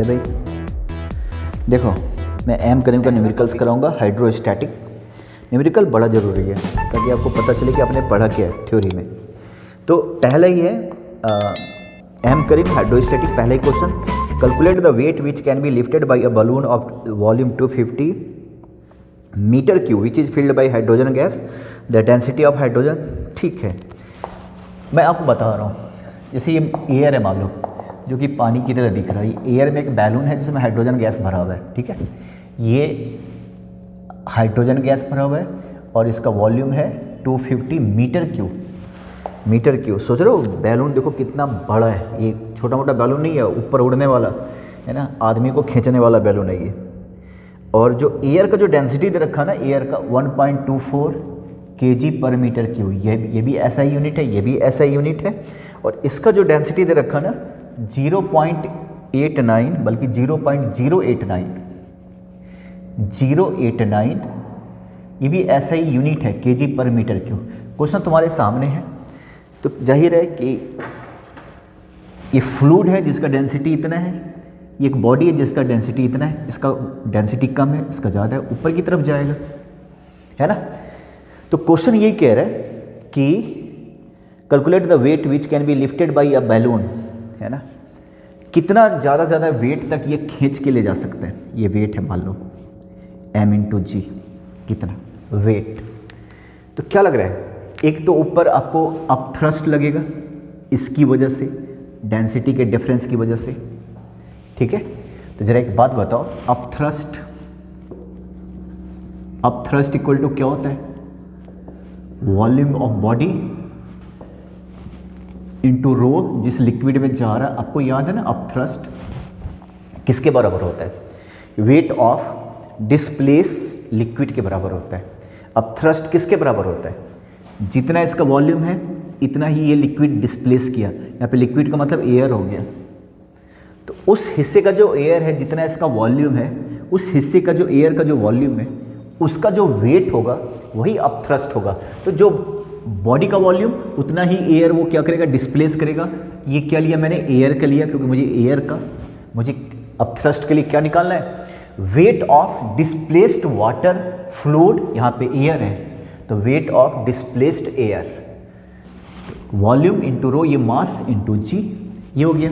चले भाई, देखो मैं एम करीम का न्यूमेरिकल्स कराऊंगा, हाइड्रोस्टैटिक न्यूमेरिकल बड़ा ज़रूरी है ताकि आपको पता चले कि आपने पढ़ा क्या है थ्योरी में। तो पहला ही है एम करीम हाइड्रोस्टैटिक, पहला ही question, calculate the weight which can be lifted by a balloon of volume 250 metre cube which is filled by hydrogen gas, the density of hydrogen. ठीक है, मैं आपको बता रहा हूँ, जैसे ये एयर है मान लो, जो कि पानी की तरह दिख रहा है, ये एयर में एक बैलून है जिसमें हाइड्रोजन गैस भरा हुआ है, ठीक है, ये हाइड्रोजन गैस भरा हुआ है और इसका वॉल्यूम है 250 मीटर क्यूब। मीटर क्यूब, सोच रहे हो बैलून देखो कितना बड़ा है, ये छोटा मोटा बैलून नहीं है, ऊपर उड़ने वाला है ना, आदमी को खींचने वाला बैलून है ये। और जो एयर का जो डेंसिटी दे रखा ना, एयर का 1.24 kg पर मीटर क्यूब, ये भी ऐसा ही यूनिट है, ये भी ऐसा ही यूनिट है। और इसका जो डेंसिटी दे रखा ना 0.89, बल्कि 0.089, ये भी ऐसा ही यूनिट है, केजी पर मीटर क्यूब। क्वेश्चन तुम्हारे सामने है, तो जाहिर है कि ये फ्लूइड है जिसका डेंसिटी इतना है, ये एक बॉडी है जिसका डेंसिटी इतना है, इसका डेंसिटी कम है, इसका ज़्यादा है, ऊपर की तरफ जाएगा, है ना। तो क्वेश्चन यही कह रहा है कि calculate the weight which can be lifted by a balloon, है ना, कितना ज़्यादा से ज़्यादा वेट तक ये खींच के ले जा सकते हैं। ये वेट है मान लो m/g, कितना वेट। तो क्या लग रहा है, एक तो ऊपर आपको अप थ्रस्ट लगेगा इसकी वजह से, डेंसिटी के डिफरेंस की वजह से, ठीक है। तो जरा एक बात बताओ, अप थ्रस्ट इक्वल टू क्या होता है, volume of body into rho, जिस लिक्विड में जा रहा है, आपको याद है ना, अप थ्रस्ट किसके बराबर होता है, वेट ऑफ डिस्प्लेस लिक्विड के बराबर होता है। अप थ्रस्ट किसके बराबर होता है, जितना इसका वॉल्यूम है इतना ही ये लिक्विड डिस्प्लेस किया। यहाँ पे लिक्विड का मतलब एयर हो गया, तो उस हिस्से का जो एयर है, जितना इसका वॉल्यूम है, उस हिस्से का जो एयर का जो वॉल्यूम है, उसका जो वेट होगा वही अप थ्रस्ट होगा। तो जो बॉडी का वॉल्यूम उतना ही एयर वो क्या करेगा, डिस्प्लेस करेगा। ये क्या लिया मैंने, एयर का लिया, क्योंकि मुझे अप थ्रस्ट के लिए क्या निकालना है, wait of displaced water fluid, यहाँ पे एयर है, तो wait of displaced air, volume into रो, ये मास इंटू जी, ये हो गया।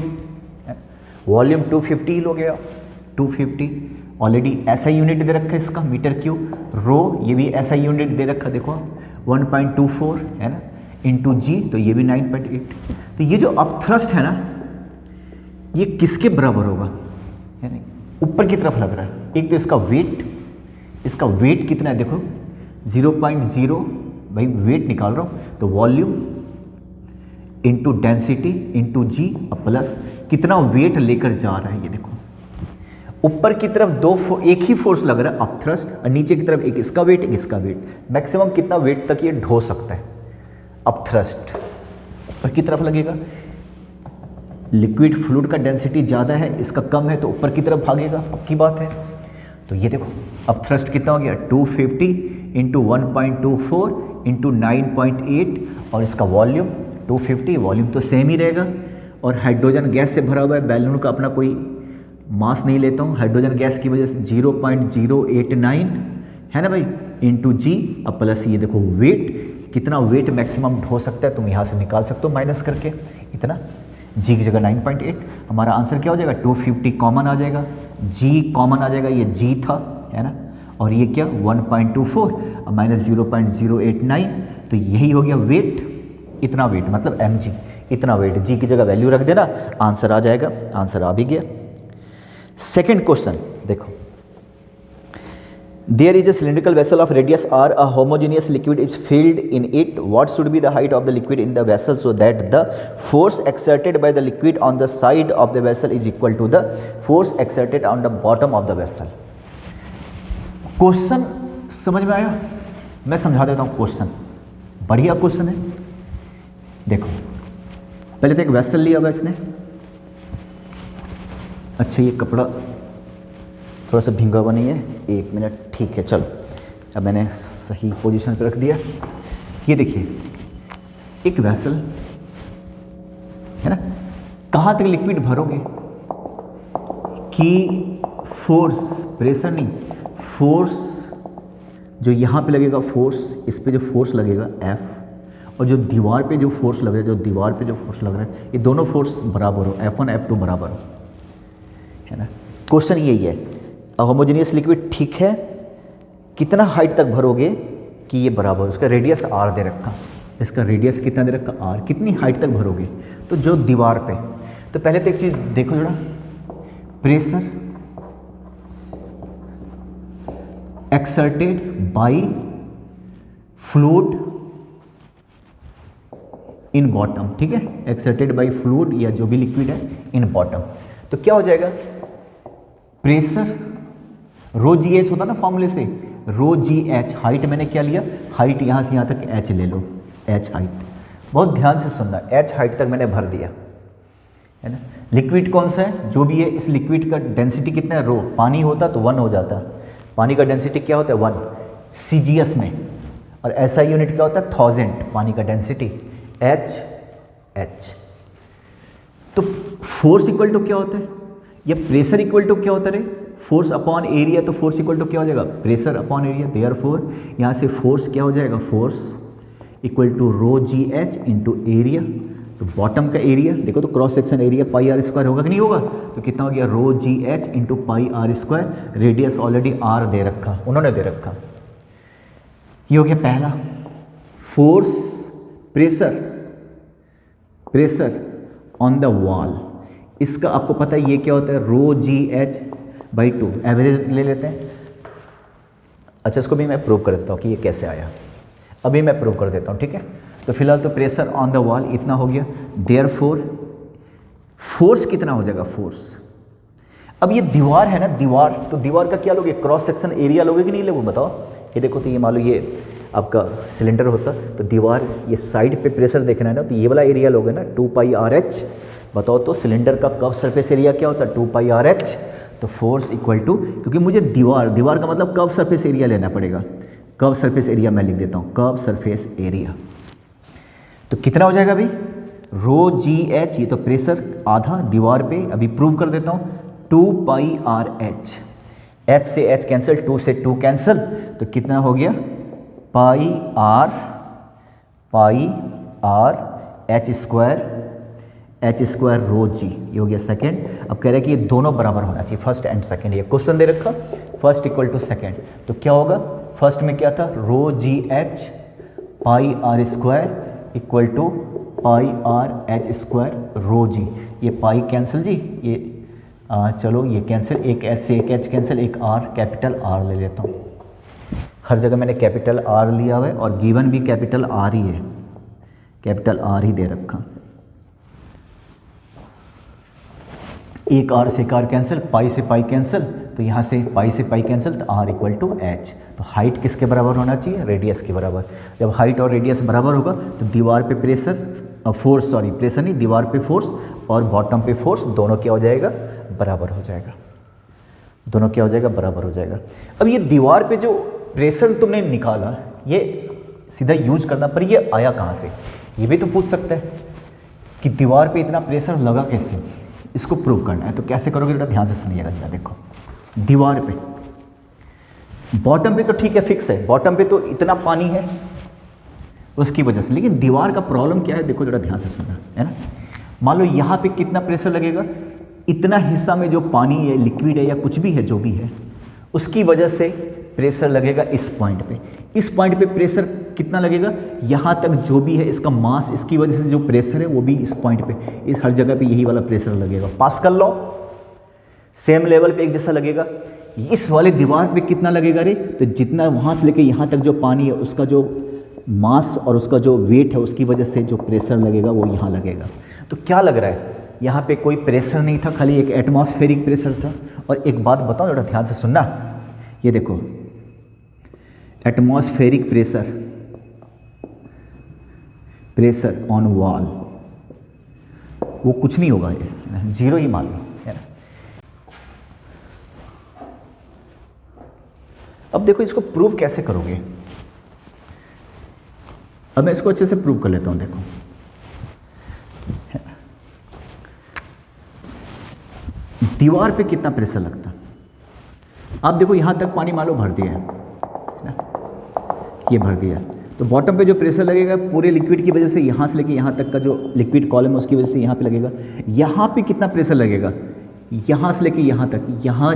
वॉल्यूम 250 हो गया, 250 ऑलरेडी ऐसा यूनिट दे रखा है इसका, मीटर क्यूब। रो ये भी ऐसा यूनिट दे रखा, देखो 1.24 है ना, इंटू जी, तो ये भी 9.8। तो ये जो अप थ्रस्ट है ना, ये किसके बराबर होगा, है ना, ऊपर की तरफ लग रहा है। एक तो इसका वेट कितना है, देखो 0.0, भाई वेट निकाल रहा हूँ, तो वॉल्यूम इंटू डेंसिटी इंटू जी प्लस कितना वेट लेकर जा रहा है। ये देखो ऊपर की तरफ एक ही फोर्स लग रहा है, अप थ्रस्ट, और नीचे की तरफ एक इसका वेट, एक इसका वेट। मैक्सिमम कितना वेट तक ये ढो सकता है, अप थ्रस्ट ऊपर की तरफ लगेगा। लिक्विड फ्लूइड का डेंसिटी ज़्यादा है, इसका कम है, तो ऊपर की तरफ भागेगा, पक्की बात है। तो ये देखो अप थ्रस्ट कितना हो गया, 250 इंटू 1.24 इंटू 9.8, और इसका वॉल्यूम 250, वॉल्यूम तो सेम ही रहेगा। और हाइड्रोजन गैस से भरा हुआ है, बैलून का अपना कोई मास नहीं लेता हूँ, हाइड्रोजन गैस की वजह से 0.089 है ना भाई, इंटू जी अब प्लस ये देखो वेट, कितना वेट मैक्सिमम ढो सकता है, तुम यहाँ से निकाल सकते हो माइनस करके, इतना। जी की जगह 9.8, हमारा आंसर क्या हो जाएगा, 250 कॉमन आ जाएगा, जी कॉमन आ जाएगा, ये जी था, है ना, और ये क्या 1.24 माइनस 0.089, तो यही हो गया वेट, इतना वेट मतलब mg, इतना वेट। जी की जगह वैल्यू रख देना, आंसर आ जाएगा, आंसर आ भी गया। सेकेंड क्वेश्चन देखो, there is a cylindrical vessel of radius r, a homogeneous liquid is filled in it. What should be the height of the liquid in the vessel so that the force exerted by the liquid on the side of the vessel is equal to the force exerted on the bottom of the vessel? Question समझ में आया? मैं समझा देता हूँ question, बढ़िया question है। देखो पहले तो एक वेसल लिया होगा इसने, अच्छा ये कपड़ा थोड़ा सा भींगा हुआ नहीं है, 1 मिनट, ठीक है चलो, अब मैंने सही पोजीशन पर रख दिया। ये देखिए एक वेसल है ना, कहाँ तक लिक्विड भरोगे, कि फोर्स, प्रेशर नहीं, फोर्स जो यहाँ पे लगेगा, फोर्स इस पे जो फोर्स लगेगा F, और जो दीवार पे जो फोर्स लग रहा है, जो दीवार पे जो फोर्स लग रहा है, ये दोनों फोर्स बराबर हो, F1 F2 बराबर हो, है ना। क्वेश्चन यही है, होमोजेनियस लिक्विड ठीक है, कितना हाइट तक भरोगे कि ये बराबर हो। इसका रेडियस R दे रखा, इसका रेडियस कितना दे रखा R, कितनी हाइट तक भरोगे, तो जो दीवार पे, तो पहले तो एक चीज़ देखो जरा, pressure exerted by fluid in bottom, ठीक है, एक्सर्टेड बाय फ्लूइड या जो भी लिक्विड है इन बॉटम, तो क्या हो जाएगा, प्रेशर रो जी एच होता ना फॉर्मूले से, रो जी एच, हाइट मैंने क्या लिया, हाइट यहाँ से यहाँ तक एच ले लो, एच हाइट, बहुत ध्यान से सुनना, एच हाइट तक मैंने भर दिया, है ना। लिक्विड कौन सा है, जो भी है, इस लिक्विड का डेंसिटी कितना है, रो, पानी होता तो 1 हो जाता, पानी का डेंसिटी क्या होता है 1 CGS में, और ऐसा यूनिट क्या होता है 1000, पानी का डेंसिटी H। तो फोर्स इक्वल टू क्या होता है, या प्रेशर इक्वल टू क्या होता है, फोर्स अपॉन एरिया, तो फोर्स इक्वल टू क्या हो जाएगा, प्रेशर अपॉन एरिया, देयरफॉर यहाँ से फोर्स क्या हो जाएगा, force equal to rho g h into area, तो बॉटम का एरिया देखो, तो cross section area pi are square होगा कि नहीं होगा, तो कितना हो गया, rho g h into pi are square, radius already R दे रखा, उन्होंने दे रखा, ये हो गया पहला। Force pressure on the wall, इसका आपको पता है ये क्या होता है, rho g h by 2, average ले लेते हैं। अच्छा, इसको भी मैं प्रूव कर देता हूँ कि ये कैसे आया, अभी मैं प्रूव कर देता हूँ, ठीक है। तो फिलहाल तो प्रेशर ऑन द वॉल इतना हो गया, देयरफॉर फोर्स कितना हो जाएगा, फोर्स, अब ये दीवार है ना, दीवार, तो दीवार का क्या लोगे, क्रॉस सेक्शन एरिया लोगे कि नहीं लोगे, बताओ। ये देखो, तो ये मान लो ये आपका सिलेंडर होता, तो दीवार ये साइड पे प्रेशर देखना है ना, तो ये वाला एरिया लोगे ना, 2 पाई आर एच, बताओ तो सिलेंडर का कर्व सरफेस एरिया क्या होता है, 2 पाई आर एच, तो फोर्स इक्वल टू, क्योंकि मुझे दीवार का मतलब कर्व सरफेस एरिया लेना पड़ेगा, कर्व सरफेस एरिया मैं लिख देता हूँ, कर्व सरफेस एरिया, तो कितना हो जाएगा अभी, रो जी एच, ये तो प्रेशर आधा दीवार पे, अभी प्रूव कर देता हूँ, 2 पाई आर एच, एच से एच कैंसिल, 2 से 2 कैंसिल, तो कितना हो गया, पाई r h square rho g, ये हो गया सेकेंड। अब कह रहे हैं कि ये दोनों बराबर होना चाहिए, फर्स्ट एंड सेकेंड, ये क्वेश्चन दे रखा, फर्स्ट इक्वल टू सेकेंड, तो क्या होगा, फर्स्ट में क्या था, rho g h pi are square equal to pi r h square rho g, ये पाई कैंसिल जी, ये चलो ये कैंसिल, एक एच से एक एच कैंसिल, एक आर, कैपिटल आर ले लेता हूँ, हर जगह मैंने कैपिटल आर लिया हुआ है, और गिवन भी कैपिटल आर ही है, कैपिटल आर ही दे रखा, एक आर से एक आर कैंसिल, पाई से पाई कैंसिल, तो यहाँ से पाई कैंसिल, तो आर इक्वल टू एच, तो हाइट किसके बराबर होना चाहिए, रेडियस के बराबर। जब हाइट और रेडियस बराबर होगा तो दीवार पे फोर्स प्रेशर नहीं, दीवार पे फोर्स और बॉटम पे फोर्स दोनों क्या हो जाएगा, बराबर हो जाएगा, दोनों क्या हो जाएगा, बराबर हो जाएगा। अब ये दीवार पे जो प्रेशर तुमने निकाला, ये सीधा यूज करना, पर ये आया कहाँ से, ये भी तो पूछ सकते हैं कि दीवार पे इतना प्रेशर लगा कैसे, इसको प्रूव करना है, तो कैसे करोगे, जरा ध्यान से सुनिएगा जरा। देखो, दीवार पे, बॉटम पे तो ठीक है, फिक्स है, बॉटम पे तो इतना पानी है उसकी वजह से, लेकिन दीवार का प्रॉब्लम क्या है, देखो जरा ध्यान से सुनना, है ना। मान लो यहाँ पे कितना प्रेशर लगेगा, इतना हिस्सा में जो पानी है, लिक्विड है या कुछ भी है, जो भी है, उसकी वजह से प्रेशर लगेगा इस पॉइंट पे, इस पॉइंट पे प्रेशर कितना लगेगा, यहाँ तक जो भी है इसका मास, इसकी वजह से जो प्रेशर है वो भी इस पॉइंट पे, इस हर जगह पे यही वाला प्रेशर लगेगा। पास्कल लॉ, सेम लेवल पे एक जैसा लगेगा। इस वाले दीवार पे कितना लगेगा रे, तो जितना वहाँ से लेके यहाँ तक जो पानी है उसका जो मास और उसका जो वेट है, उसकी वजह से जो प्रेशर लगेगा वो यहाँ लगेगा। तो क्या लग रहा है, यहाँ पे कोई प्रेशर नहीं था, खाली एक एटमॉस्फेरिक प्रेशर था। और एक बात बताओ, थोड़ा ध्यान से सुनना, ये देखो एटमॉस्फेरिक प्रेशर ऑन वॉल, वो कुछ नहीं होगा, ये जीरो ही मान लो, है ना। अब देखो इसको प्रूव कैसे करोगे, अब मैं इसको अच्छे से प्रूव कर लेता हूं। देखो दीवार पे कितना प्रेशर लगता है। आप देखो यहाँ तक पानी मान लो भर दिया है ना, ये भर दिया, तो बॉटम पे जो प्रेशर लगेगा पूरे लिक्विड की वजह से, यहाँ से लेके यहाँ तक का जो लिक्विड कॉलम है उसकी वजह से यहाँ पे लगेगा। यहाँ पे कितना प्रेशर लगेगा, यहाँ से लेके यहाँ तक, यहाँ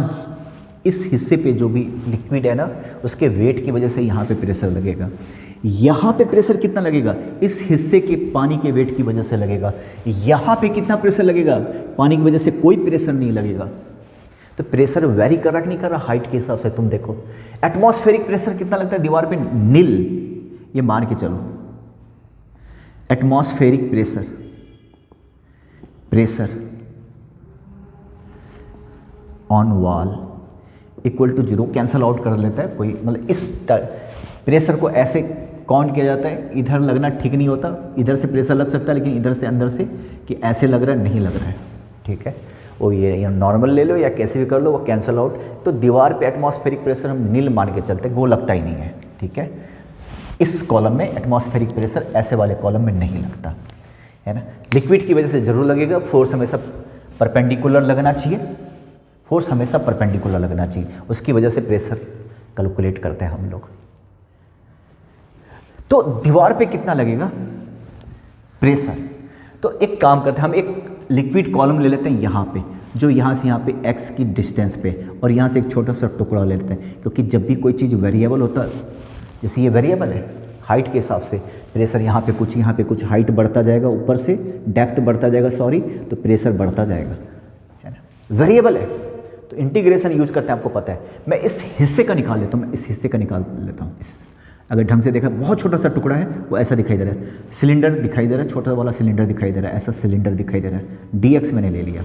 इस हिस्से पे जो भी लिक्विड है ना उसके वेट की वजह से यहाँ पे प्रेशर लगेगा। यहाँ पे प्रेशर कितना लगेगा, इस हिस्से के पानी के वेट की वजह से लगेगा। यहाँ पे कितना प्रेशर लगेगा, पानी की वजह से कोई प्रेशर नहीं लगेगा। तो प्रेशर वेरी कर रहा कि नहीं कर रहा हाइट के हिसाब से। तुम देखो एटमॉस्फेरिक प्रेशर कितना लगता है दीवार पे, नील, ये मान के चलो। Atmospheric pressure, pressure on wall equal to 0, cancel out कर लेता है कोई, मतलब इस प्रेशर को ऐसे काउंट किया जाता है। इधर लगना ठीक नहीं होता, इधर से प्रेशर लग सकता है लेकिन इधर से अंदर से कि ऐसे लग रहा है, नहीं लग रहा है, ठीक है। वो ये नॉर्मल ले लो या कैसे भी कर लो, वो कैंसल आउट। तो दीवार पे एटमॉस्फेरिक प्रेशर हम नील मान के चलते हैं, वो लगता ही नहीं है, ठीक है। इस कॉलम में एटमॉस्फेरिक प्रेशर ऐसे वाले कॉलम में नहीं लगता है ना। लिक्विड की वजह से जरूर लगेगा। फोर्स हमेशा परपेंडिकुलर लगना चाहिए, फोर्स हमेशा परपेंडिकुलर लगना चाहिए, उसकी वजह से प्रेशर कैलकुलेट करते हैं हम लोग। तो दीवार पे कितना लगेगा प्रेशर, तो एक काम करते हैं हम, एक लिक्विड कॉलम ले लेते हैं यहाँ पे, जो यहाँ से यहाँ पे x की डिस्टेंस पे, और यहाँ से एक छोटा सा टुकड़ा ले लेते हैं, क्योंकि जब भी कोई चीज़ वेरिएबल होता है, जैसे ये वेरिएबल है हाइट के हिसाब से, प्रेशर यहाँ पे कुछ हाइट बढ़ता जाएगा, ऊपर से डेप्थ बढ़ता जाएगा, सॉरी, तो प्रेशर बढ़ता जाएगा, है ना। वेरिएबल है तो इंटीग्रेशन यूज करते हैं, आपको पता है। मैं इस हिस्से का निकाल लेता हूँ, मैं इस हिस्से का निकाल लेता हूँ। इससे अगर ढंग से देखा, बहुत छोटा सा टुकड़ा है, वो ऐसा दिखाई दे रहा है, सिलेंडर दिखाई दे रहा है, छोटा वाला सिलेंडर दिखाई दे रहा है, ऐसा सिलेंडर दिखाई दे रहा है। dx मैंने ले लिया,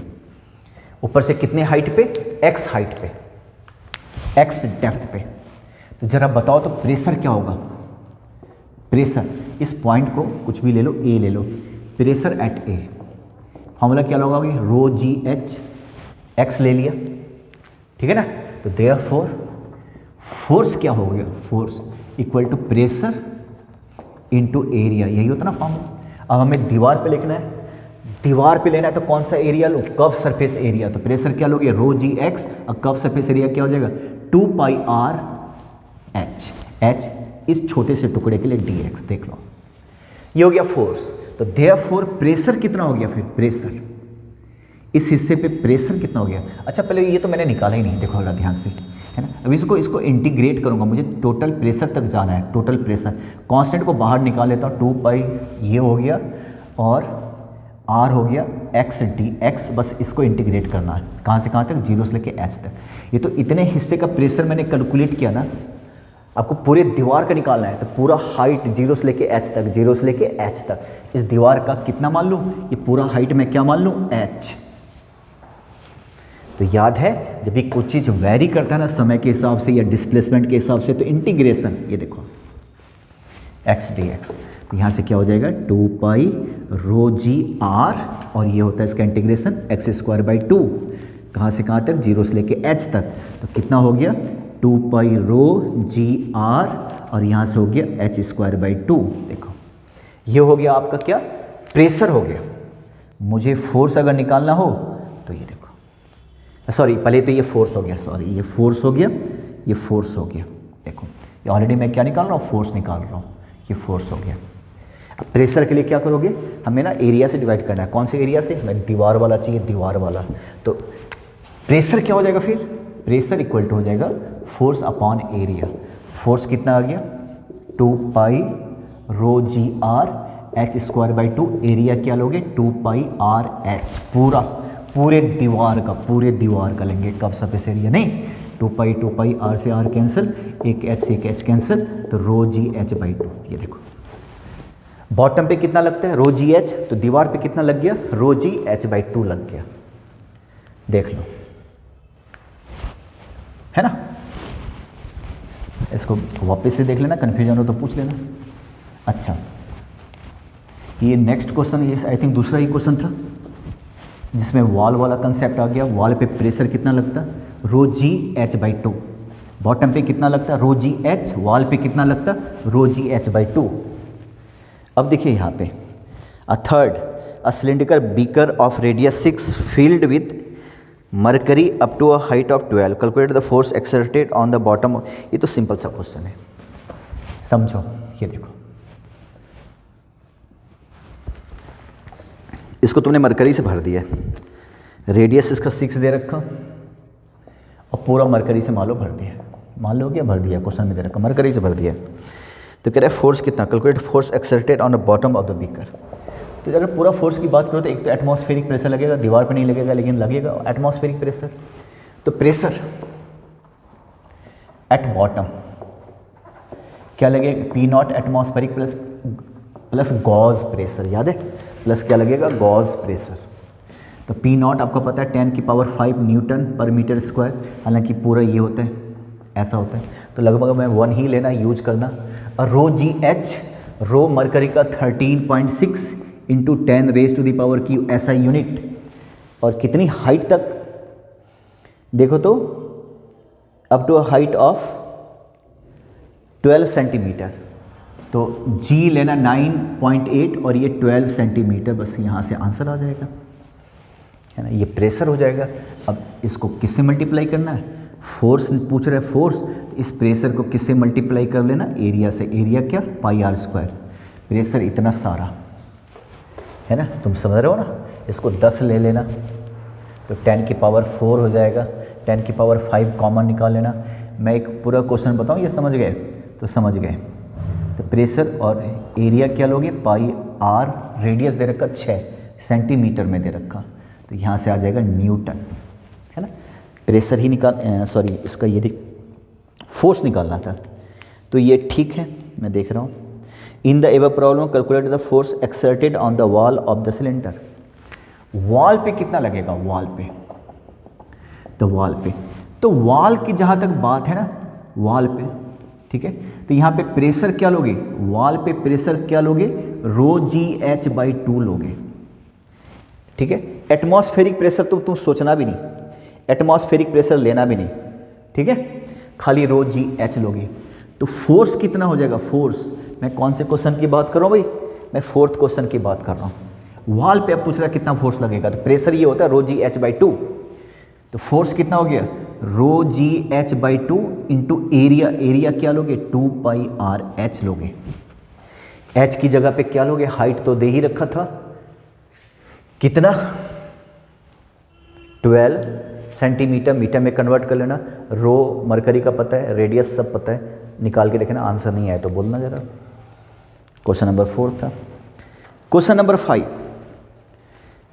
ऊपर से कितने हाइट पे, x हाइट पे, x डेप्थ पे। तो जरा बताओ तो प्रेशर क्या होगा, प्रेशर, इस पॉइंट को कुछ भी ले लो, a ले लो, प्रेशर एट a, फॉर्मूला क्या लगाओगे, रो जी एच, x ले लिया, ठीक है ना। तो देयरफॉर फोर्स क्या हो गया, force equal to pressure into area, यही होता ना फॉर्मूला। अब हमें दीवार पे लिखना है, दीवार पे लेना है तो कौन सा area low, curve surface area. तो प्रेशर क्या लोगे, रो जी एक्स, और कर्व सरफेस एरिया क्या हो जाएगा, 2 पाई आर एच, एच इस छोटे से टुकड़े के लिए डी एक्स, देख लो ये हो गया फोर्स। तो देयरफॉर प्रेशर कितना हो गया, फिर प्रेशर इस हिस्से पे प्रेशर कितना हो गया। अच्छा पहले ये तो मैंने निकाला ही नहीं, देखो ध्यान से, है ना। अब इसको इंटीग्रेट करूंगा, मुझे टोटल प्रेशर तक जाना है, टोटल प्रेशर। कांस्टेंट को बाहर निकाल लेता हूँ, 2 पाई ये हो गया और r हो गया x dx, बस इसको इंटीग्रेट करना है, कहाँ से कहाँ तक, 0 से लेके h तक। ये तो इतने हिस्से का प्रेशर मैंने कैलकुलेट किया ना, आपको पूरे दीवार का निकालना है, तो पूरा हाइट 0 से लेके h तक, 0 से लेके h तक, इस दीवार का कितना मान लूँ, ये पूरा हाइट में क्या मान लूँ, h। तो याद है जब भी कुछ चीज़ वेरी करता है ना समय के हिसाब से या डिस्प्लेसमेंट के हिसाब से, तो इंटीग्रेशन, ये देखो x dx, तो यहाँ से क्या हो जाएगा, 2 पाई रो जी आर, और ये होता है इसका इंटीग्रेशन x स्क्वायर बाई 2, कहाँ से कहाँ तक, 0 से लेके h तक। तो कितना हो गया, 2 पाई रो जी आर, और यहाँ से हो गया h स्क्वायर बाई 2। देखो ये हो गया आपका क्या, प्रेशर हो गया। मुझे फोर्स अगर निकालना हो तो ये देखो, सॉरी पहले तो ये फोर्स हो गया, सॉरी ये फोर्स हो गया, ये फोर्स हो गया, देखो ये ऑलरेडी मैं क्या निकाल रहा हूँ, फोर्स निकाल रहा हूँ, ये फोर्स हो गया। अब प्रेशर के लिए क्या करोगे, हमें ना एरिया से डिवाइड करना है, कौन से एरिया से, हमें दीवार वाला चाहिए, दीवार वाला। तो प्रेशर क्या हो जाएगा फिर, प्रेशर इक्वल टू हो जाएगा फोर्स अपॉन एरिया। फोर्स कितना आ गया, 2 pi rho g r h square by 2, area क्या लोगे, 2 पाई आर एच, पूरे दीवार का लेंगे, कब सरफेस एरिया नहीं, 2 पाई आर से आर कैंसिल, एक एच से एक एच कैंसिल, तो रो जी एच बाई 2। ये देखो बॉटम पे कितना लगता है, रो जी एच, तो दीवार पे कितना लग गया, रो जी एच बाई 2 लग गया, देख लो, है ना। इसको वापस से देख लेना, कन्फ्यूजन हो तो पूछ लेना। अच्छा ये नेक्स्ट क्वेश्चन, ये आई थिंक दूसरा ही क्वेश्चन था जिसमें वॉल वाला कंसेप्ट आ गया। वॉल पे प्रेशर कितना लगता है, rho g h by 2, bottom पे कितना लगता है, रो जी एच, वॉल पे कितना लगता है, रो जी एच बाई 2। अब देखिए यहाँ पे, a third, a cylindrical beaker of radius 6 filled with mercury up to a height of 12, calculate the force exerted on the bottom. ये तो सिंपल सा क्वेश्चन है, समझो। ये देखो, इसको तुमने मरकरी से भर दिया, रेडियस इसका 6 दे रखा और पूरा मरकरी से मान लो भर दिया, मान लो क्या भर दिया, क्वेश्चन में दे रखा मरकरी से भर दिया। तो कह रहा है फोर्स कितना, calculate force exerted on the bottom of the beaker. तो अगर पूरा फोर्स की बात करो तो एक तो एटमॉस्फेरिक प्रेशर लगेगा, दीवार पे नहीं लगेगा लेकिन लगेगा एटमॉस्फेरिक प्रेशर। तो प्रेशर एट बॉटम क्या लगेगा, P naught atmospheric plus gauge pressure, याद है, प्लस क्या लगेगा, गॉज प्रेशर। तो पी नॉट आपको पता है 10⁵ न्यूटन पर मीटर स्क्वायर, हालांकि पूरा ये होता है, ऐसा होता है, तो लगभग मैं 1 ही लेना, यूज करना। और रो जी एच, रो मरकरी का 13.6 इंटू 10⁻³ ऐसा यूनिट, और कितनी हाइट तक देखो तो up to a height of 12 centimetre. तो जी लेना 9.8 और ये 12 सेंटीमीटर, बस यहाँ से आंसर आ जाएगा, है ना, ये प्रेशर हो जाएगा। अब इसको किससे मल्टीप्लाई करना है, फोर्स पूछ रहा है, फोर्स, इस प्रेशर को किससे मल्टीप्लाई कर लेना, एरिया से। एरिया क्या, πr², प्रेशर इतना सारा, है ना, तुम समझ रहे हो ना। इसको 10 ले लेना तो 10⁴ हो जाएगा, 10⁵ कॉमन निकाल लेना। मैं एक पूरा क्वेश्चन बताऊँ, ये समझ गए तो समझ गए। तो प्रेशर और एरिया क्या लोगे, πr, रेडियस दे रखा 6 सेंटीमीटर में दे रखा, तो यहाँ से आ जाएगा न्यूटन, है ना। प्रेशर ही निकाल, सॉरी इसका ये फोर्स निकालना था, तो ये ठीक है, मैं देख रहा हूँ। In the ever problem calculate the force exerted on the wall of the cylinder. Wall पे कितना लगेगा, वॉल पे, तो वॉल पे, तो वॉल की जहाँ तक बात है ना, वॉल पे, ठीक है, तो यहाँ पे प्रेशर क्या लोगे, वॉल पे प्रेशर क्या लोगे, ρgh/2 लोगे, ठीक है। एटमॉस्फेरिक प्रेशर तो तुम सोचना भी नहीं, एटमॉस्फेरिक प्रेशर लेना भी नहीं, ठीक है, खाली ρgh लोगे। तो फोर्स कितना हो जाएगा, फोर्स, मैं कौन से क्वेश्चन की बात कर रहा हूँ भाई, मैं 4th क्वेश्चन की बात कर रहा हूँ। वॉल पे अब पूछ रहा कितना फोर्स लगेगा, तो प्रेशर ये होता है ρgh/2, तो फोर्स कितना हो गया, ρgh/2 इंटू एरिया, एरिया क्या लोगे, 2πrh लोगे। h की जगह पे क्या लोगे, हाइट तो दे ही रखा था, कितना 12 सेंटीमीटर, मीटर में कन्वर्ट कर लेना। रो मरकरी का पता है, रेडियस सब पता है, निकाल के देखना, आंसर नहीं आया तो बोलना जरा। क्वेश्चन नंबर 4 था। क्वेश्चन नंबर 5,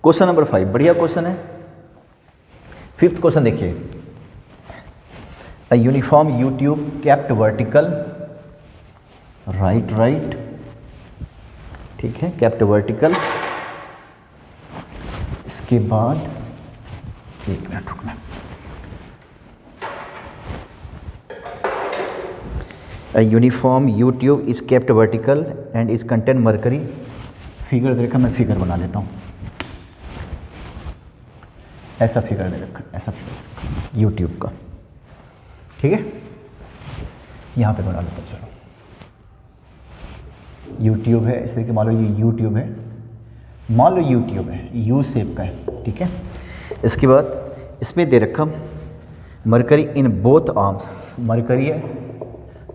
क्वेश्चन नंबर 5 बढ़िया क्वेश्चन है। 5th क्वेश्चन देखिए, a uniform U tube kept vertical, right, ठीक है, केप्ट वर्टिकल। इसके बाद 1 मिनट रुकना, a uniform U tube is kept vertical and is contain mercury. Figure दे रखा, मैं फिगर बना लेता हूँ, ऐसा फिगर दे रखा, ऐसा फिगर यूट्यूब का, ठीक है, यहाँ पे बना लेता हूँ। चलो यूट्यूब है, इस तरीके मान लो ये यूट्यूब है, मान लो यूट्यूब है, यू शेप का है, ठीक है। इसके बाद इसमें दे रखा mercury in both arms, mercury है,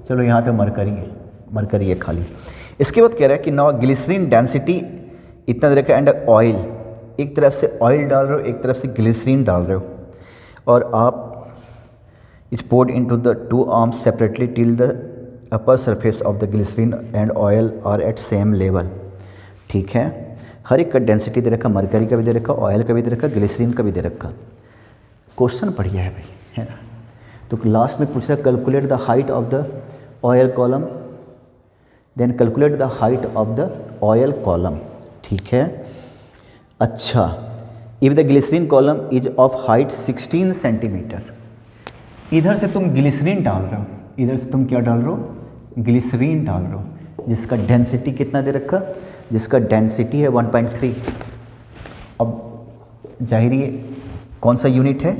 चलो यहाँ तो मरकरी है खाली। इसके बाद कह रहा है कि नाउ ग्लिसरीन डेंसिटी इतना दे रखा एंड ऑयल, एक तरफ से ऑयल डाल रहे हो, एक तरफ से ग्लिसरीन डाल रहे हो, और आप is poured into the 2 arms separately till the upper surface of the glycerine and oil are at same level, ठीक है। हर एक का डेंसिटी दे रखा, मरकरी का भी दे रखा, ऑयल का भी दे रखा, ग्लिसरीन का भी दे रखा। क्वेश्चन बढ़िया है भाई, है ना। तो लास्ट में पूछ रहा calculate the height of the oil column, then calculate the height of the oil column, ठीक है। अच्छा, if the glycerine column is of height 16 centimetre, इधर से तुम ग्लिसरीन डाल रहे हो, इधर से तुम क्या डाल रहे हो, ग्लिसरीन डाल रहे हो, जिसका डेंसिटी कितना दे रखा, जिसका डेंसिटी है 1.3। अब जाहिर है कौन सा यूनिट है,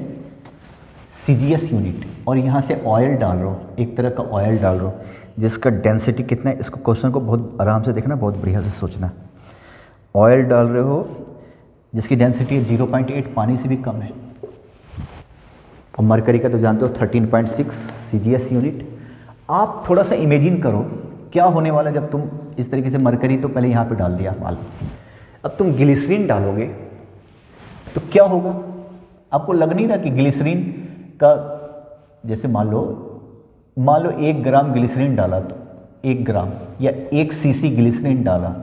CGS यूनिट, और यहाँ से ऑयल डाल रहे हो, एक तरह का ऑयल डाल रहे हो, जिसका डेंसिटी कितना है। इसको क्वेश्चन को बहुत आराम से देखना, बहुत बढ़िया से सोचना। ऑयल डाल रहे हो जिसकी डेंसिटी है 0.8, पानी से भी कम है, और मरकरी का तो जानते हो 13.6 CGS यूनिट। आप थोड़ा सा इमेजिन करो क्या होने वाला जब तुम इस तरीके से मरकरी तो पहले यहाँ पे डाल दिया माल, अब तुम ग्लिसरीन डालोगे तो क्या होगा? आपको लग नहीं रहा कि ग्लिसरीन का, जैसे मान लो 1 ग्राम ग्लिसरीन डाला तो 1 ग्राम या 1 सीसी ग्लिसरीन डाला,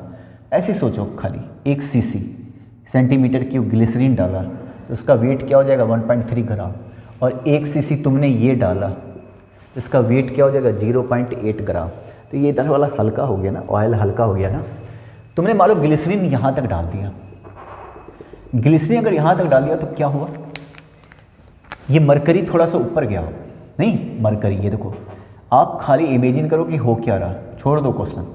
ऐसे सोचो खाली 1 सीसी सेंटीमीटर क्यूब ग्लिसरीन डाला तो उसका वेट क्या हो जाएगा 1.3 ग्राम, और 1 सीसी तुमने ये डाला तो इसका वेट क्या हो जाएगा 0.8 ग्राम। तो ये इधर वाला हल्का हो गया ना, ऑयल हल्का हो गया ना। तुमने मान लो ग्लिसरीन यहाँ तक डाल दिया, ग्लिसरीन अगर यहाँ तक डाल दिया तो क्या हुआ? ये मरकरी थोड़ा सा ऊपर गया हो, नहीं मरकरी, ये देखो आप खाली इमेजिन करो कि हो क्या रहा, छोड़ दो क्वेश्चन।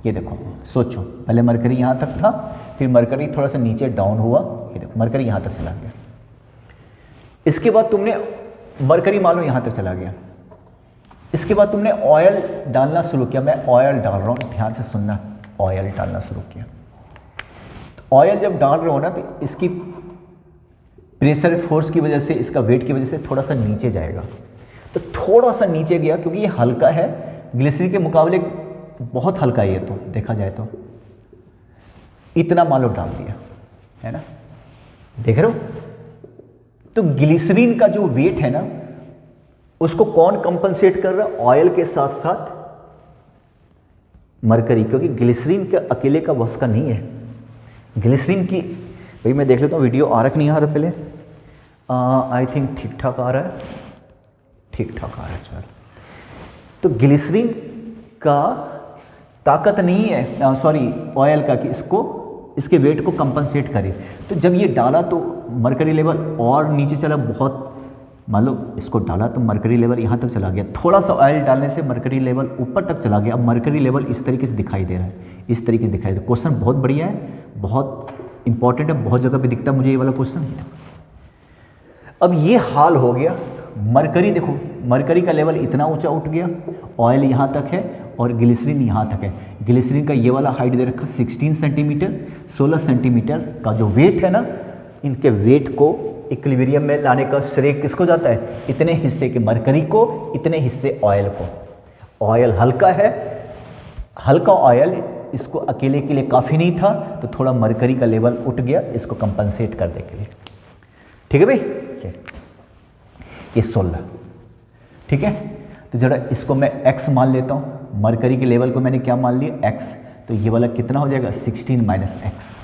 ये देखो सोचो, पहले मरकरी यहाँ तक था, फिर मरकरी थोड़ा सा नीचे डाउन हुआ, ये देखो मरकरी यहाँ तक चला गया। इसके बाद तुमने मरकरी मान लो यहाँ तक चला गया, इसके बाद तुमने ऑयल डालना शुरू किया। मैं ऑयल डाल रहा हूँ, ध्यान से सुनना, ऑयल डालना शुरू किया। तो ऑयल जब डाल रहे हो ना तो इसकी प्रेशर फोर्स की वजह से, इसका वेट की वजह से थोड़ा सा नीचे जाएगा। तो थोड़ा सा नीचे गया क्योंकि ये हल्का है, ग्लिसरीन के मुकाबले बहुत हल्का है ये, तो देखा जाए तो इतना मान लो डाल दिया है ना, देख रहे हो? तो ग्लिसरीन का जो वेट है ना उसको कौन कंपनसेट कर रहा है? ऑयल के साथ साथ मरकरी, क्योंकि ग्लिसरीन के अकेले का बस का नहीं है। ग्लिसरीन की भाई मैं देख लेता हूँ वीडियो आ रहा कि नहीं आ रहा, पहले आई थिंक ठीक ठाक आ रहा है, ठीक ठाक आ रहा है। चल, तो ग्लिसरीन का ताकत नहीं है, सॉरी ऑयल का, कि इसके वेट को कंपनसेट करे। तो जब ये डाला तो मरकरी लेवल और नीचे चला, बहुत मान लो इसको डाला तो मरकरी लेवल यहाँ तक चला गया, थोड़ा सा ऑयल डालने से मरकरी लेवल ऊपर तक चला गया। अब मरकरी लेवल इस तरीके से दिखाई दे रहा है, इस तरीके से दिखाई दे रहा है। क्वेश्चन बहुत बढ़िया है, बहुत इंपॉर्टेंट है, बहुत जगह पे दिखता है मुझे ये वाला क्वेश्चन। अब ये हाल हो गया, मरकरी देखो, मरकरी का लेवल इतना ऊंचा उठ गया, ऑयल यहाँ तक है और ग्लिसरीन यहाँ तक है। ग्लिसरीन का ये वाला हाइट दे रखा 16 सेंटीमीटर, 16 सेंटीमीटर का जो वेट है ना, इनके वेट को इक्विलिब्रियम में लाने का श्रेय किसको जाता है? इतने हिस्से के मरकरी को, इतने हिस्से ऑयल को। ऑयल हल्का है, हल्का ऑयल इसको अकेले के लिए काफ़ी नहीं था, तो थोड़ा मरकरी का लेवल उठ गया इसको कंपनसेट करने के लिए। ठीक है भाई, ये 16, ठीक है। तो जरा इसको मैं x मान लेता हूँ, मरकरी के लेवल को मैंने क्या मान लिया x, तो ये वाला कितना हो जाएगा 16 माइनस एक्स,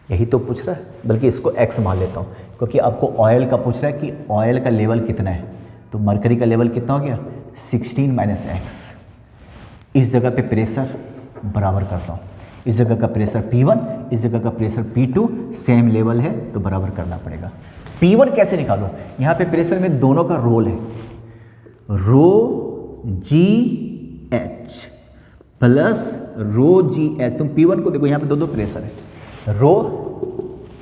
यही तो पूछ रहा है, बल्कि इसको x मान लेता हूँ क्योंकि आपको ऑयल का पूछ रहा है कि ऑयल का लेवल कितना है। तो मरकरी का लेवल कितना हो गया 16 माइनस एक्स। इस जगह पे प्रेशर बराबर करता हूँ, इस जगह का प्रेशर P1, इस जगह का प्रेशर P2, सेम लेवल है तो बराबर करना पड़ेगा। P1 कैसे निकालो? यहाँ पे प्रेशर में दोनों का रोल है, rho g h plus rho g h. तुम P1 को देखो, यहाँ पे दो प्रेशर है। रो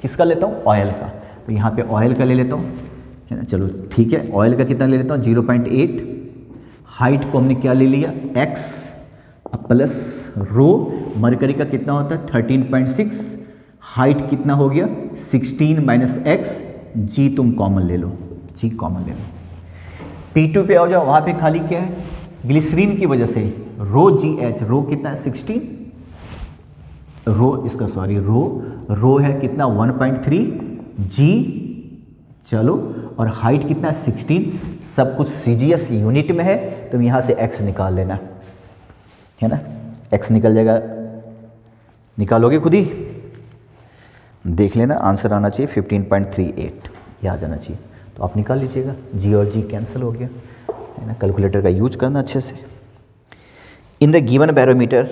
किसका लेता हूँ? ऑयल का, तो यहाँ पे ऑयल का ले लेता हूँ, है ना। चलो ठीक है, ऑयल का कितना ले लेता हूँ 0.8। हाइट को हमने क्या ले लिया x प्लस रो, मरकरी का कितना होता है 13.6, हाइट कितना हो गया 16 माइनस एक्स। जी तुम कॉमन ले लो, जी कॉमन ले लो। P2 पे आ जाओ, वहाँ पे खाली क्या है ग्लिसरीन की वजह से रो जी एच, रो कितना है 16, रो इसका सॉरी रो है कितना 1.3 जी, चलो, और हाइट कितना है 16, सब कुछ CGS यूनिट में है, तो यहाँ से x निकाल लेना, है ना। x निकल जाएगा, निकालोगे खुद ही, देख लेना, आंसर आना चाहिए 15.38, याद जाना चाहिए, तो आप निकाल लीजिएगा। जी और जी कैंसिल हो गया, है ना। कैलकुलेटर का यूज करना अच्छे से। In the given barometer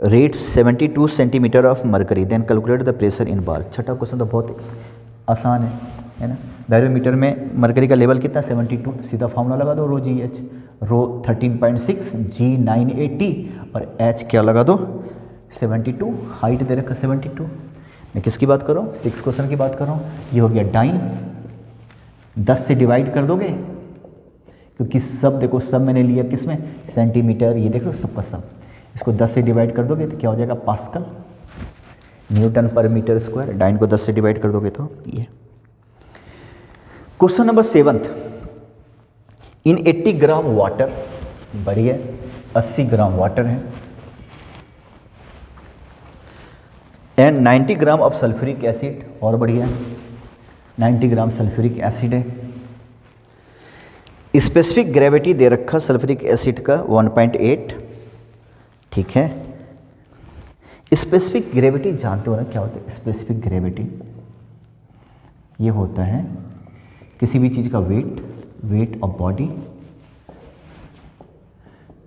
rate 72 centimetre of mercury, then calculate the pressure in bar. छठा क्वेश्चन तो बहुत आसान है ना। बैरोमीटर में मरकरी का लेवल कितना 72, सीधा फॉर्मूला लगा दो, रो जी एच, रो 13.6, जी 980 और एच क्या लगा दो 72, हाइट दे रखा 72। मैं किसकी बात कर रहा हूँ? 6 क्वेश्चन की बात कर रहा हूँ। ये हो गया डाइन, 10 से डिवाइड कर दोगे क्योंकि सब देखो, सब मैंने लिया किस में सेंटीमीटर, ये देखो सबका सब, इसको 10 से डिवाइड कर दोगे तो क्या हो जाएगा पास्कल, न्यूटन पर मीटर स्क्वायर। डाइन को 10 से डिवाइड कर दोगे तो ये क्वेश्चन नंबर 7, इन 80 ग्राम वाटर, बढ़िया 80 ग्राम वाटर है, and 90 gram of sulphuric acid, और बढ़िया 90 ग्राम सल्फ्यूरिक एसिड है। स्पेसिफिक ग्रेविटी दे रखा सल्फ्यूरिक एसिड का 1.8, ठीक है। स्पेसिफिक ग्रेविटी जानते हो ना क्या होता है? स्पेसिफिक ग्रेविटी ये होता है किसी भी चीज़ का weight of body,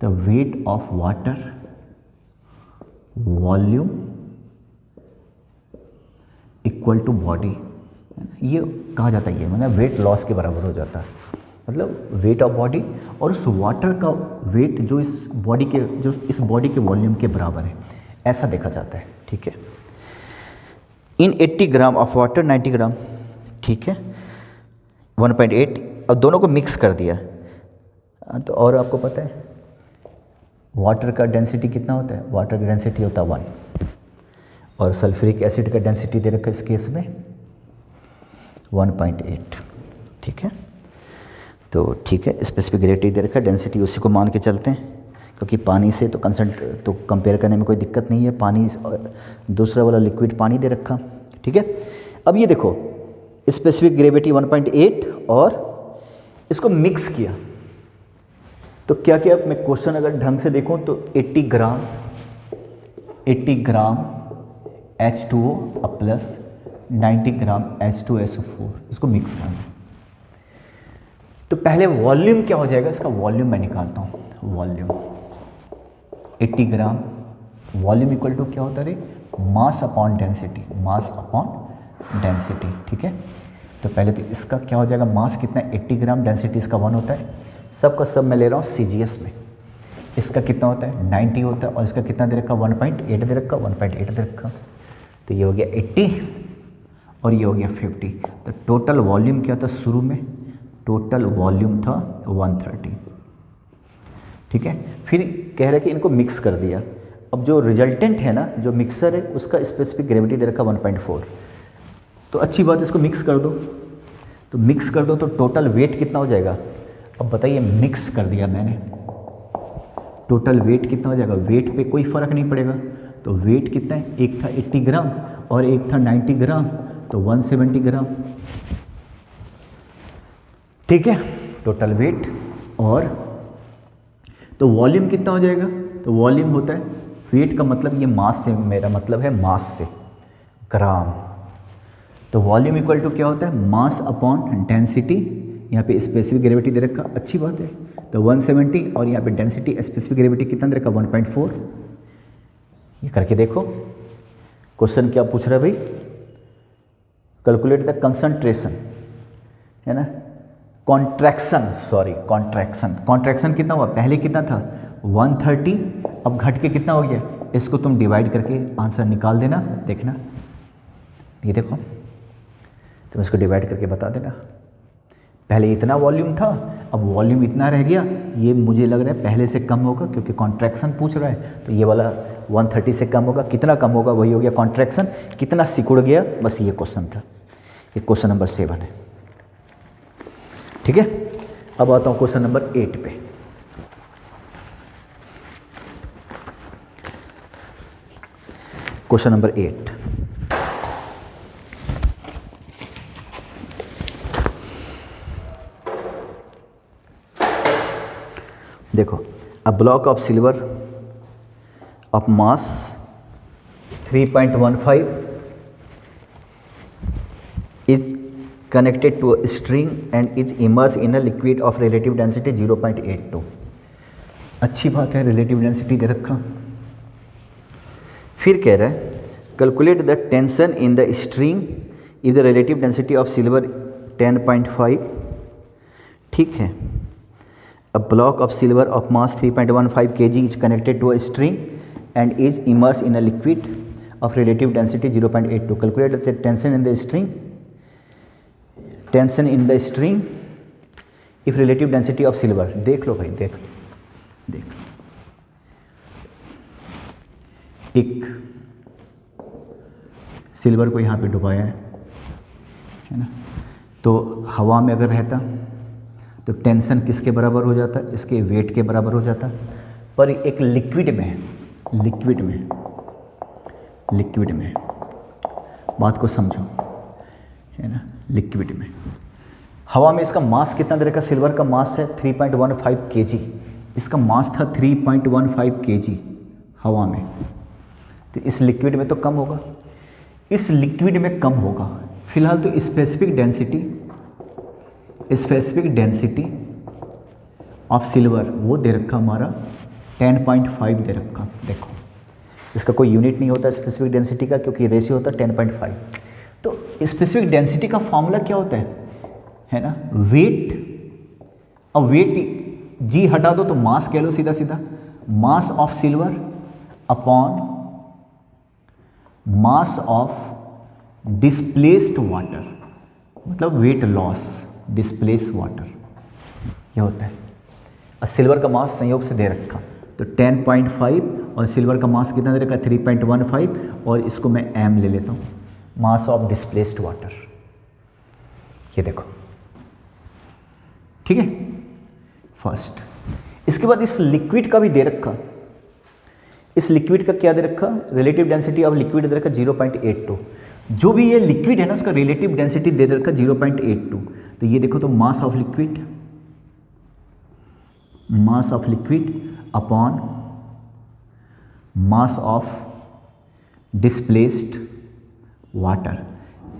the weight of water volume equal to body, ये कहा जाता है, ये मतलब वेट लॉस के बराबर हो जाता है, मतलब वेट ऑफ बॉडी और उस वाटर का वेट जो इस बॉडी के वॉल्यूम के बराबर है, ऐसा देखा जाता है, ठीक है। इन 80 ग्राम ऑफ वाटर 90 ग्राम, ठीक है, 1.8, अब दोनों को मिक्स कर दिया। तो और आपको पता है वाटर का डेंसिटी कितना होता है? वाटर का डेंसिटी होता है 1, और सल्फ्यूरिक एसिड का डेंसिटी दे रखा है इस केस में 1.8, ठीक है। तो ठीक है, स्पेसिफिक ग्रेविटी दे रखा है, डेंसिटी उसी को मान के चलते हैं, क्योंकि पानी से तो कंपेयर करने में कोई दिक्कत नहीं है, पानी दूसरा वाला लिक्विड पानी दे रखा, ठीक है। अब ये देखो स्पेसिफिक ग्रेविटी 1.8 और इसको मिक्स किया, तो क्या किया? मैं क्वेश्चन अगर ढंग से देखूं तो 80 ग्राम H2O प्लस 90 ग्राम H2SO4, इसको मिक्स करना। तो पहले वॉल्यूम क्या हो जाएगा इसका? वॉल्यूम मैं निकालता हूँ, volume 80 gram, volume equal to क्या होता है? Mass upon density, mass upon density, ठीक है। तो पहले तो इसका क्या हो जाएगा? मास कितना है? 80 ग्राम, डेंसिटी इसका 1 होता है, सबका सब मैं ले रहा हूँ CGS में। इसका कितना होता है? 90 होता है, और इसका कितना दे रखा? 1.8 दे रखा, 1.8 दे रखा। तो ये हो गया 80 और ये हो गया 50। तो टोटल वॉल्यूम क्या था शुरू में? टोटल वॉल्यूम था 130, ठीक है। फिर कह रहे कि इनको मिक्स कर दिया। अब जो रिजल्टेंट है ना, जो मिक्सर है, उसका स्पेसिफिक ग्रेविटी दे रखा 1.4। तो अच्छी बात, इसको मिक्स कर दो। तो मिक्स कर दो तो टोटल वेट कितना हो जाएगा? अब बताइए, मिक्स कर दिया मैंने, टोटल वेट कितना हो जाएगा? वेट पे कोई फ़र्क नहीं पड़ेगा। तो वेट कितना है? एक था 80 ग्राम और एक था 90 ग्राम, तो 170 ग्राम, ठीक है, टोटल वेट। और तो वॉल्यूम कितना हो जाएगा? तो वॉल्यूम होता है, वेट का मतलब ये मास से, मेरा मतलब है मास से, ग्राम। तो वॉल्यूम इक्वल टू क्या होता है? Mass upon density. यहाँ पे स्पेसिफिक ग्रेविटी दे रखा, अच्छी बात है। तो 170 और यहाँ पे डेंसिटी स्पेसिफिक ग्रेविटी कितना दे रखा? 1.4। ये करके देखो, क्वेश्चन क्या पूछ रहा है भाई? कैलकुलेट द कंसंट्रेशन, है ना, कॉन्ट्रैक्शन कितना हुआ? पहले कितना था? 130, अब घट के कितना हो गया? इसको तुम डिवाइड करके आंसर निकाल देना, देखना, ये देखो, तुम इसको डिवाइड करके बता देना। पहले इतना वॉल्यूम था, अब वॉल्यूम इतना रह गया, ये मुझे लग रहा है पहले से कम होगा, क्योंकि कॉन्ट्रैक्शन पूछ रहा है, तो ये वाला 130 से कम होगा। कितना कम होगा? वही हो गया कॉन्ट्रैक्शन। कितना सिकुड़ गया? बस ये क्वेश्चन था। ये क्वेश्चन नंबर 7 है, ठीक है। अब आता हूँ क्वेश्चन नंबर 8 पे। क्वेश्चन नंबर 8, देखो, a block of silver of mass 3.15 is connected to a string and is immersed in a liquid of relative density 0.82। अच्छी बात है, रिलेटिव डेंसिटी दे रखा। फिर कह रहा है calculate the tension in the string if the relative density of silver 10.5, ठीक है। A block of silver of mass 3.15 kg is connected to a string and is immersed in a liquid of relative density 0.82। Calculate the tension in the string if relative density of silver। देख लो भाई, देख लो। एक silver को यहाँ पे डुबाया है ना, तो हवा में अगर रहता तो टेंशन किसके बराबर हो जाता, इसके वेट के बराबर हो जाता। पर एक लिक्विड में बात को समझो, है ना। लिक्विड में हवा में इसका मास कितना दे रखा, सिल्वर का मास है 3.15 kg, इसका मास था 3.15 kg हवा में। तो इस लिक्विड में तो कम होगा, इस लिक्विड में कम होगा। फिलहाल तो स्पेसिफिक डेंसिटी ऑफ सिल्वर वो दे रखा हमारा 10.5 दे रखा। देखो इसका कोई यूनिट नहीं होता स्पेसिफिक डेंसिटी का, क्योंकि रेशियो होता है 10.5। तो स्पेसिफिक डेंसिटी का फॉर्मूला क्या होता है ना, वेट। अब वेट जी हटा दो तो मास कह लो, सीधा सीधा mass of silver upon mass of displaced water, मतलब वेट लॉस डिस्प्लेस वाटर, ये होता है। और सिल्वर का मास संयोग से दे रखा तो 10.5 और सिल्वर का मास कितना दे रखा 3.15, और इसको मैं m ले लेता हूँ, मास ऑफ डिस्प्लेस्ड वाटर। ये देखो, ठीक है फर्स्ट। इसके बाद इस लिक्विड का भी दे रखा, इस लिक्विड का क्या दे रखा, रिलेटिव डेंसिटी ऑफ लिक्विड दे रखा 0.82। जो भी ये लिक्विड है ना उसका रिलेटिव डेंसिटी दे रखा 0.82। तो ये देखो, तो mass of liquid upon mass of displaced water,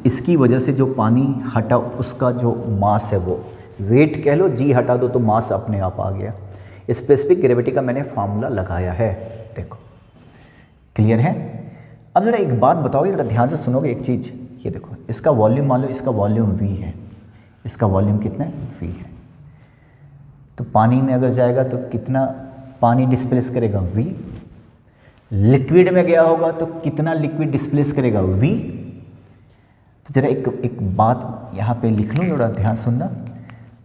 इसकी वजह से जो पानी हटा उसका जो मास है वो वेट कह लो, जी हटा दो तो मास अपने आप आ गया। स्पेसिफिक ग्रेविटी का मैंने फॉर्मूला लगाया है, देखो क्लियर है। अब जरा एक बात बताओगे, जरा ध्यान से सुनोगे एक चीज़, ये देखो इसका वॉल्यूम मान लो, इसका वॉल्यूम V है, इसका वॉल्यूम कितना है V है। तो पानी में अगर जाएगा तो कितना पानी डिस्प्लेस करेगा V, लिक्विड में गया होगा तो कितना लिक्विड डिस्प्लेस करेगा V। तो जरा एक बात यहाँ पे लिख लो, थोड़ा ध्यान सुनना।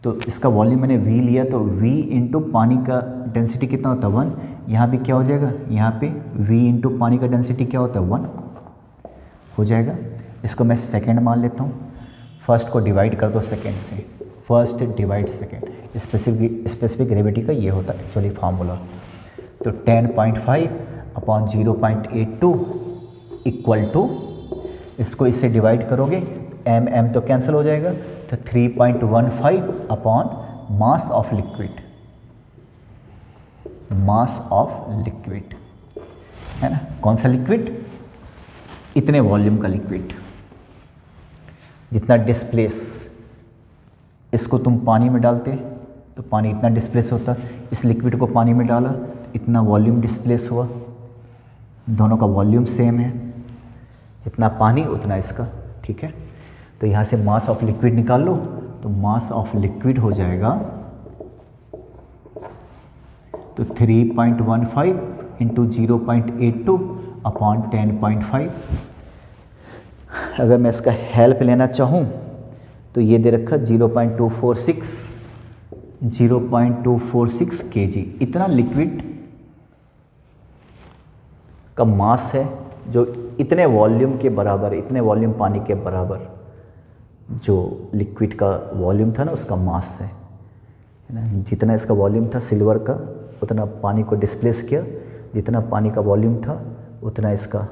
तो इसका वॉल्यूम मैंने V लिया, तो V इंटू पानी का डेंसिटी कितना होता है 1, यहाँ भी क्या हो जाएगा, यहाँ पे V इंटू पानी का डेंसिटी क्या होता है 1 हो जाएगा। इसको मैं सेकेंड मान लेता हूँ, फर्स्ट को डिवाइड कर दो सेकेंड से, first divide second. Specific gravity का ये होता है एक्चुअली फार्मूला। तो 10.5 अपॉन 0.82 इक्वल टू, इसको इससे डिवाइड करोगे m तो कैंसिल हो जाएगा, तो 3.15 अपॉन मास ऑफ लिक्विड, है ना। कौन सा लिक्विड, इतने वॉल्यूम का लिक्विड, जितना डिस्प्लेस, इसको तुम पानी में डालते तो पानी इतना डिस्प्लेस होता, इस लिक्विड को पानी में डाला तो इतना वॉल्यूम डिस्प्लेस हुआ। दोनों का वॉल्यूम सेम है, जितना पानी उतना इसका, ठीक है। तो यहाँ से मास ऑफ लिक्विड निकाल लो, तो मास ऑफ लिक्विड हो जाएगा तो 3.15 इंटू 0.82 अपॉन 10.5। अगर मैं इसका हेल्प लेना चाहूँ तो ये दे रखा 0.246 kg, इतना लिक्विड का मास है, जो इतने वॉल्यूम के बराबर, इतने वॉल्यूम पानी के बराबर जो लिक्विड का वॉल्यूम था ना उसका मास है ना। जितना इसका वॉल्यूम था सिल्वर का उतना पानी को डिस्प्लेस किया, जितना पानी का वॉल्यूम था उतना इसका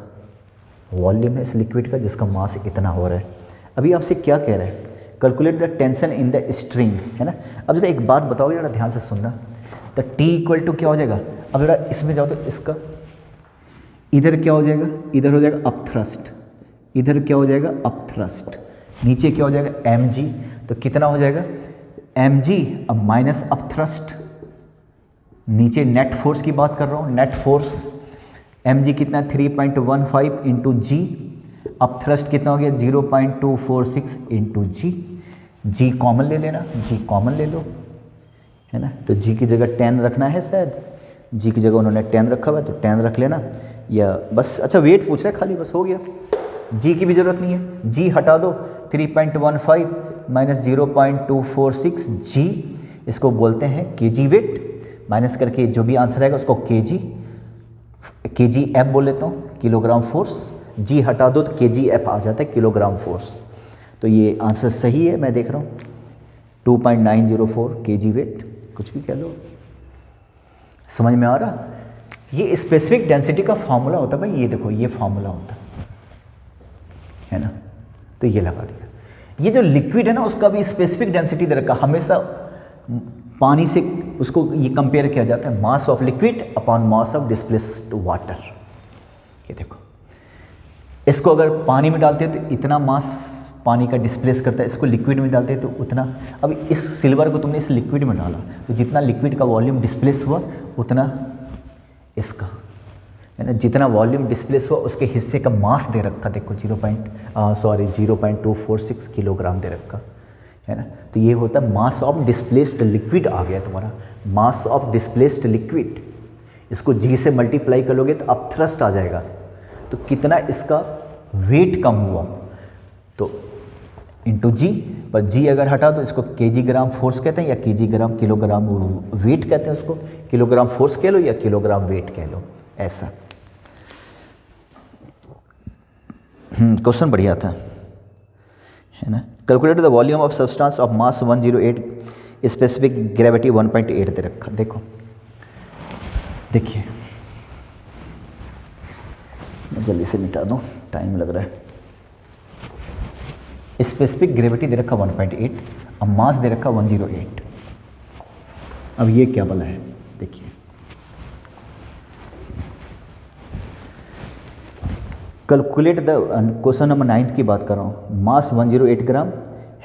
वॉल्यूम है इस लिक्विड का, जिसका मास इतना हो रहा है। अभी आपसे क्या कह रहा है, calculate the tension in the string, है ना। अब जरा एक बात बताओगे, जरा ध्यान से सुनना। तो T इक्वल टू क्या हो जाएगा, अब जरा इसमें जाओ तो इसका इधर क्या हो जाएगा, इधर हो जाएगा अप थ्रस्ट, इधर क्या हो जाएगा अप थ्रस्ट, नीचे क्या हो जाएगा mg। तो कितना हो जाएगा mg, अब माइनस अप थ्रस्ट, नीचे नेट फोर्स की बात कर रहा हूँ, नेट फोर्स mg कितना 3.15 इंटू जी, अप थ्रस्ट कितना हो गया 0.246 इंटू जी कॉमन ले लेना, जी कॉमन ले लो, है ना। तो जी की जगह 10 रखना है, शायद जी की जगह उन्होंने 10 रखा हुआ है, तो 10 रख लेना, या बस अच्छा वेट पूछ रहा है खाली, बस हो गया। जी की भी ज़रूरत नहीं है, जी हटा दो, 3.15 माइनस 0.246 जी, इसको बोलते हैं केजी वेट, माइनस करके जो भी आंसर आएगा उसको केजी एफ बोल लेता हूँ, किलोग्राम फोर्स। जी हटा दो तो केजी एफ आ जाता है, किलोग्राम फोर्स। तो ये आंसर सही है, मैं देख रहा हूँ 2.904 kg वेट, कुछ भी कह लो। समझ में आ रहा? ये स्पेसिफिक डेंसिटी का फॉर्मूला होता है भाई, ये देखो ये फॉर्मूला होता है ना, तो ये लगा दिया। ये जो लिक्विड है ना उसका भी स्पेसिफिक डेंसिटी दे रखा, हमेशा पानी से उसको ये कंपेयर किया जाता है, mass of liquid upon mass of displaced water. ये देखो, इसको अगर पानी में डालते हैं तो इतना मास पानी का डिस्प्लेस करता है, इसको लिक्विड में डालते हैं तो उतना। अब इस सिल्वर को तुमने इस लिक्विड में डाला तो जितना लिक्विड का वॉल्यूम डिस्प्लेस हुआ उतना इसका, है ना, जितना वॉल्यूम डिस्प्लेस हुआ उसके हिस्से का मास दे रखा, देखो 0.246 किलोग्राम दे रखा, है ना। तो ये होता है मास ऑफ डिस्प्लेस्ड लिक्विड आ गया तुम्हारा, मास ऑफ डिस्प्लेस्ड लिक्विड। इसको जी से मल्टीप्लाई करोगे तो अब थ्रस्ट आ जाएगा, तो कितना इसका वेट कम हुआ तो इंटू जी, पर जी अगर हटा तो इसको केजी ग्राम फोर्स कहते हैं या केजी ग्राम किलोग्राम वेट कहते हैं उसको, किलोग्राम फोर्स कह लो या किलोग्राम वेट कह लो, ऐसा। क्वेश्चन बढ़िया था, है ना। Calculate the volume of substance of mass 108, specific gravity 1.8 दे रखा। देखो देखिए, मैं जल्दी से मिटा दूँ, टाइम लग रहा है। स्पेसिफिक ग्रेविटी दे रखा 1.8, अब मास दे रखा 108। अब ये क्या बोला है देखिए, कैलकुलेट द, क्वेश्चन नंबर 9 की बात कर रहा हूँ, mass 108 gram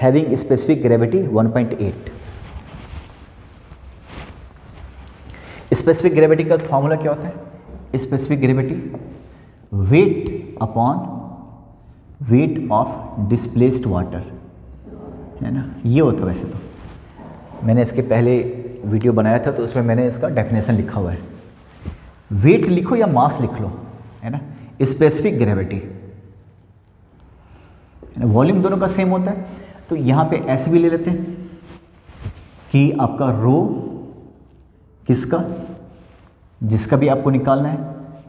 having specific gravity 1.8। Specific gravity का फॉर्मूला क्या होता है? Specific gravity weight upon weight of displaced water, है ना, ये होता है। वैसे तो मैंने इसके पहले वीडियो बनाया था तो उसमें मैंने इसका डेफिनेशन लिखा हुआ है, वेट लिखो या मास लिख लो, है ना। स्पेसिफिक ग्रेविटी, वॉल्यूम दोनों का सेम होता है, तो यहाँ पे ऐसे भी ले लेते हैं कि आपका रो किसका, जिसका भी आपको निकालना है,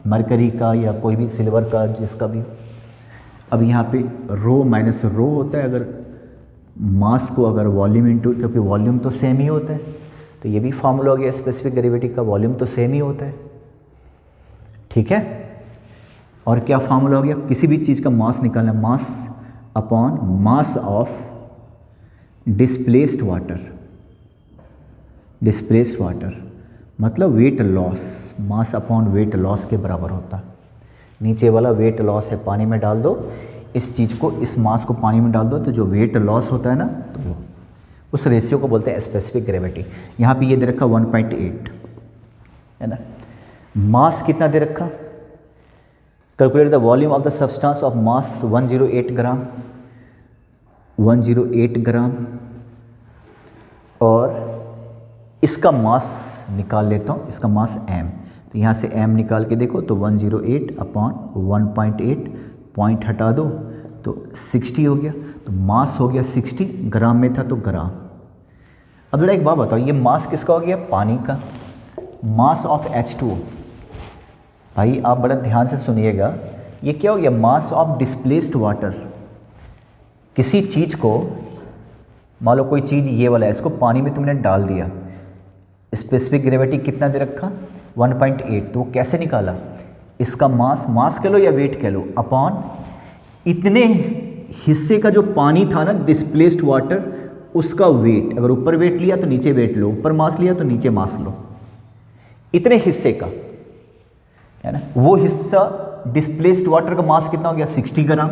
मरकरी का या कोई भी सिल्वर का, जिसका भी। अब यहाँ पे रो माइनस रो होता है, अगर मास को अगर वॉल्यूम इंटू, क्योंकि वॉल्यूम तो सेम ही होता है, तो ये भी फॉर्मूला हो गया स्पेसिफिक ग्रेविटी का, वॉल्यूम तो सेम ही होता है, ठीक है। और क्या फॉर्मूला हो गया, किसी भी चीज़ का मास निकालना, mass upon mass of displaced water, displaced water मतलब weight loss, mass upon weight loss के बराबर होता है। नीचे वाला वेट लॉस है, पानी में डाल दो इस चीज़ को, इस मास को पानी में डाल दो, तो जो वेट लॉस होता है ना, तो वो उस रेशियो को बोलते हैं स्पेसिफिक ग्रेविटी। यहाँ पे ये दे रखा 1.8, है ना। मास कितना दे रखा, calculate the volume of the substance of mass 108 ग्राम, 108 ग्राम, और इसका मास निकाल लेता हूँ, इसका मास m, तो यहाँ से m निकाल के देखो तो 108 अपॉन 1.8, पॉइंट हटा दो तो 60 हो गया, तो मास हो गया 60, ग्राम में था तो ग्राम। अब बेटा एक बात बताओ, ये मास किसका हो गया? पानी का, मास ऑफ H2O। भाई आप बड़ा ध्यान से सुनिएगा, ये क्या हो गया? मास ऑफ डिस्प्लेस्ड वाटर। किसी चीज़ को, मान लो कोई चीज़ ये वाला है, इसको पानी में तुमने डाल दिया, स्पेसिफिक ग्रेविटी कितना दे रखा? 1.8, तो वो कैसे निकाला? इसका मास कह लो या वेट कह लो, अपॉन इतने हिस्से का जो पानी था ना डिस्प्लेस्ड वाटर, उसका वेट। अगर ऊपर वेट लिया तो नीचे वेट लो, ऊपर मास लिया तो नीचे मास लो, इतने हिस्से का, है ना। वो हिस्सा डिस्प्लेस्ड वाटर का मास कितना हो गया? 60 ग्राम।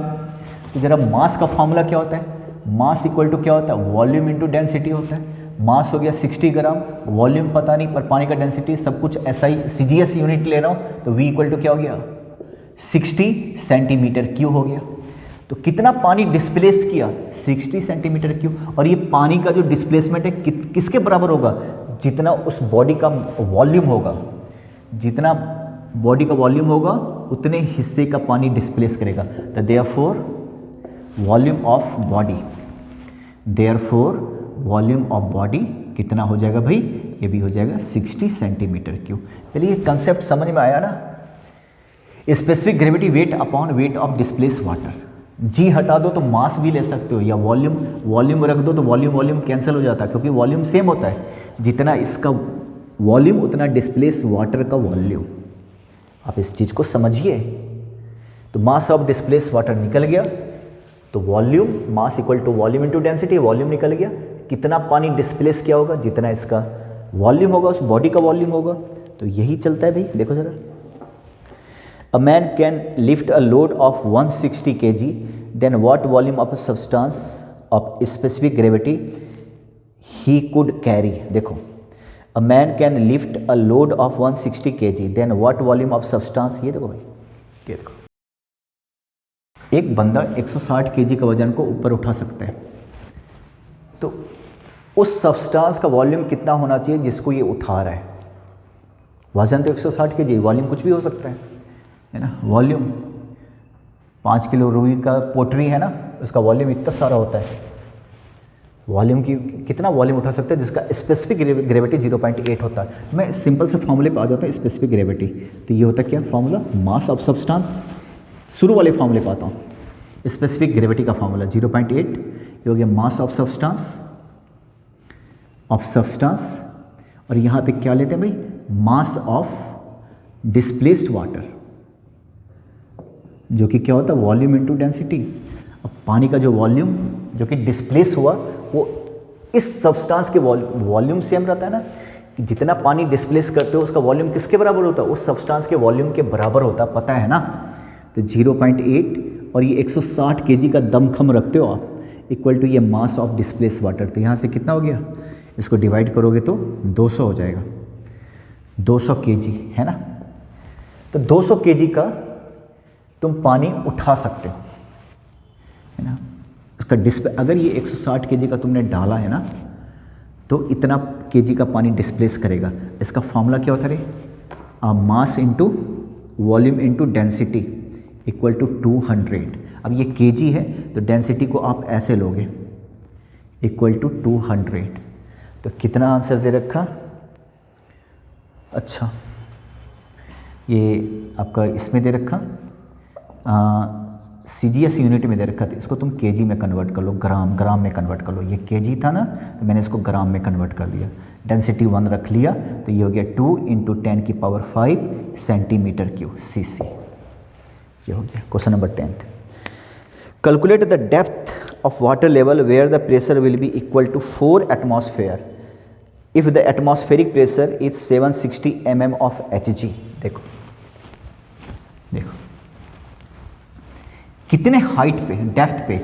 तो जरा मास का फॉर्मूला क्या होता है? मास इक्वल टू क्या होता है? वॉल्यूम इंटू डेंसिटी होता है। मास हो गया 60 ग्राम, वॉल्यूम पता नहीं, पर पानी का डेंसिटी सब कुछ SI CGS यूनिट ले रहा हूँ, तो V इक्वल टू क्या हो गया? 60 सेंटीमीटर क्यूब हो गया। तो कितना पानी डिस्प्लेस किया? 60 सेंटीमीटर क्यूब। और ये पानी का जो डिस्प्लेसमेंट है किसके बराबर होगा? जितना उस बॉडी का वॉल्यूम होगा, जितना बॉडी का वॉल्यूम होगा उतने हिस्से का पानी डिस्प्लेस करेगा। तो therefore volume of body, therefore volume of body कितना हो जाएगा भाई? ये भी हो जाएगा 60 सेंटीमीटर क्यूब। चलिए ये कंसेप्ट समझ में आया ना? Specific gravity weight upon weight of displace water, g हटा दो तो मास भी ले सकते हो, या वॉल्यूम रख दो तो वॉल्यूम कैंसिल हो जाता है, क्योंकि वॉल्यूम सेम होता है, जितना इसका वॉल्यूम उतना डिस्प्लेस वाटर का वॉल्यूम। आप इस चीज़ को समझिए। तो मास ऑफ डिस्प्लेस वाटर निकल गया, तो volume mass equal to volume into density, volume निकल गया। कितना पानी डिस्प्लेस किया होगा, जितना इसका वॉल्यूम होगा उस बॉडी का वॉल्यूम होगा। तो यही चलता है भाई, देखो जरा। A man can lift a load of 160 kg, then what volume of a substance of specific gravity he could carry? देखो, a man can lift a load of 160 kg, then what volume of substance? ये देखो भाई, ये देखो, एक बंदा 160 kg का वजन को ऊपर उठा सकता है, तो उस सब्सटेंस का वॉल्यूम कितना होना चाहिए जिसको ये उठा रहा है। वजन तो 160 kg, वॉल्यूम कुछ भी हो सकता है ना। वॉल्यूम 5 किलो रुई का पोटरी है ना, उसका वॉल्यूम इतना सारा होता है। वॉल्यूम की कितना वॉल्यूम उठा सकता है जिसका स्पेसिफिक ग्रेविटी 0.8 होता है। मैं सिंपल से फॉर्मूले पे आ जाता हूँ, स्पेसिफिक ग्रेविटी। तो ये होता है क्या फॉर्मूला, मास ऑफ सब्सटेंस। शुरू वाले फॉर्मूले पे आता हूँ, स्पेसिफिक ग्रेविटी का फॉर्मूला 0.8, ये हो गया मास ऑफ सब्सटेंस। और यहाँ पे क्या लेते हैं भाई, मास ऑफ डिस्प्लेस्ड वाटर, जो कि क्या होता है वॉल्यूम इनटू डेंसिटी। अब पानी का जो वॉल्यूम जो कि डिस्प्लेस हुआ वो इस सब्सटेंस के वॉल्यूम सेम रहता है ना, कि जितना पानी डिस्प्लेस करते हो उसका वॉल्यूम किसके बराबर होता है, उस सब्सटेंस के वॉल्यूम के बराबर होता है, पता है ना। तो 0.8 और ये 160 kg का दमखम रखते हो आप, इक्वल टू ये मास ऑफ डिस्प्लेस वाटर। तो यहाँ से कितना हो गया, इसको डिवाइड करोगे तो 200 हो जाएगा, 200 kg है ना। तो 200 kg का तुम पानी उठा सकते हो, है ना। उसका अगर ये 160 kg का तुमने डाला है ना, तो इतना kg का पानी डिस्प्लेस करेगा। इसका फॉर्मूला क्या होता है, mass into volume into density equal to 200। अब ये kg है तो डेंसिटी को आप ऐसे लोगे, इक्वल टू 200। तो कितना आंसर दे रखा, अच्छा ये आपका इसमें दे रखा CGS यूनिट में दे रखा था, इसको तुम kg में कन्वर्ट कर लो, ग्राम में कन्वर्ट कर लो। ये kg था ना, तो मैंने इसको ग्राम में कन्वर्ट कर दिया। डेंसिटी 1 रख लिया, तो ये हो गया 2 × 10⁵ सेंटीमीटर क्यूब cc। ये हो गया question number 10। Calculate the depth of water level where the pressure will be equal to 4 atmosphere if the atmospheric pressure is 760 mm of Hg। देखो देखो कितने हाइट पे, डेप्थ पे,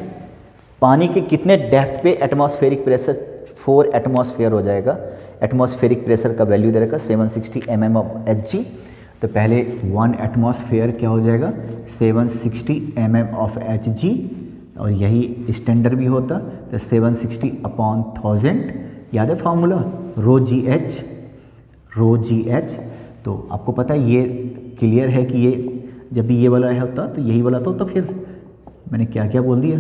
पानी के कितने डेप्थ पे एटमॉस्फेरिक प्रेशर 4 एटमॉस्फेयर हो जाएगा। एटमॉस्फेरिक प्रेशर का वैल्यू दे रखा 760 mm ऑफ Hg। तो पहले 1 एटमॉस्फेयर क्या हो जाएगा, 760 mm ऑफ Hg, और यही स्टैंडर्ड भी होता। तो 760/1000, याद है फॉर्मूला, ρgh। तो आपको पता है, ये क्लियर है कि ये जब भी ये वाला होता तो यही वाला तो फिर मैंने क्या क्या बोल दिया,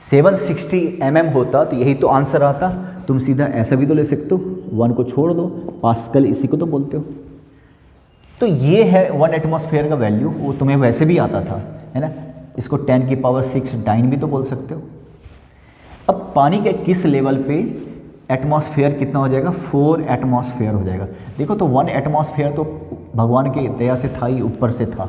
760 mm होता तो यही तो आंसर आता। तुम सीधा ऐसा भी तो ले सकते हो, 1 को छोड़ दो, पास्कल इसी को तो बोलते हो। तो ये है 1 एटमॉस्फेयर का वैल्यू, वो तुम्हें वैसे भी आता था, है ना। इसको 10⁶ डाइन भी तो बोल सकते हो। अब पानी के किस लेवल पे एटमॉस्फेयर कितना हो जाएगा, 4 एटमॉस्फेयर हो जाएगा। देखो तो 1 एटमॉस्फेयर तो भगवान के दया से था ही, ऊपर से था,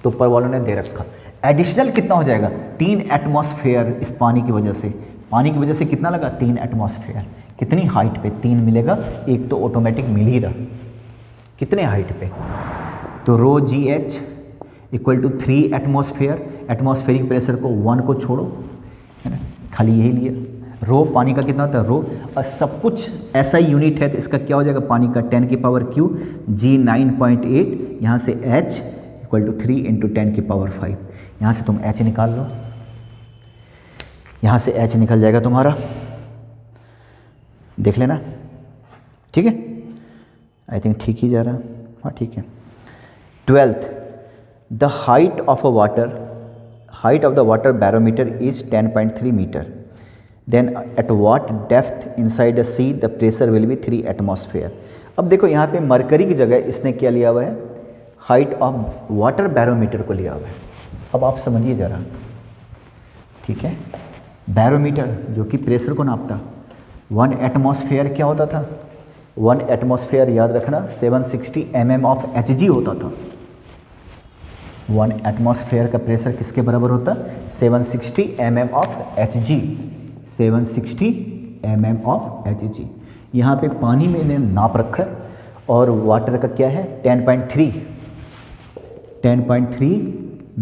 तो ऊपर वालों ने दे रखा। एडिशनल कितना हो जाएगा, 3 एटमॉस्फेयर इस पानी की वजह से। पानी की वजह से कितना लगा, 3 एटमॉस्फेयर। कितनी हाइट पे, 3 मिलेगा, एक तो ऑटोमेटिक मिल ही रहा। कितने हाइट पे, तो ρgh equal to 3 atmosphere. Atmospheric pressure को 1 को छोड़ो, है ना, खाली यही लिया। रो पानी का कितना होता है, रो, और सब कुछ ऐसा ही यूनिट है, तो इसका क्या हो जाएगा पानी का 10⁻³ g 9.8, यहाँ से h इक्वल टू 3 × 10⁵। यहाँ से तुम h निकाल लो, यहाँ से h निकल जाएगा तुम्हारा, देख लेना, ठीक है। आई थिंक ठीक ही जा रहा है, हाँ ठीक है। 12th, the height of the water barometer is 10.3 metre. Then at what depth inside the sea the pressure will be 3 atmosphere. अब देखो यहाँ पे मरकरी की जगह इसने क्या लिया हुआ है, हाइट ऑफ वाटर बैरोमीटर को लिया हुआ है। अब आप समझिए ज़रा, ठीक है। बैरोमीटर जो कि प्रेशर को नापता, 1 एटमॉस्फेयर क्या होता था, 1 एटमॉस्फेयर याद रखना 760 mm ऑफ Hg होता था। 1 एटमॉस्फेयर का प्रेशर किसके बराबर होता, 760 mm of Hg, 760 mm of Hg। यहाँ पे पानी में इन्हें नाप रखा है और वाटर का क्या है 10.3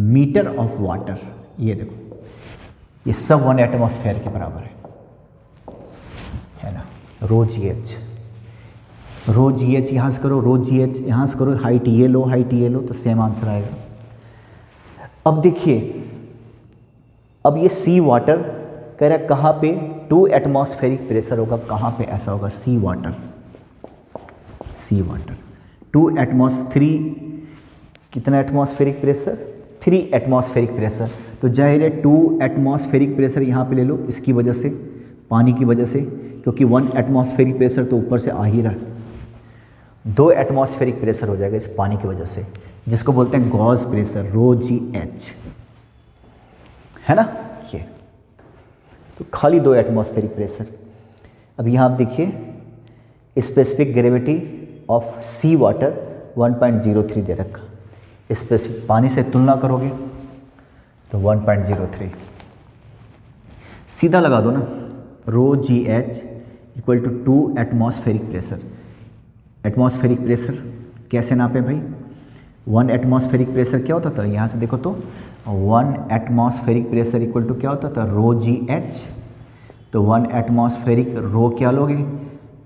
मीटर ऑफ वाटर। ये देखो ये सब 1 एटमॉस्फेयर के बराबर है ना। रो जी एच यहाँ से करो, रो जी एच यहाँ से करो, हाइट ये लो, हाइट ये लो, तो सेम आंसर आएगा। अब देखिए, अब ये सी वाटर कह रहा है कहाँ पे 2 एटमॉस्फेरिक प्रेशर होगा, कहाँ पे ऐसा होगा, सी वाटर 2 कितना एटमॉस्फेरिक प्रेशर, 3 एटमॉस्फेरिक प्रेशर। तो जाहिर है 2 एटमॉस्फेरिक प्रेशर यहाँ पे ले लो, इसकी वजह से, पानी की वजह से, क्योंकि 1 एटमॉस्फेरिक प्रेशर तो ऊपर से आ ही रहा, 2 एटमॉस्फेरिक प्रेशर हो जाएगा इस पानी की वजह से, जिसको बोलते हैं गॉस प्रेशर, रो जी एच, है ना। ये तो खाली 2 एटमॉस्फेरिक प्रेशर। अब यहाँ आप देखिए specific gravity of sea water 1.03 दे रखा, स्पेसिफिक पानी से तुलना करोगे तो 1.03, सीधा लगा दो ना, rho g h equal to 2 atmospheric pressure. Atmospheric pressure कैसे नापे भाई, 1 एटमॉस्फेरिक प्रेशर क्या होता था, यहाँ से देखो तो 1 एटमॉस्फेरिक प्रेशर इक्वल टू क्या होता था, रो जी एच। तो 1 एटमॉस्फेरिक, रो क्या लोगे,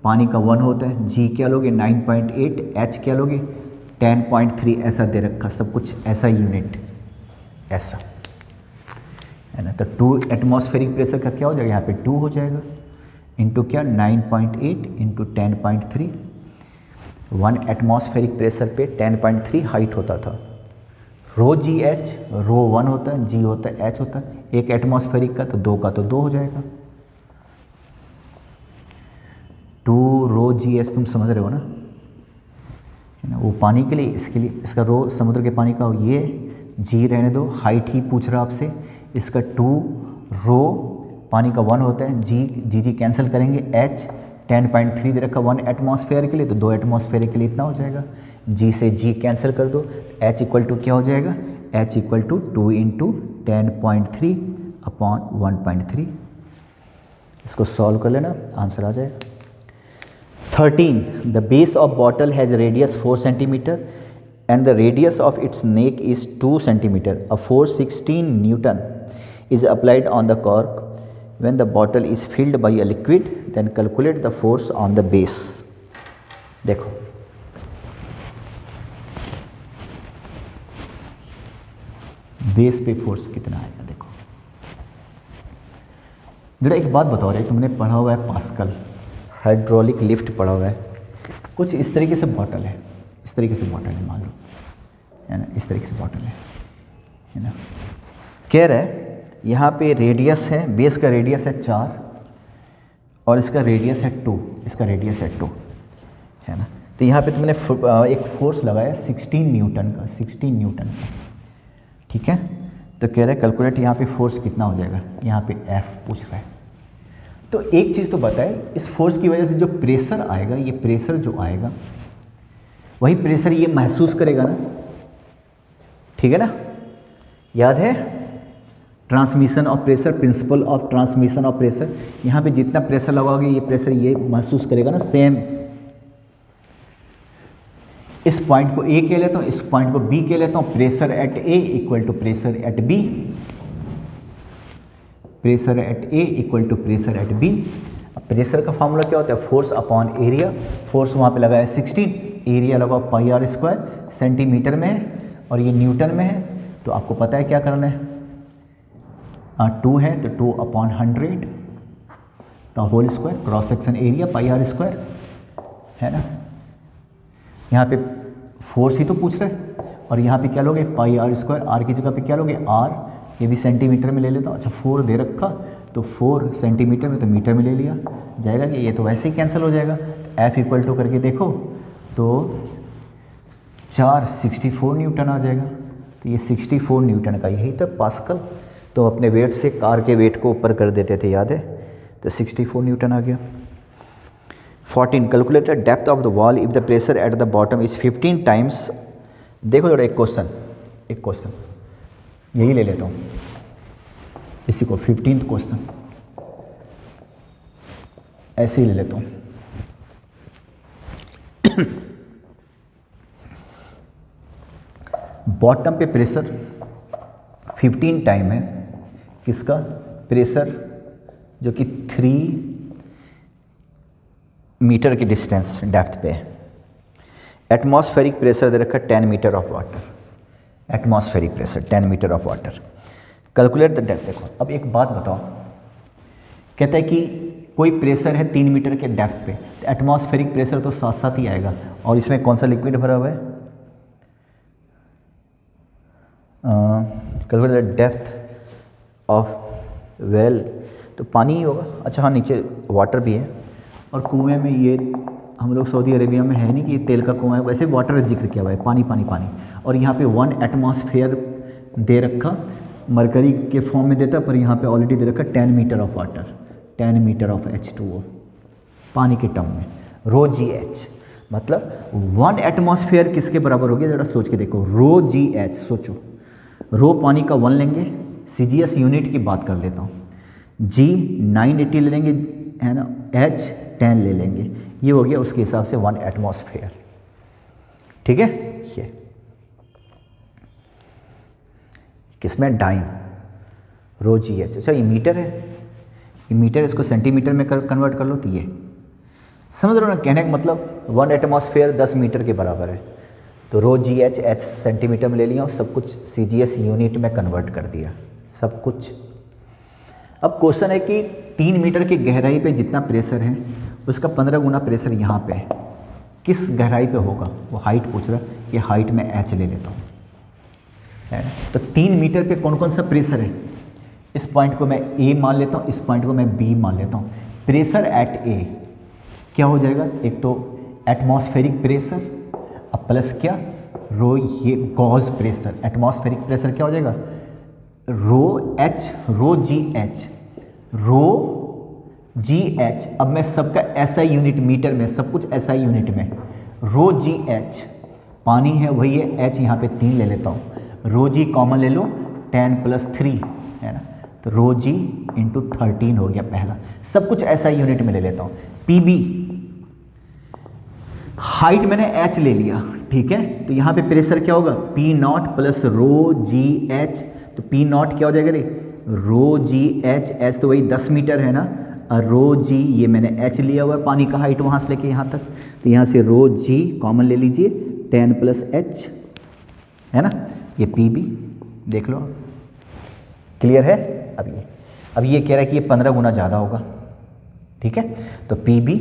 पानी का 1 होता है, जी क्या लोगे 9.8, एच क्या लोगे 10.3, ऐसा दे रखा, सब कुछ ऐसा यूनिट, ऐसा है ना। तो 2 एटमॉस्फेरिक प्रेशर का क्या हो जाएगा, यहाँ पे 2 हो जाएगा, इंटू क्या 9.8 इंटू 10.3। 1 एटमॉस्फेरिक प्रेशर पे 10.3 हाइट होता था। रो जी एच, रो 1 होता है, जी होता है, एच होता है, 1 एटमॉस्फेरिक का तो 2 का तो 2 हो जाएगा। 2 रो जी एच तुम समझ रहे हो ना, है ना। वो पानी के लिए, इसके लिए, इसका रो समुद्र के पानी का, ये जी रहने दो, हाइट ही पूछ रहा आपसे। इसका 2 रो पानी का 1 होता है, जी कैंसिल करेंगे, एच 10.3 दे रखा 1 एटमॉस्फेयर के लिए, तो 2 एटमॉस्फेयर के लिए इतना हो जाएगा, जी से जी कैंसिल कर दो, एच इक्वल टू क्या हो जाएगा, H equal to 2 into 10.3 upon 1.3। इसको सॉल्व कर लेना, आंसर आ जाएगा। 13, the base of bottle has radius 4 centimetre and the radius of its neck is 2 centimeter. A force 16 Newton is applied on the cork when the bottle is filled by a liquid. Then calculate the force on the base. देखो base पे force कितना आएगा, देखो जरा एक बात बताओ रे, तुमने पढ़ा हुआ है पास्कल, हाइड्रोलिक लिफ्ट पढ़ा हुआ है, कुछ इस तरीके से बॉटल है, इस तरीके से बॉटल है, मान लो, है ना, इस तरीके से बॉटल है ना। कह रहा है यहाँ पे रेडियस है, बेस का रेडियस है 4 और इसका रेडियस है 2, इसका रेडियस है 2, है ना। तो यहाँ पे तुमने एक फोर्स लगाया 16 न्यूटन का, 16 न्यूटन का, ठीक है। तो कह रहा है कैलकुलेट यहाँ पे फोर्स कितना हो जाएगा, यहाँ पे F पूछ रहा है। तो एक चीज़ तो बताए, इस फोर्स की वजह से जो प्रेशर आएगा, ये प्रेशर जो आएगा वही प्रेशर ये महसूस करेगा ना, ठीक है ना। याद है transmission of pressure, principle of transmission of pressure, यहाँ पे जितना प्रेशर लगाओगे ये प्रेशर ये महसूस करेगा ना, सेम। इस पॉइंट को ए कह लेता हूँ, इस पॉइंट को बी कह लेता हूँ, pressure at A equal to pressure at B, pressure at A equal to pressure at B. अब प्रेशर का फॉर्मूला क्या होता है, फोर्स अपॉन एरिया, फोर्स वहाँ पे लगाया 16, एरिया लगाओ पाई आर स्क्वायर, सेंटीमीटर में है और ये न्यूटन में है, तो आपको पता है क्या करना है, 2 है तो 2 अपॉन 100 का whole square, cross section area pi are square, है ना। यहाँ पे फोर्स ही तो पूछ रहे हैं, और यहाँ पे क्या लोगे पाई आर स्क्वायर, आर की जगह पे क्या लोगे आर, ये भी सेंटीमीटर में ले लेता हूँ। अच्छा 4 दे रखा तो 4 सेंटीमीटर में तो मीटर में ले लिया जाएगा कि ये तो वैसे ही कैंसिल हो जाएगा। तो F इक्वल टू करके देखो तो 4 64 न्यूटन आ जाएगा। तो ये 64 न्यूटन का, यही तो पास्कल, तो अपने वेट से कार के वेट को ऊपर कर देते थे, याद है? तो 64 न्यूटन आ गया। 14 calculate the depth of the wall if the pressure at the bottom is 15 times. देखो थोड़ा एक क्वेश्चन यही ले लेता हूँ, इसी को 15th क्वेश्चन ऐसे ही ले लेता हूँ। बॉटम पे प्रेशर 15 टाइम है किसका? प्रेशर जो कि 3 मीटर की डिस्टेंस डेप्थ पे है। एटमॉस्फेरिक प्रेशर दे रखा 10 metre of water. Atmospheric pressure 10 metre of water. Calculate the depth. देखो अब एक बात बताओ, कहता है कि कोई प्रेशर है 3 मीटर के डेप्थ पे, तो एटमॉस्फेरिक प्रेशर तो साथ साथ ही आएगा। और इसमें कौन सा लिक्विड भरा हुआ है? Calculate the depth of well, तो पानी ही होगा। अच्छा हाँ, नीचे वाटर भी है। और कुएं में ये हम लोग सऊदी अरेबिया में है नहीं कि ये तेल का कुआं है, वैसे वाटर जिक्र किया हुआ है, पानी पानी पानी। और यहाँ पे 1 एटमॉस्फेयर दे रखा, मरकरी के फॉर्म में देता, पर यहाँ पे ऑलरेडी दे रखा 10 metre of water, 10 metre of H2O पानी के टर्म में। रो जी एच मतलब 1 एटमॉस्फेयर किसके बराबर हो गया? ज़रा सोच के देखो। रो जी एच, सोचो, रो पानी का 1 लेंगे, CGS यूनिट की बात कर लेता हूँ, G 980 ले लेंगे, है ना, H 10 ले लेंगे, ये हो गया उसके हिसाब से 1 एटमॉस्फेयर। ठीक है, ये किसमें? डाइन, रो जी एच। अच्छा ये मीटर है, ये मीटर, इसको सेंटीमीटर में कन्वर्ट कर लो तो ये, समझ रहे हो ना? कहने का मतलब 1 एटमॉस्फेयर 10 मीटर के बराबर है। तो रो जी एच, एच सेंटीमीटर में ले लिया और सब कुछ CGS यूनिट में कन्वर्ट कर दिया, सब कुछ। अब क्वेश्चन है कि 3 मीटर की गहराई पे जितना प्रेशर है उसका 15 गुना प्रेशर यहाँ पे है, किस गहराई पे होगा? वो हाइट पूछ रहा है, ये हाइट में H ले लेता हूँ, है ना। तो 3 मीटर पे कौन कौन सा प्रेशर है? इस पॉइंट को मैं A मान लेता हूँ, इस पॉइंट को मैं B मान लेता हूँ। प्रेशर एट A क्या हो जाएगा? एक तो एटमॉस्फेरिक प्रेशर, अब प्लस क्या? रो, ये गॉज प्रेशर। एटमॉस्फेरिक प्रेशर क्या हो जाएगा? रो H, रो जी एच, रो जी एच। अब मैं सबका SI यूनिट मीटर में, सब कुछ SI यूनिट में। रो जी एच पानी है वही है, H यहाँ पे 3 ले लेता हूँ। रो जी कॉमन ले लो, 10 + 3 है ना, तो रो जी इंटू 13 हो गया पहला। सब कुछ SI यूनिट में ले लेता हूँ। PB हाइट मैंने H ले लिया, ठीक है। तो यहाँ पे प्रेशर क्या होगा? P0 + रो जी एच। तो P0 क्या हो जाएगा रे? रो जी एच, एच तो वही 10 मीटर है ना, और रो जी ये मैंने H लिया हुआ है, पानी का हाइट वहाँ से लेके यहाँ तक, तो यहाँ से रो जी कॉमन ले लीजिए, 10 + H है ना, ये PB देख लो, क्लियर है। अब ये कह रहा है कि ये 15 गुना ज़्यादा होगा, ठीक है। तो PB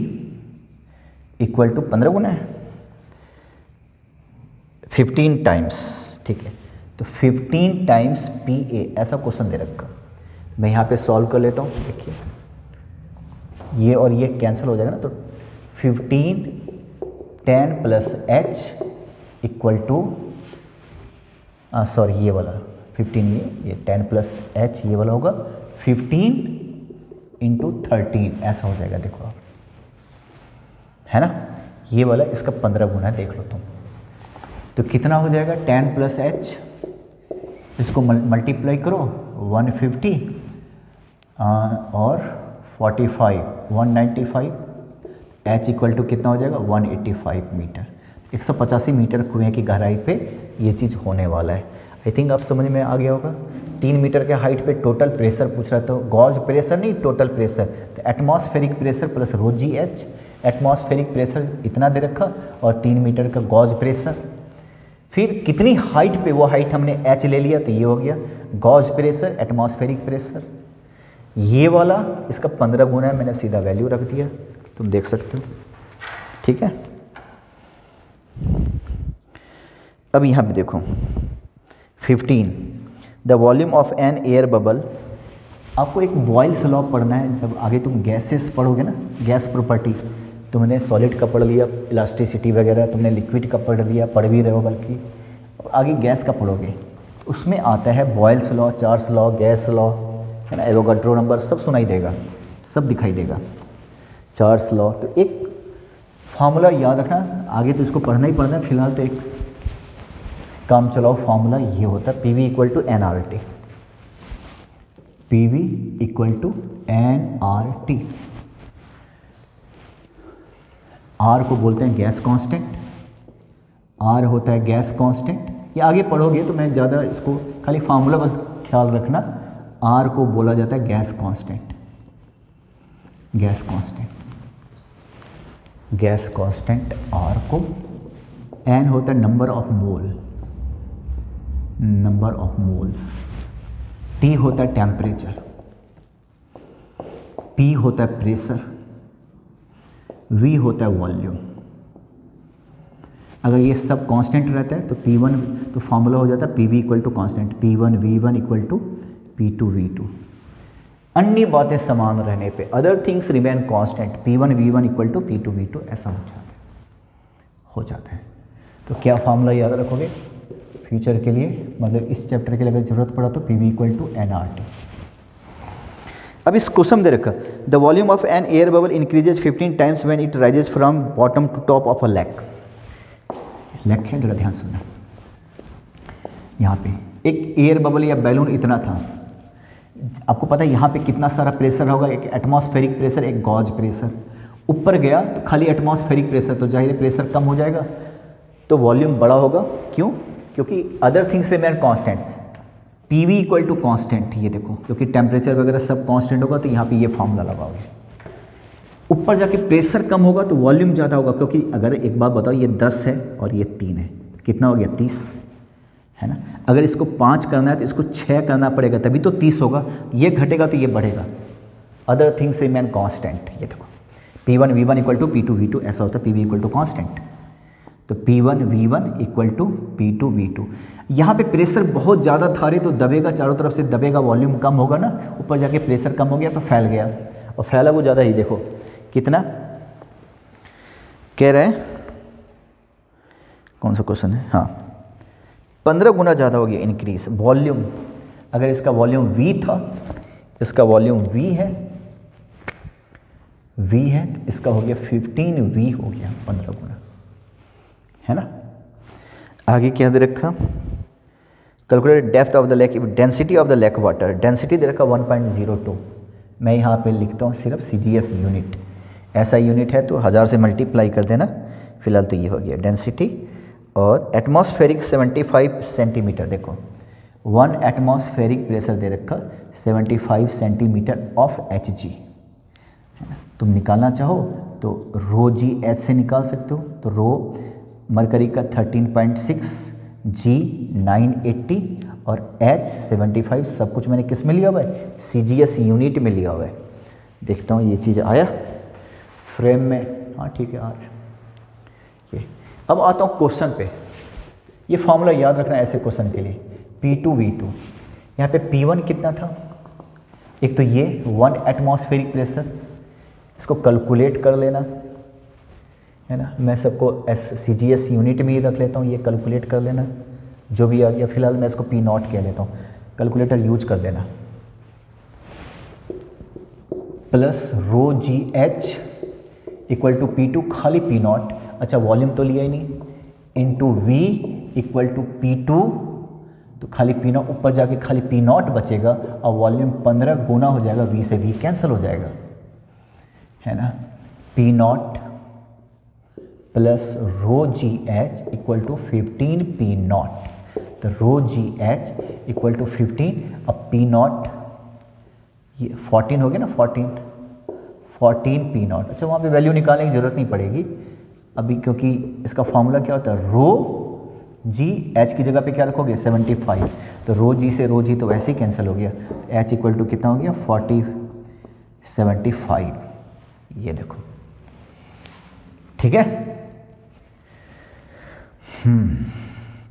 = 15 गुना है, 15 टाइम्स, ठीक है। तो 15 टाइम्स PA, ऐसा क्वेश्चन दे रखा। मैं यहाँ पे सॉल्व कर लेता हूँ, देखिए ये और ये कैंसिल हो जाएगा ना, तो 15 10 + H = सॉरी ये वाला 15, ये 10 + H ये वाला होगा 15 × 13, ऐसा हो जाएगा। देखो आप, है ना, ये वाला इसका 15 गुना है, देख लो तुम। तो कितना हो जाएगा? 10 + H, इसको मल्टीप्लाई करो 150 और 45 195, H = कितना हो जाएगा? 185 मीटर। 185 मीटर कुएं की गहराई पे ये चीज़ होने वाला है। आई थिंक आप समझ में आ गया होगा। 3 मीटर के हाइट पे टोटल प्रेशर पूछ रहा था, गॉज प्रेशर नहीं, टोटल प्रेशर। तो atmospheric pressure plus rho g H, atmospheric pressure इतना दे रखा और 3 मीटर का गॉज प्रेशर। फिर कितनी हाइट पे, वो हाइट हमने H ले लिया, तो ये हो गया गॉज प्रेशर, एटमॉस्फेरिक प्रेशर। ये वाला इसका 15 गुना है, मैंने सीधा वैल्यू रख दिया, तुम देख सकते हो, ठीक है। अब यहाँ पे देखो 15, the volume of an air bubble. आपको एक बॉयल्स लॉ पढ़ना है, जब आगे तुम गैसेस पढ़ोगे ना, गैस प्रॉपर्टी, तुमने सॉलिड का पढ़ लिया, इलास्टिसिटी वगैरह, तुमने लिक्विड का पढ़ लिया, पढ़ भी रहे हो, बल्कि आगे गैस का पढ़ोगे। उसमें आता है Boyle's law, Charles law, gas law, है ना, एवोगाड्रो नंबर, सब सुनाई देगा, सब दिखाई देगा, चार्ल्स लॉ। तो एक फार्मूला याद रखना, आगे तो इसको पढ़ना ही पढ़ना है, फिलहाल तो एक काम चलाओ फार्मूला ये होता है PV equal to NRT, PV equal to NRT। R को बोलते हैं गैस कांस्टेंट, R होता है गैस कांस्टेंट। ये आगे पढ़ोगे तो मैं ज़्यादा इसको खाली फार्मूला बस ख्याल रखना, R को बोला जाता है gas constant, gas constant, gas constant R को। N होता है number of mole, number of moles. T होता है टेम्परेचर, P होता है प्रेशर, V होता है वॉल्यूम। अगर ये सब कांस्टेंट रहता है तो P1 तो फॉर्मूला हो जाता है PV equal to constant, P1 V1 equal to P2 V2। अन्य बातें समान रहने पे, other things remain constant, P1 V1 equal to P2 V2 ऐसा हो जाता है। तो क्या फॉर्मूला याद रखोगे फ्यूचर के लिए, मतलब इस चैप्टर के लिए अगर जरूरत पड़ा तो PV इक्वल टू NRT। अब इस क्वेश्चन दे रखा, the volume of an air bubble increases 15 times when it rises from bottom to top of a lake. Lake है, जरा ध्यान सुनना। यहाँ पे एक एयर बबल या बैलून इतना था, आपको पता है यहाँ पे कितना सारा प्रेशर होगा, एक एटमॉस्फेरिक प्रेशर, एक गॉज प्रेशर। ऊपर गया तो खाली एटमॉस्फेरिक प्रेशर, तो जाहिर प्रेशर कम हो जाएगा तो वॉल्यूम बड़ा होगा। क्यों? क्योंकि other things remain constant, PV equal to constant. ये देखो, क्योंकि टेम्परेचर वगैरह सब कांस्टेंट होगा तो यहाँ पे ये फॉर्मूला लगाओगे। ऊपर जाके प्रेशर कम होगा तो वॉल्यूम ज़्यादा होगा, क्योंकि अगर एक बात बताओ, ये 10 है और ये 3 है, कितना हो गया 30, है ना। अगर इसको 5 करना है तो इसको 6 करना पड़ेगा, तभी तो 30 होगा। ये घटेगा तो ये बढ़ेगा। Other things remain constant. ये देखो P1 V1 equal to P2 V2 ऐसा होता है, PV इक्वल टू कांस्टेंट। तो P1 V1 equal to P2 V2। यहाँ पे प्रेशर बहुत ज़्यादा था रे तो दबेगा, चारों तरफ से दबेगा, वॉल्यूम कम होगा ना, ऊपर जाके प्रेशर कम हो गया तो फैल गया, और फैला वो ज़्यादा ही। देखो कितना कह रहे हैं, कौन सा क्वेश्चन है, हाँ 15 गुना ज़्यादा हो गया इंक्रीज वॉल्यूम। अगर इसका वॉल्यूम V था, इसका वॉल्यूम V है, V है तो इसका हो गया 15V हो गया, 15 गुना, है ना। आगे क्या दे रखा, calculate depth of the lake, density of the lake water. Density दे रखा 1.02। मैं यहाँ पे लिखता हूँ सिर्फ CGS यूनिट, ऐसा यूनिट है तो 1000 से मल्टीप्लाई कर देना। फिलहाल तो ये हो गया डेंसिटी। और एटमॉस्फेरिक 75 सेंटीमीटर। देखो 1 एटमॉस्फेरिक प्रेशर दे रखा 75 सेंटीमीटर ऑफ Hg। तुम निकालना चाहो तो ρgh से निकाल सकते हो। तो रो मरकरी का 13.6, G 980 और H 75, सब कुछ मैंने किस में लिया हुआ है, CGS यूनिट में लिया हुआ है। देखता हूँ ये चीज़ आया फ्रेम में, हाँ ठीक है आ रहा है। ये अब आता हूँ क्वेश्चन पे। ये फॉर्मूला याद रखना ऐसे क्वेश्चन के लिए, P2 V2। यहाँ पे P1 कितना था, एक तो ये 1 एटमॉस्फेरिक प्रेशर, इसको कैलकुलेट कर लेना, है ना। मैं सबको CGS यूनिट में ही रख लेता हूँ, ये कैलकुलेट कर लेना जो भी आ गया। फिलहाल मैं इसको P0 कह लेता हूँ, कैलकुलेटर यूज कर देना। Plus ρgh equal to P2 खाली P0, अच्छा वॉल्यूम तो लिया ही नहीं, into V equal to P2 तो खाली P0, ऊपर जाके खाली P0 बचेगा और वॉल्यूम 15 गुना हो जाएगा, V से V कैंसिल हो जाएगा, है ना। P0 plus ρgh equal to 15 P0। तो ρgh इक्वल टू 15, अब P0 ये 14 हो गया ना, 14 P0। अच्छा वहाँ पे वैल्यू निकालने की ज़रूरत नहीं पड़ेगी अभी, क्योंकि इसका फॉर्मूला क्या होता है, ρgh की जगह पे क्या रखोगे 75। तो ρg से ρg तो वैसे ही कैंसिल हो गया, h इक्वल टू कितना हो गया 75। ये देखो ठीक है।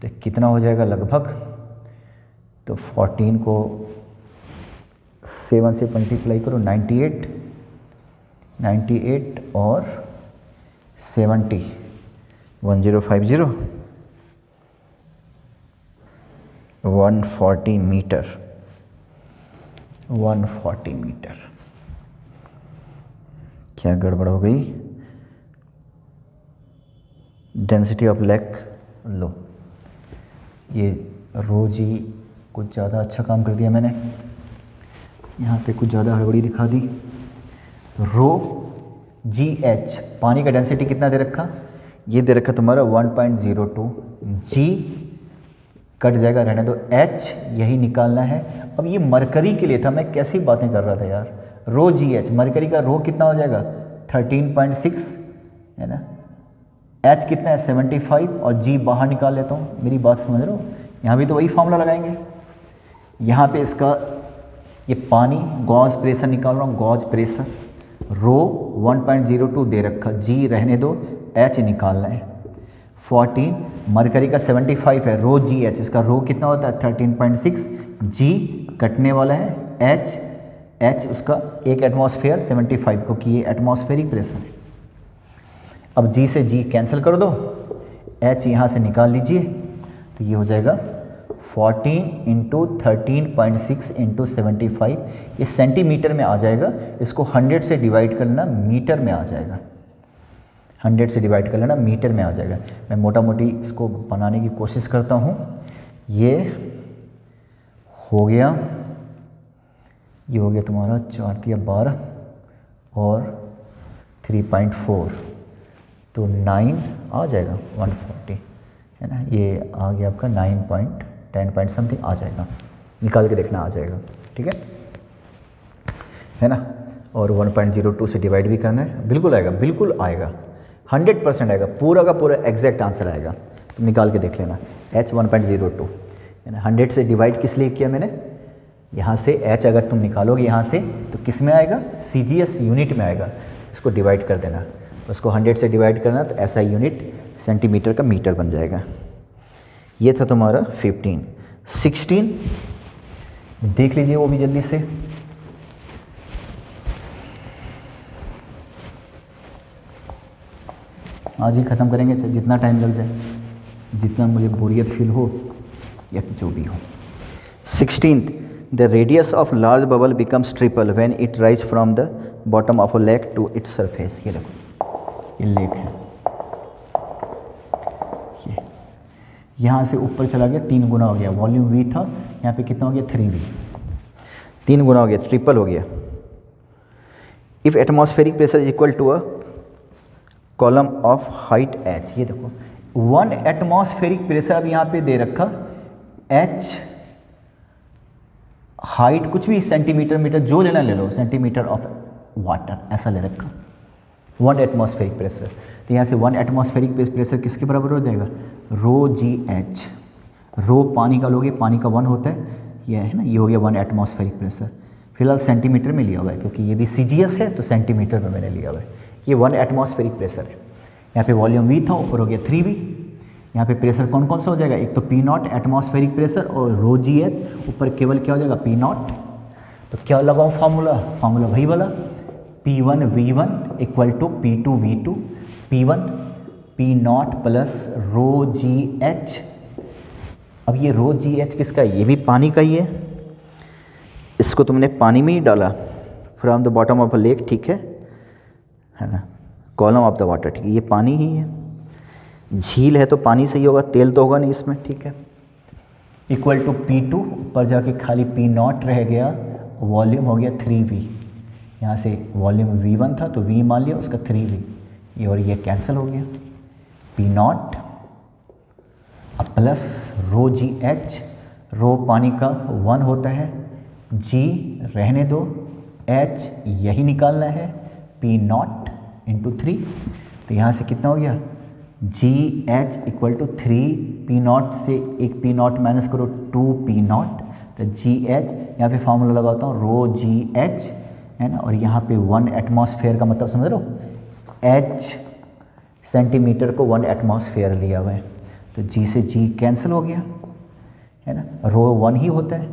तो कितना हो जाएगा लगभग, तो 14 को 7 से मल्टीप्लाई करो, 98 और 70, 1050। 140 मीटर, 140 मीटर। क्या गड़बड़ हो गई? डेंसिटी ऑफ लेक लो, ये रो जी कुछ ज़्यादा अच्छा काम कर दिया मैंने, यहाँ पे कुछ ज़्यादा हड़बड़ी दिखा दी। रो जी एच, पानी का डेंसिटी कितना दे रखा? ये दे रखा तुम्हारा 1.02। जी कट जाएगा, रहने दो। एच यही निकालना है। अब ये मरकरी के लिए था, मैं कैसी बातें कर रहा था यार। रो जी एच, मरकरी का रो कितना हो जाएगा? 13.6 है ना। एच कितना है? 75, और जी बाहर निकाल लेता हूँ, मेरी बात समझ रहे हो? यहाँ भी तो वही फॉर्मूला लगाएंगे। यहाँ पे इसका ये पानी गॉज प्रेशर निकाल रहा हूँ, गॉज प्रेशर। रो 1.02 दे रखा, जी रहने दो, एच निकालना है 14, मरकरी का 75 है, रो जी एच, इसका रो कितना होता है? 13.6, जी कटने वाला है, एच उसका एक एटमॉस्फेयर 75 को, कि ये एटमॉस्फेरिक प्रेशर है। अब जी से जी कैंसिल कर दो, एच यहाँ से निकाल लीजिए, तो ये हो जाएगा 14 इंटू 13.6 इंटू 75, ये सेंटीमीटर में आ जाएगा। इसको 100 से डिवाइड कर लेना, मीटर में आ जाएगा। 100 से डिवाइड कर लेना, मीटर में आ जाएगा। मैं मोटा मोटी इसको बनाने की कोशिश करता हूँ। ये हो गया, ये हो गया तुम्हारा 4 या 12 और 3.4, तो 9 आ जाएगा 140 है ना। ये आ गया आपका 9.10 पॉइंट समथिंग आ जाएगा, निकाल के देखना आ जाएगा, ठीक है ना। और 1.02 से डिवाइड भी करना है, बिल्कुल आएगा, बिल्कुल आएगा, 100% आएगा, पूरा का पूरा एग्जैक्ट आंसर आएगा। तो निकाल के देख लेना, H 1.02 है ना। 100 से डिवाइड किस लिए किया मैंने? यहाँ से H अगर तुम निकालोगे यहाँ से तो किस में आएगा? CGS यूनिट में आएगा। इसको डिवाइड कर देना, उसको 100 से डिवाइड करना, तो ऐसा यूनिट सेंटीमीटर का मीटर बन जाएगा। ये था तुम्हारा 15। 16 देख लीजिए वो भी जल्दी से। आज ही ख़त्म करेंगे, जितना टाइम लग जाए, जितना मुझे बोरियत फील हो या जो भी हो। 16th, the radius of large bubble becomes triple when it rise from the bottom of a lake to its surface. ये देखो, ये लेक है, ये यहाँ से ऊपर चला गया, 3 गुना हो गया। वॉल्यूम V था, यहाँ पे कितना हो गया? 3V, 3 गुना हो गया, ट्रिपल हो गया। If atmospheric pressure is equal to a column of height H, ये देखो 1 एटमॉस्फेरिक प्रेशर अब यहाँ पे दे रखा, H हाइट कुछ भी सेंटीमीटर मीटर जो लेना ले लो, सेंटीमीटर ऑफ वाटर ऐसा ले रखा, 1 एटमॉस्फेरिक प्रेशर। तो यहाँ से 1 एटमॉस्फेरिक प्रेशर किसके बराबर हो जाएगा? रो जी एच। रो पानी का लोगे, पानी का 1 होता है, ये है ना, ये हो गया 1 एटमॉस्फेरिक प्रेशर। फिलहाल सेंटीमीटर में लिया हुआ है क्योंकि ये भी CGS है, तो सेंटीमीटर में मैंने लिया हुआ है। ये 1 एटमॉस्फेरिक प्रेशर है। यहाँ पे वॉल्यूम V था, ऊपर हो गया 3V। यहाँ पे प्रेशर कौन कौन सा हो जाएगा? एक तो P0 एटमॉस्फेरिक प्रेशर, और रो जी एच, ऊपर केवल क्या हो जाएगा? P0। तो क्या लगाओ फार्मूला? फार्मूला वही वाला, P1 V1 equal to P2 V2, P1 P0 plus rho g h. अब ये रो जी एच किसका है? ये भी पानी का ही है, इसको तुमने पानी में ही डाला, from the bottom of a lake, ठीक है ना, कॉलम ऑफ द वाटर, ठीक है, ये पानी ही है। झील है तो पानी से ही होगा, तेल तो होगा नहीं इसमें, ठीक है। इक्वल टू P2, ऊपर जाके खाली P0 रह गया, वॉल्यूम हो गया 3V। यहाँ से वॉल्यूम V1 था तो V मान लिया, उसका 3V, ये और ये कैंसिल हो गया। P0 अब प्लस रो जी एच, रो पानी का 1 होता है, G रहने दो, H यही निकालना है, P0 इंटू 3। तो यहाँ से कितना हो गया? जी एच इक्वल टू 3 P0 से एक P0 माइनस करो 2 P0, तो जी एच, यहाँ पे फार्मूला लगाता हूँ रो जी एच है ना, और यहाँ पे 1 एटमॉस्फेयर का मतलब समझ रहे हो, H सेंटीमीटर को 1 एटमॉस्फेयर लिया हुआ है, तो जी से जी कैंसिल हो गया है ना, रो 1 ही होता है,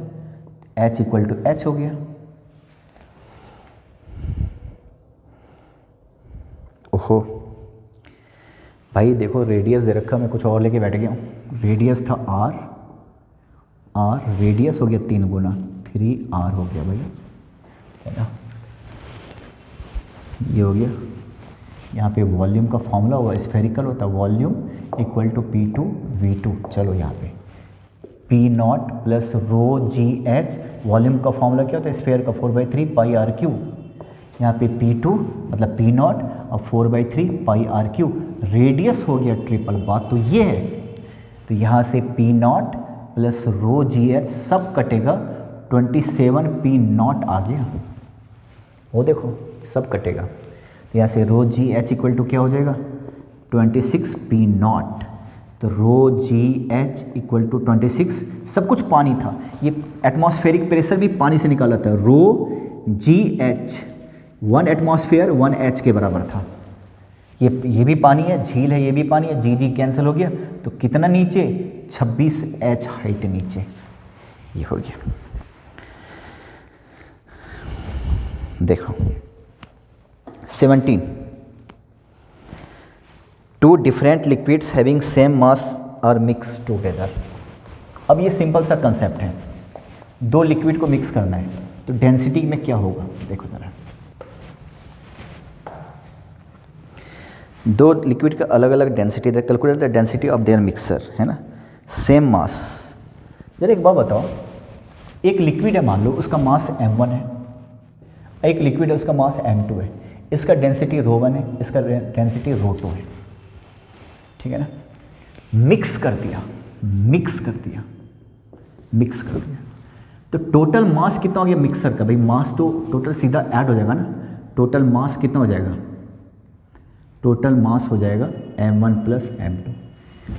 H इक्वल टू H हो गया। ओहो भाई देखो, रेडियस दे रखा, मैं कुछ और लेके बैठ गया हूँ। रेडियस था R, आर, रेडियस हो गया 3 गुना 3r हो गया भाई, है ना। ये हो गया। यहाँ पे वॉल्यूम का फॉर्मूला हुआ स्फेरिकल होता है, वॉल्यूम इक्वल टू P2V2। चलो यहाँ पे P0 plus rho g H, volume का फॉर्मूला क्या होता है स्फेयर का 4/3 पाई आर क्यू। यहाँ पे P2 मतलब P0 और 4/3 पाई आर क्यू। रेडियस हो गया ट्रिपल, बात तो ये है। तो यहाँ से P0 plus rho g H सब कटेगा, 27 P0 आ गया, वो देखो सब कटेगा। तो यहाँ से रो जी एच इक्वल टू क्या हो जाएगा 26 P0। तो रो जी एच इक्वल टू 26, सब कुछ पानी था, ये एटमॉस्फेरिक प्रेशर भी पानी से निकाला था। Rho g H 1 atmosphere 1 H के बराबर था। ये भी पानी है, झील है, ये भी पानी है, जी जी कैंसिल हो गया। तो कितना नीचे 26 एच हाइट नीचे, ये हो गया। देखो 17, 2 different liquids having same mass are mix together. अब ये सिंपल सा कंसेप्ट है, 2 लिक्विड को मिक्स करना है, तो डेंसिटी में क्या होगा देखो जरा। 2 लिक्विड का अलग अलग density, calculate the density of their mixer, है ना, सेम मास। जरा एक बात बताओ, एक लिक्विड है मान लो, उसका मास m1 है, एक लिक्विड है उसका मास m2 है, इसका डेंसिटी ρ1 है, इसका डेंसिटी ρ2 है, ठीक है ना। मिक्स कर दिया, तो टोटल मास कितना हो गया मिक्सर का भाई। मास तो टोटल सीधा ऐड हो जाएगा ना, टोटल मास कितना हो जाएगा, टोटल मास हो जाएगा m1 plus m2,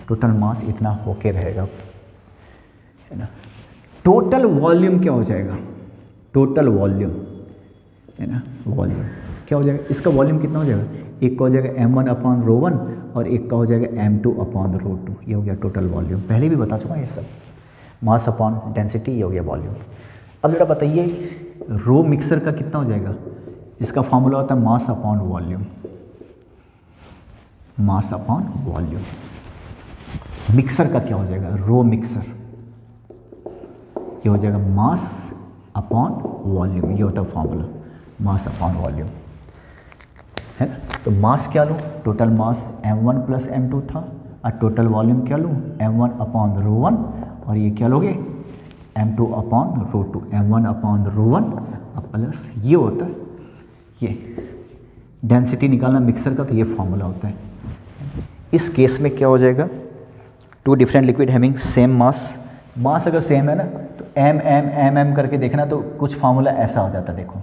total mass इतना होके रहेगा, है ना। टोटल वॉल्यूम क्या हो जाएगा, टोटल वॉल्यूम, है ना, वॉल्यूम क्या हो जाएगा, इसका वॉल्यूम कितना हो जाएगा, एक का हो जाएगा m1 अपॉन ρ1 और एक का हो जाएगा m2 अपॉन ρ2, ये हो गया टोटल वॉल्यूम। पहले भी बता चुका ये सब, मास अपॉन डेंसिटी, ये हो गया वॉल्यूम। अब जरा बताइए रो मिक्सर का कितना हो जाएगा, इसका फॉर्मूला होता है mass upon volume, mass upon volume. Mixer का क्या हो जाएगा, रो मिक्सर, ये हो जाएगा मास अपॉन वॉल्यूम, ये होता है फॉर्मूला मास अपॉन वॉल्यूम, है ना। तो मास क्या लूँ, total mass m1 plus m2 था, और टोटल वॉल्यूम क्या लूँ m1 अपॉन ρ1, और ये क्या लोगे m2 upon ρ2, m1 upon ρ1 plus ये होता है, ये डेंसिटी निकालना मिक्सर का, तो ये फॉर्मूला होता है। इस केस में क्या हो जाएगा, 2 different liquid having same mass, mass अगर सेम है ना तो m करके देखना, तो कुछ फार्मूला ऐसा हो जाता है। देखो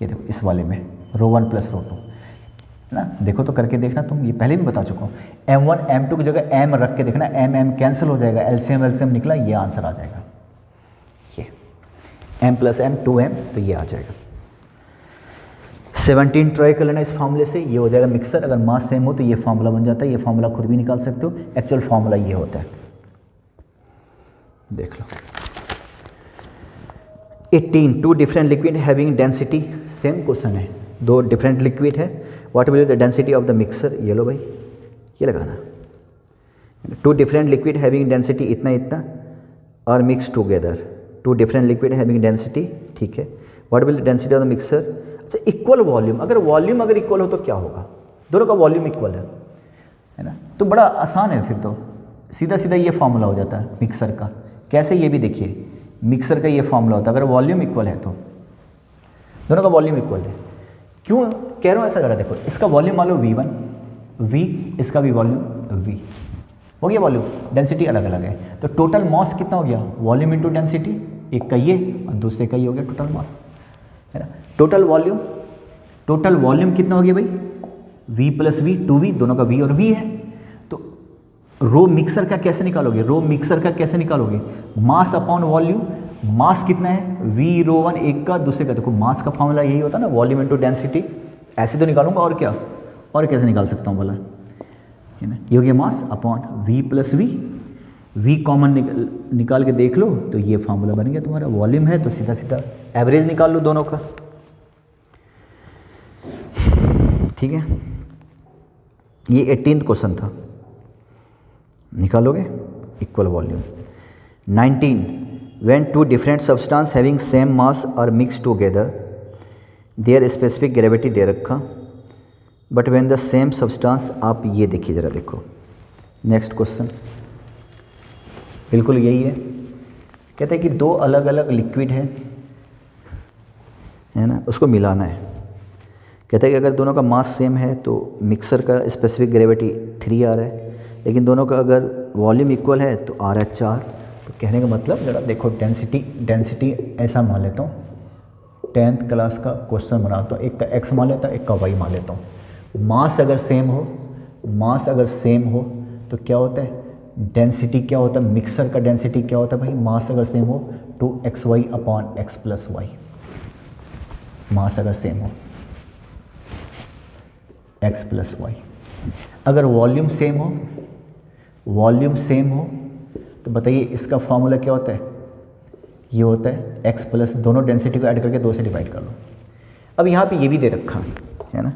ये देखो इस वाले में ρ1 प्लस ρ2, है ना, देखो तो करके देखना तुम, ये पहले भी बता चुका हूँ। m1 m2 की जगह m रख के देखना, m कैंसिल हो जाएगा, LCM निकला, ये आंसर आ जाएगा, ये m प्लस m 2m, तो ये आ जाएगा। 17 ट्राई कर लेना इस फार्मूले से, ये हो जाएगा मिक्सर। अगर मास सेम हो तो ये फार्मूला बन जाता है, ये फार्मूला खुद भी निकाल सकते हो, एक्चुअल फार्मूला ये होता है, देख लो। 18, 2 different liquid having density, same question है, 2 डिफरेंट लिक्विड है, what will the density of the mixer, ये लो भाई, ये लगाना। 2 डिफरेंट लिक्विड हैविंग डेंसिटी इतना इतना और mix together, 2 different liquid having density, ठीक है, what will the density of the mixer. अच्छा, इक्वल वॉल्यूम, अगर इक्वल हो तो क्या होगा, दोनों का वॉल्यूम इक्वल है ना, तो बड़ा आसान है, फिर तो सीधा सीधा ये फॉर्मूला हो जाता है मिक्सर का। कैसे, ये भी देखिए, मिक्सर का ये फॉर्मूला होता है, अगर वॉल्यूम इक्वल है तो दोनों का वॉल्यूम इक्वल है। क्यों कह रहा हूँ ऐसा, जरा देखो, इसका वॉल्यूम मान लो V1, V, इसका भी वॉल्यूम V हो गया, वॉल्यूम डेंसिटी अलग अलग है, तो टोटल मास कितना हो गया, वॉल्यूम इंटू डेंसिटी, एक का ये और दूसरे का ये हो गया टोटल मास, है ना। टोटल वॉल्यूम कितना हो गया भाई, V प्लस V 2V, दोनों का V और V है। तो रो मिक्सर का कैसे निकालोगे, मास अपॉन वॉल्यूम, मास कितना है V ρ1 एक का, दूसरे का, देखो मास का फॉर्मूला यही होता है ना, वॉल्यूम इनटू डेंसिटी, ऐसे तो निकालूंगा, और क्या, और कैसे निकाल सकता हूँ बोला, है ना। ये हो गया mass upon V plus V common निकाल के देख लो, तो ये फॉर्मूला बन गया तुम्हारा। वॉल्यूम है तो सीधा सीधा एवरेज निकाल लो दोनों का, ठीक है। ये 18th क्वेश्चन था, निकालोगे equal volume. 19 when two different substance having same mass are mixed together their specific gravity दे रखा, but when the same substance, आप ये देखिए ज़रा देखो नेक्स्ट क्वेश्चन बिल्कुल यही है। कहते हैं कि दो अलग अलग लिक्विड है ना, उसको मिलाना है। कहते हैं कि अगर दोनों का मास सेम है तो मिक्सर का स्पेसिफिक ग्रेविटी 3 आ रहा है, लेकिन दोनों का अगर वॉल्यूम इक्वल है तो आ रहा है 4। तो कहने का मतलब ज़रा देखो डेंसिटी ऐसा मान लेता हूँ, 10th क्लास का क्वेश्चन बनाता हूँ, एक का x मान लेता हूँ, एक का y मान लेता हूँ। मास अगर सेम हो तो क्या होता है, डेंसिटी क्या होता है, मिक्सर का डेंसिटी क्या होता है भाई, मास अगर सेम हो 2xy upon x plus y, mass अगर सेम हो x प्लस वाई। अगर वॉल्यूम सेम हो तो बताइए इसका फॉर्मूला क्या होता है, ये होता है x प्लस, दोनों डेंसिटी को ऐड करके 2 से डिवाइड कर लो। अब यहाँ पे ये भी दे रखा है ना,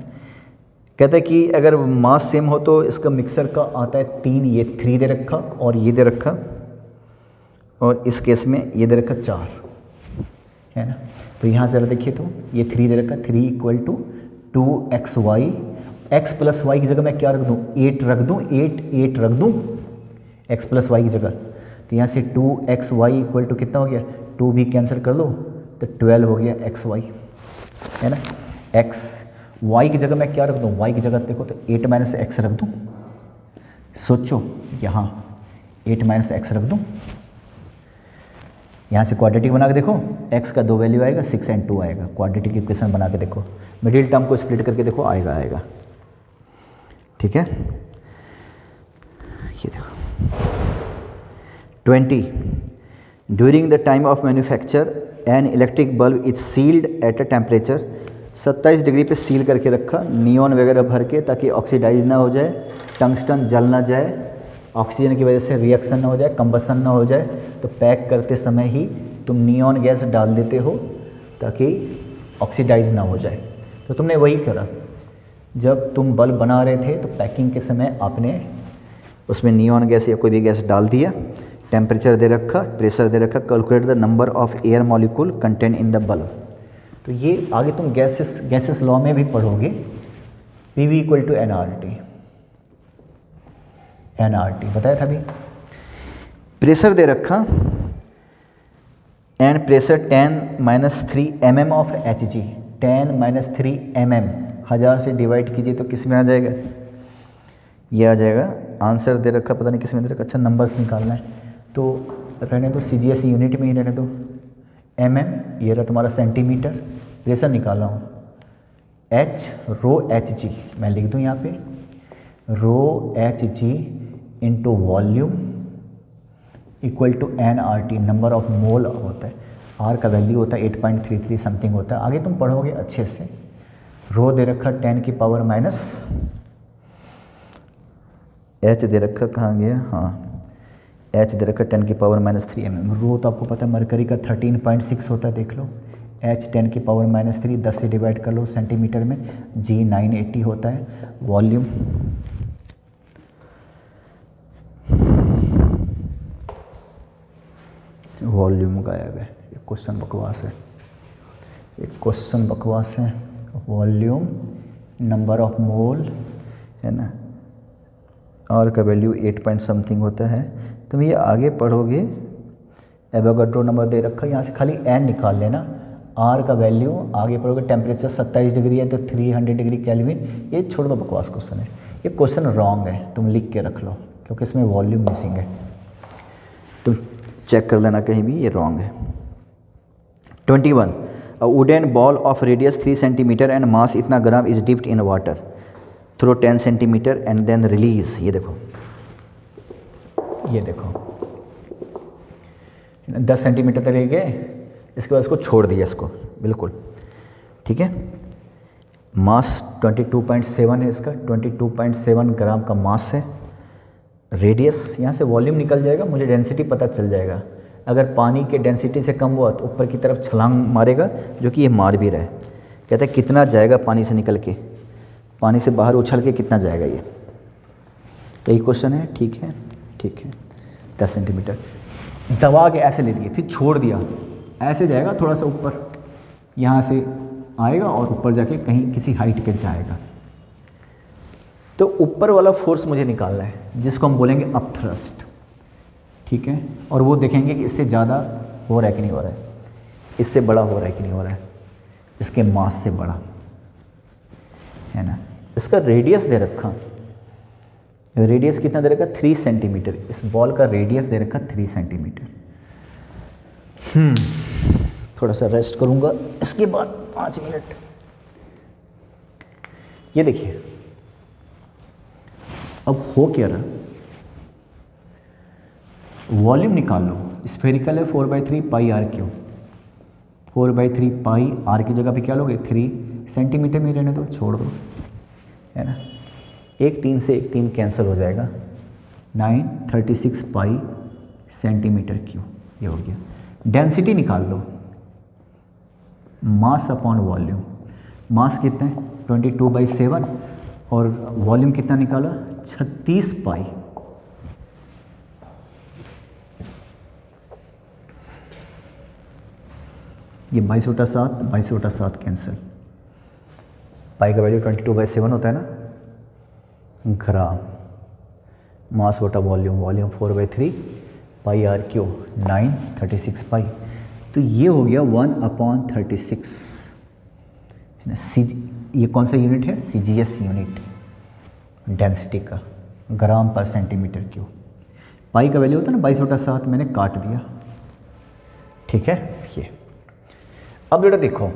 कहता है कि अगर मास सेम हो तो इसका मिक्सर का आता है 3, ये 3 दे रखा और ये दे रखा, और इस केस में ये दे रखा 4 है ना। तो यहाँ ज़रा देखिए तो ये 3 दे रखा, 3 equal to 2xy, x plus y की जगह मैं क्या रख दूँ, 8 रख दूँ, 8 रख दूँ x प्लस वाई की जगह। तो यहाँ से 2xy इक्वल टू कितना हो गया, 2 भी कैंसिल कर दो तो 12 हो गया xy है ना। x y की जगह मैं क्या रख दूँ, y की जगह देखो तो 8 माइनस एक्स रख दूँ, सोचो यहाँ 8 माइनस एक्स रख दूँ, यहाँ से क्वाड्रेटिक बना के देखो, x का 2 वैल्यू आएगा, 6 और 2 आएगा। क्वाड्रेटिक इक्वेशन बना के देखो, मिडिल टर्म को स्प्लिट करके देखो, आएगा। ठीक है, ये देखो 20 during the time of manufacture an electric bulb is sealed at a temperature, 27 degree पे सील करके रखा, नियॉन वगैरह भर के, ताकि ऑक्सीडाइज ना हो जाए, टंगस्टन जल ना जाए, ऑक्सीजन की वजह से रिएक्शन ना हो जाए, कंबसन ना हो जाए। तो पैक करते समय ही तुम नियॉन गैस डाल देते हो ताकि ऑक्सीडाइज ना हो जाए। तो तुमने वही करा, जब तुम बल्ब बना रहे थे तो पैकिंग के समय आपने उसमें नियॉन गैस या कोई भी गैस डाल दिया, टेम्परेचर दे रखा, प्रेशर दे रखा, calculate the number of air molecule contain in the bulb. तो ये आगे तुम गैसेस लॉ में भी पढ़ोगे, PV इक्वल टू NRT बताया था अभी। प्रेशर दे रखा and pressure 10-3 mm of Hg, 10-3 mm 1000 से डिवाइड कीजिए तो किस में आ जाएगा, ये आ जाएगा। आंसर दे रखा, पता नहीं किस में दे रखा, अच्छा नंबर्स निकालना है तो रहने दो, CGS यूनिट में ही रहने दो। mm ये रहा तुम्हारा सेंटीमीटर, प्रेशर निकाल रहा हूँ, H ρHg मैं लिख दूँ यहाँ पे, ρHg into volume equal to NRT, number of mole होता है, R का वैल्यू होता है 8.33 समथिंग होता है, आगे तुम पढ़ोगे अच्छे से। रो दे रखा 10 की पावर माइनस, H दे रखा कहाँ गया, हाँ H दे रखा 10 की पावर -3 mm। रो तो आपको पता है मरकरी का 13.6 होता है, देख लो। H 10 की पावर -3 10 से डिवाइड कर लो सेंटीमीटर में, G 980 होता है। वॉल्यूम गायब है, एक क्वेश्चन बकवास है, वॉल्यूम नंबर ऑफ मोल है ना, R का वैल्यू 8 पॉइंट समथिंग होता है। तुम ये आगे पढ़ोगे, एवोगाड्रो नंबर दे रखा है, यहाँ से खाली n निकाल लेना, R का वैल्यू आगे पढ़ोगे, टेम्परेचर 27 डिग्री है तो 300 डिग्री केल्विन। ये छोड़ दो, बकवास क्वेश्चन है, ये क्वेश्चन रॉन्ग है, तुम लिख के रख लो क्योंकि इसमें वॉल्यूम मिसिंग है, तुम चेक कर लेना कहीं भी, ये रॉन्ग है। 21 a wooden ball of radius 3 centimetre and mass इतना gram is dipped in water through 10 centimetre and then release. ये देखो 10 सेंटीमीटर तक ले गए, इसके बाद इसको छोड़ दिया, इसको बिल्कुल ठीक है। मास 22.7 है इसका, 22.7 ग्राम का मास है। रेडियस, यहाँ से वॉल्यूम निकल जाएगा, मुझे डेंसिटी पता चल जाएगा। अगर पानी के डेंसिटी से कम हुआ तो ऊपर की तरफ छलांग मारेगा, जो कि ये मार भी रहा है। कहता है कितना जाएगा पानी से निकल के, पानी से बाहर उछल के कितना जाएगा, ये यही क्वेश्चन है। ठीक है 10 सेंटीमीटर। दबा के ऐसे ले लिए, फिर छोड़ दिया, ऐसे जाएगा थोड़ा सा ऊपर, यहाँ से आएगा और ऊपर जाके कहीं किसी हाइट पे जाएगा। तो ऊपर वाला फोर्स मुझे निकालना है जिसको हम बोलेंगे अपथ्रस्ट, ठीक है। और वो देखेंगे कि इससे ज़्यादा हो रहा है कि नहीं हो रहा है, इससे बड़ा हो रहा है कि नहीं हो रहा है, इसके मास से बड़ा, है ना। इसका रेडियस दे रखा, रेडियस कितना दे रखा, 3 सेंटीमीटर। इस बॉल का रेडियस दे रखा 3 सेंटीमीटर। थोड़ा सा रेस्ट करूँगा, इसके बाद 5 मिनट। ये देखिए अब हो क्या रहा, वॉल्यूम निकाल लो। स्फेरिकल है 4/3 pi R cube, 4/3 pi are की जगह पे क्या लोगे, 3 सेंटीमीटर में रहने दो, छोड़ दो, है ना। 1 3 से 1 3 कैंसिल हो जाएगा, 9 36 पाई सेंटीमीटर क्यूब, ये हो गया। डेंसिटी निकाल दो, मास अपॉन वॉल्यूम। मास कितना है 22/7 और वॉल्यूम कितना निकाला 36 पाई। ये 22/7 22/7 कैंसिल, पाई का वैल्यू 22/7 होता है ना ग्राम। मास बटा volume, volume 4/3 pi R cube, 9 36 pi. तो ये हो गया 1/36 है ना। ये कौन सा यूनिट है, CGS यूनिट डेंसिटी का, ग्राम पर सेंटीमीटर क्यूब। पाई का वैल्यू होता है ना 22/7, मैंने काट दिया, ठीक है। ये अब बेटा देखो,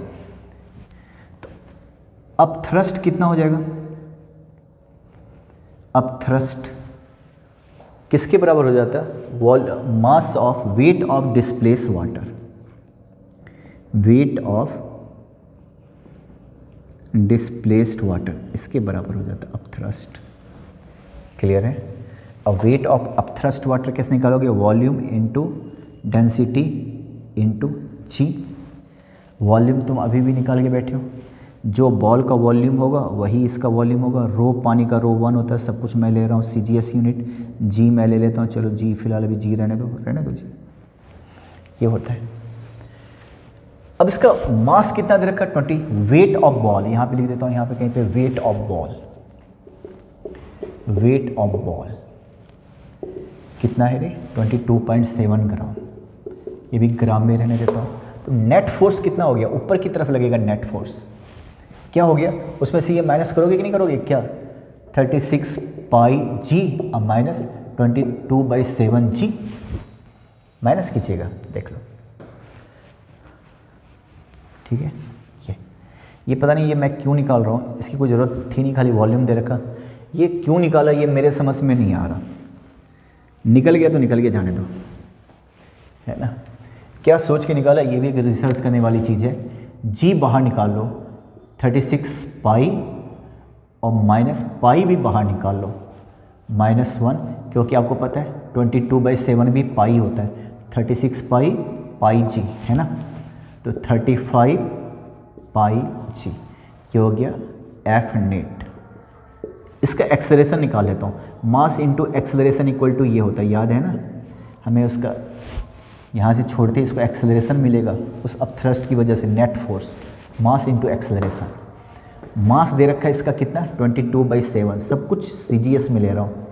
तो अब थ्रस्ट कितना हो जाएगा, अब थ्रस्ट किसके बराबर हो जाता है, mass of weight of displace water, wait of displaced water, इसके बराबर हो जाता है अपथ्रस्ट। क्लियर है। अब वेट ऑफ अपथ्रस्ट वाटर कैसे निकालोगे, वॉल्यूम इनटू डेंसिटी इनटू जी। वॉल्यूम तुम अभी भी निकाल के बैठे हो, जो बॉल का वॉल्यूम होगा वही इसका वॉल्यूम होगा। रो पानी का रो 1 होता है, सब कुछ मैं ले रहा हूँ CGS यूनिट, जी मैं ले लेता हूँ, चलो जी फिलहाल अभी जी रहने दो जी, ये होता है। अब इसका मास कितना दे रखा है 20। वेट ऑफ बॉल यहाँ पे लिख देता हूँ, यहाँ पे कहीं पे weight of ball, weight of ball कितना है रे 22.7 ग्राम, ये भी ग्राम में रहने देता हूँ। तो नेट फोर्स कितना हो गया, ऊपर की तरफ लगेगा नेट फोर्स क्या हो गया, उसमें से ये माइनस करोगे कि नहीं करोगे, क्या 36 पाई जी अब माइनस 22/7 जी, माइनस कीजिएगा देख लो, ठीक है। ये पता नहीं ये मैं क्यों निकाल रहा हूँ, इसकी कोई ज़रूरत थी नहीं, खाली वॉल्यूम दे रखा, ये क्यों निकाला ये मेरे समझ में नहीं आ रहा। निकल गया तो निकल गया, जाने दो, है ना। क्या सोच के निकाला, ये भी एक रिसर्च करने वाली चीज़ है। जी बाहर निकाल लो, 36 पाई और माइनस पाई भी बाहर निकाल लो, -1, क्योंकि आपको पता है 22/7 भी पाई होता है, 36 पाई पाई जी, है ना। तो 35 पाई जी, ये हो गया एफ नेट। इसका एक्सेलरेशन निकाल लेता हूँ, mass into acceleration equal to ये होता है, याद है ना हमें, उसका यहाँ से छोड़ते ही इसको एक्सेलरेशन मिलेगा उस अपथ्रस्ट की वजह से, net force, mass into acceleration. Mass दे रखा है इसका कितना 22/7, सब कुछ CGS में ले रहा हूँ।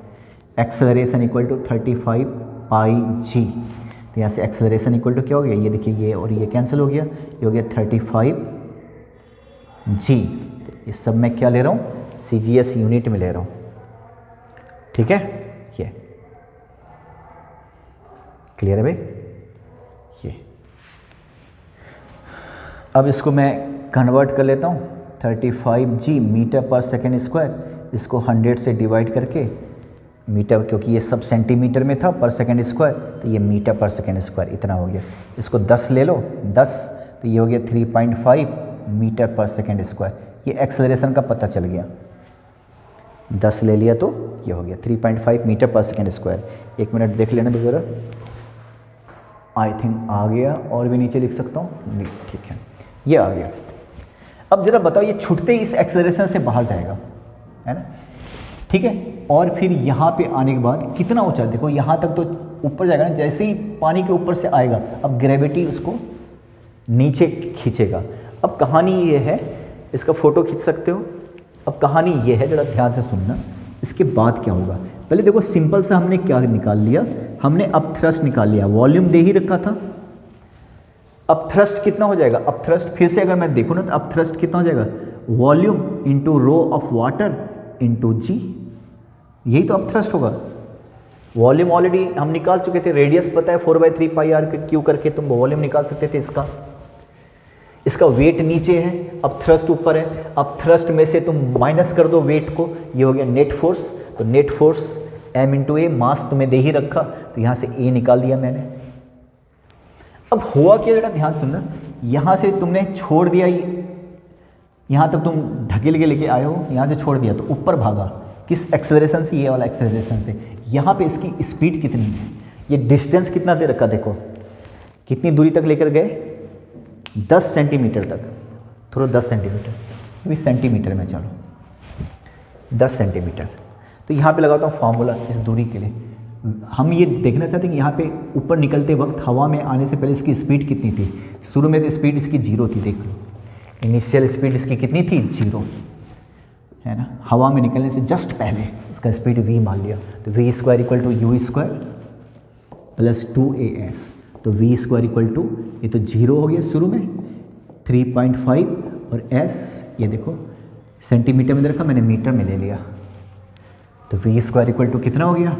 एक्सेलरेशन इक्वल टू 35 पाई जी, तो यहाँ से एक्सेलरेशन इक्वल टू क्या हो गया, ये देखिए ये और ये कैंसिल हो गया, ये हो गया 35 जी। ये सब मैं क्या ले रहा हूँ, CGS यूनिट में ले रहा हूँ, ठीक है। ये क्लियर है भाई। ये अब इसको मैं कन्वर्ट कर लेता हूँ, 35 जी मीटर पर सेकेंड स्क्वायर, इसको 100 से डिवाइड करके मीटर, क्योंकि ये सब सेंटीमीटर में था पर सेकेंड स्क्वायर, तो ये मीटर पर सेकेंड स्क्वायर इतना हो गया। इसको 10 ले लो, 10 तो ये हो गया 3.5 मीटर पर सेकेंड स्क्वायर। ये एक्सेलरेशन का पता चल गया, 10 ले लिया तो ये हो गया 3.5 मीटर पर सेकेंड स्क्वायर। 1 मिनट देख लेना तो ज़रा, आई थिंक आ गया, और भी नीचे लिख सकता हूँ, नहीं ठीक है, ये आ गया। अब ज़रा बताओ, ये छूटते ही इस एक्सेलरेशन से बाहर जाएगा, है ना, ठीक है। और फिर यहाँ पे आने के बाद कितना ऊंचा, देखो यहाँ तक तो ऊपर जाएगा ना, जैसे ही पानी के ऊपर से आएगा अब ग्रेविटी उसको नीचे खींचेगा। अब कहानी ये है, इसका फोटो खींच सकते हो। अब कहानी ये है, जरा ध्यान से सुनना, इसके बाद क्या होगा। पहले देखो सिंपल सा हमने क्या निकाल लिया, हमने अब थ्रस्ट निकाल लिया, वॉल्यूम दे ही रखा था। अब थ्रस्ट कितना हो जाएगा, अब थ्रस्ट फिर से अगर मैं देखूँ ना तो अब थ्रस्ट कितना हो जाएगा, volume into rho of water into g, यही तो अब थ्रस्ट होगा। वॉल्यूम ऑलरेडी हम निकाल चुके थे, रेडियस पता है 4/3 पाई आर क्यू करके तुम वॉल्यूम निकाल सकते थे इसका वेट नीचे है, अब थ्रस्ट ऊपर है। अब थ्रस्ट में से तुम माइनस कर दो वेट को, ये हो गया नेट फोर्स। तो नेट फोर्स m इंटू ए, मास तुम्हें दे ही रखा तो यहाँ से a निकाल दिया मैंने। अब हुआ क्या, जरा ध्यान सुनना, यहाँ से तुमने छोड़ दिया, यहाँ तक तुम ढकेल के लेके आए हो, यहाँ से छोड़ दिया तो ऊपर भागा, किस एक्सेलरेशन से, ये वाला एक्सेलरेशन से। यहाँ पे इसकी स्पीड कितनी है, ये डिस्टेंस कितना दे रखा, देखो कितनी दूरी तक लेकर गए, 10 सेंटीमीटर तक, थोड़ा 10 सेंटीमीटर, अभी सेंटीमीटर में चलो 10 सेंटीमीटर। तो यहाँ पे लगाता हूँ फार्मूला इस दूरी के लिए। हम ये देखना चाहते हैं कि यहाँ पे ऊपर निकलते वक्त हवा में आने से पहले इसकी स्पीड कितनी थी। शुरू में तो स्पीड इसकी 0 थी, देख लो इनिशियल स्पीड इसकी कितनी थी, 0 है ना। हवा में निकलने से जस्ट पहले इसका स्पीड v मान लिया, तो v square equal to u square plus 2as। तो v स्क्वायर इक्वल टू, ये तो 0 हो गया शुरू में, 3.5 और s ये देखो सेंटीमीटर में दे रखा, मैंने मीटर में ले लिया। तो v स्क्वायर इक्वल टू कितना हो गया,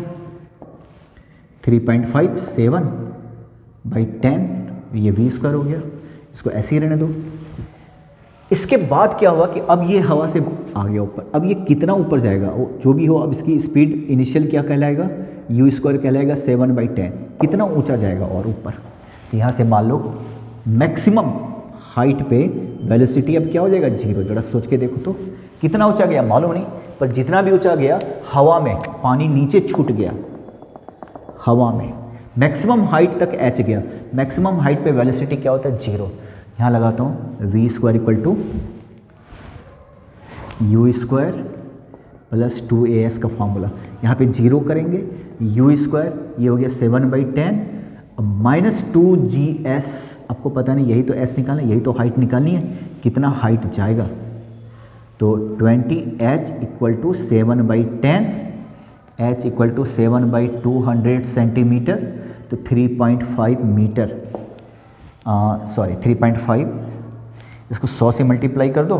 3.57/10, ये v स्क्वायर हो गया। इसको ऐसे ही रहने दो। इसके बाद क्या हुआ कि अब ये हवा से आ गया ऊपर, अब ये कितना ऊपर जाएगा जो भी हो, अब इसकी स्पीड इनिशियल क्या कहलाएगा, u स्क्वायर कहलाएगा 7/10, कितना ऊंचा जाएगा और ऊपर। यहाँ से मान लो मैक्सिमम हाइट पे वेलोसिटी अब क्या हो जाएगा, 0। जरा सोच के देखो तो कितना ऊंचा गया मालूम नहीं, पर जितना भी ऊंचा गया हवा में पानी नीचे छूट गया, हवा में मैक्सिमम हाइट तक h गया। मैक्सिमम हाइट पे वेलोसिटी क्या होता है, 0। यहाँ लगाता हूँ v square equal to u square plus 2as का फॉर्मूला, यहाँ पे 0 करेंगे, u स्क्वायर ये हो गया 7/10 माइनस 2gs, आपको पता नहीं यही तो s निकालना है, यही तो हाइट निकालनी है, कितना हाइट जाएगा। तो 20h equal to 7/10, h equal to 7/200 centimetre, तो 3.5 मीटर, सॉरी 3.5, इसको 100 से मल्टीप्लाई कर दो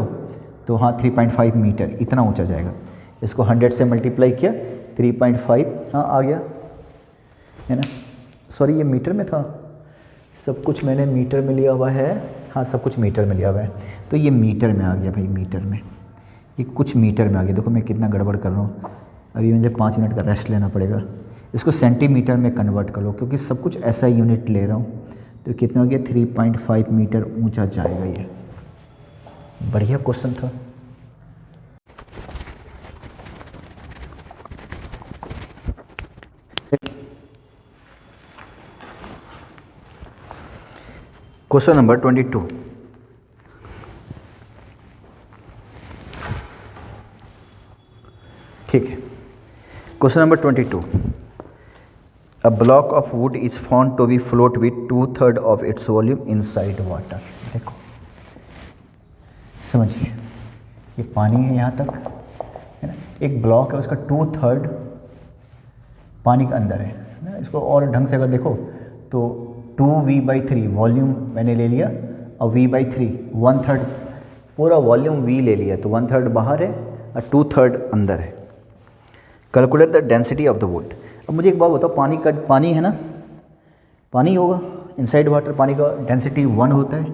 तो हाँ 3.5 मीटर इतना ऊंचा जाएगा। इसको 100 से मल्टीप्लाई किया 3.5, हाँ आ गया है ना, सॉरी ये मीटर में था, सब कुछ मैंने मीटर में लिया हुआ है, हाँ सब कुछ मीटर में लिया हुआ है, तो ये मीटर में आ गया भाई, मीटर में ये कुछ मीटर में आ गया। देखो मैं कितना गड़बड़ कर रहा हूँ, अभी मुझे 5 मिनट का रेस्ट लेना पड़ेगा। इसको सेंटीमीटर में कन्वर्ट कर लो क्योंकि सब कुछ ऐसा यूनिट ले रहा हूँ। तो कितना हो गया, 3.5 मीटर ऊंचा जाएगा ये। बढ़िया क्वेश्चन था। क्वेश्चन नंबर 22, ठीक है। Question number 22, A block of wood is found to be float with 2/3 of its volume inside water। देखो समझिए, ये पानी है यहाँ तक है ना, एक ब्लॉक है उसका 2/3 पानी के अंदर है ना। इसको और ढंग से अगर देखो तो 2v/3 वॉल्यूम मैंने ले लिया और v/3 1/3 पूरा वॉल्यूम v ले लिया, तो 1/3 बाहर है और 2/3 अंदर है। Calculate the density of the wood. अब मुझे एक बात बताओ, पानी है ना, पानी होगा इनसाइड वाटर, पानी का डेंसिटी 1 होता है,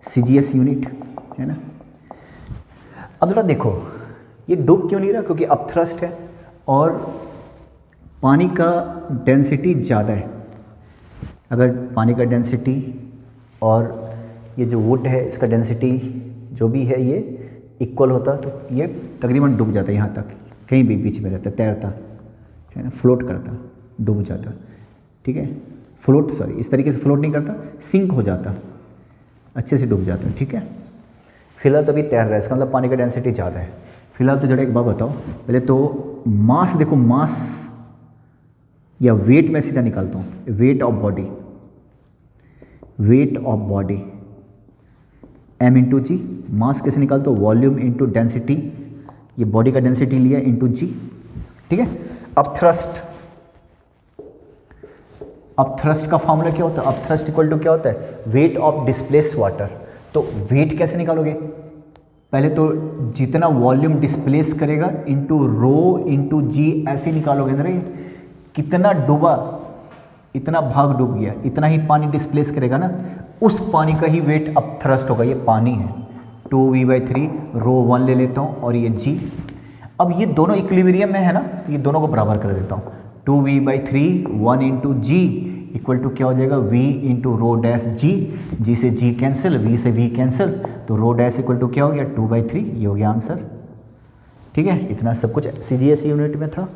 CGS यूनिट है ना। अब जरा देखो ये डूब क्यों नहीं रहा, क्योंकि अपथ्रस्ट है और पानी का डेंसिटी ज़्यादा है। अगर पानी का डेंसिटी और ये जो वुड है इसका डेंसिटी जो भी है ये इक्वल होता तो ये तकरीबन डूब जाता, यहाँ तक कहीं भी बीच में रहता, तैरता है ना, फ्लोट करता, डूब जाता, ठीक है। फ्लोट सॉरी इस तरीके से फ्लोट नहीं करता, सिंक हो जाता, अच्छे से डूब जाता, ठीक है। फिलहाल तो अभी तैर रहा है, इसका मतलब पानी का डेंसिटी ज़्यादा है। फिलहाल तो जरा एक बात बताओ, पहले तो मास देखो, मास या वेट में सीधा निकालता हूँ, weight of body, weight of body m into g, mass कैसे निकालता हूँ, वॉल्यूम इंटू डेंसिटी, ये बॉडी का डेंसिटी लिया इंटू जी, ठीक है। अब थ्रस्ट, अब थ्रस्ट का फॉर्मूला क्या होता है, अब थ्रस्ट इक्वल टू क्या होता है, वेट ऑफ डिस्प्लेस वाटर। तो वेट कैसे निकालोगे, पहले तो जितना वॉल्यूम डिस्प्लेस करेगा इंटू रो इंटू जी, ऐसे निकालोगे ना, कितना डूबा, इतना भाग डूब गया, इतना ही पानी डिस्प्लेस करेगा ना, उस पानी का ही वेट अब थ्रस्ट होगा। ये पानी है, 2v/3 रो 1 ले लेता हूँ और ये जी। अब ये दोनों इक्विलिब्रियम में है ना, ये दोनों को बराबर कर देता हूँ, 2v/3 1 into g equal to क्या हो जाएगा, v इंटू रो डैश जी, जी से जी कैंसिल, v से v कैंसिल, तो रो डैश इक्वल टू क्या हो गया, 2/3, ये हो गया आंसर, ठीक है। इतना सब कुछ CGS यूनिट में था,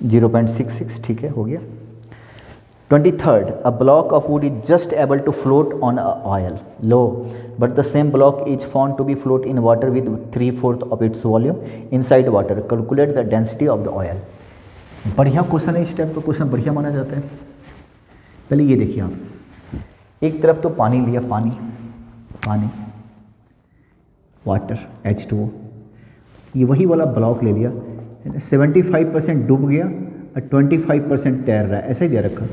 0.66, ठीक है, हो गया। 23rd, a block of wood is just able to float on a oil low, but the same block is found to be float in water with 3/4 of its volume inside water. Calculate the density of the oil. बढ़िया question है, इस type का question बढ़िया माना जाता है। पहले ये देखिए आप, एक तरफ तो पानी लिया, पानी पानी वाटर H2O, ये वही वाला ब्लॉक ले लिया, 75% डूब गया और 25% तैर रहा है, ऐसा ही दे रखा,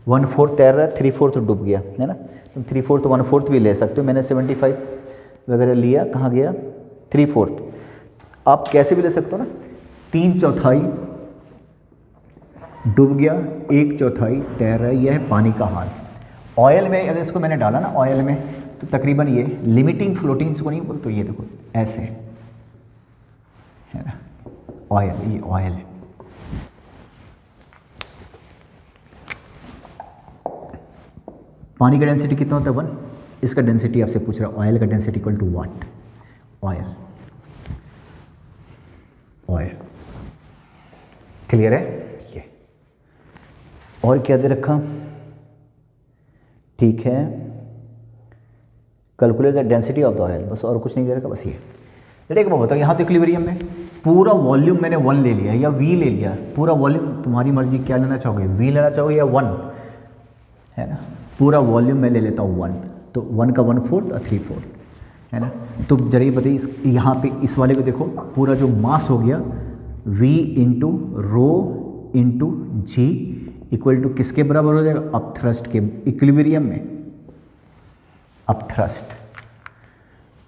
1/4 तैर रहा है, 3/4 डूब गया, है ना। तुम 3/4 1/4 भी ले सकते हो, मैंने 75 वगैरह लिया, कहाँ गया 3/4, आप कैसे भी ले सकते हो ना, 3/4 डूब गया, 1/4 तैर रहा है, यह है पानी का हाल। ऑयल में अगर इसको मैंने डाला ना, ऑयल में, तो तकरीबन ये लिमिटिंग फ्लोटिंग इसको नहीं बोलते, तो ये देखो ऐसे है ना, ऑयल, ये ऑयल है। पानी का डेंसिटी कितना होता है 1, इसका डेंसिटी आपसे पूछ रहा है, ऑयल का density equal to what, oil, oil, clear है ये। और क्या दे रखा, ठीक है, calculate the density of the oil, बस और कुछ नहीं दे रखा, बस ये। देखो मैं बताऊँ, यहाँ तो इक्विलिब्रियम में पूरा वॉल्यूम मैंने 1 ले लिया या v ले लिया, पूरा वॉल्यूम तुम्हारी मर्जी, क्या लेना चाहोगे, v लेना चाहोगे या 1, है ना। पूरा वॉल्यूम मैं ले लेता हूँ 1, तो 1 का 1/4 और 3/4, है ना। तो जरा ये बताइए, यहाँ पे इस वाले को देखो, पूरा जो मास हो गया v into rho into g equal to किसके बराबर हो जाएगा, अप थ्रस्ट के, इक्विलिब्रियम में अप थ्रस्ट,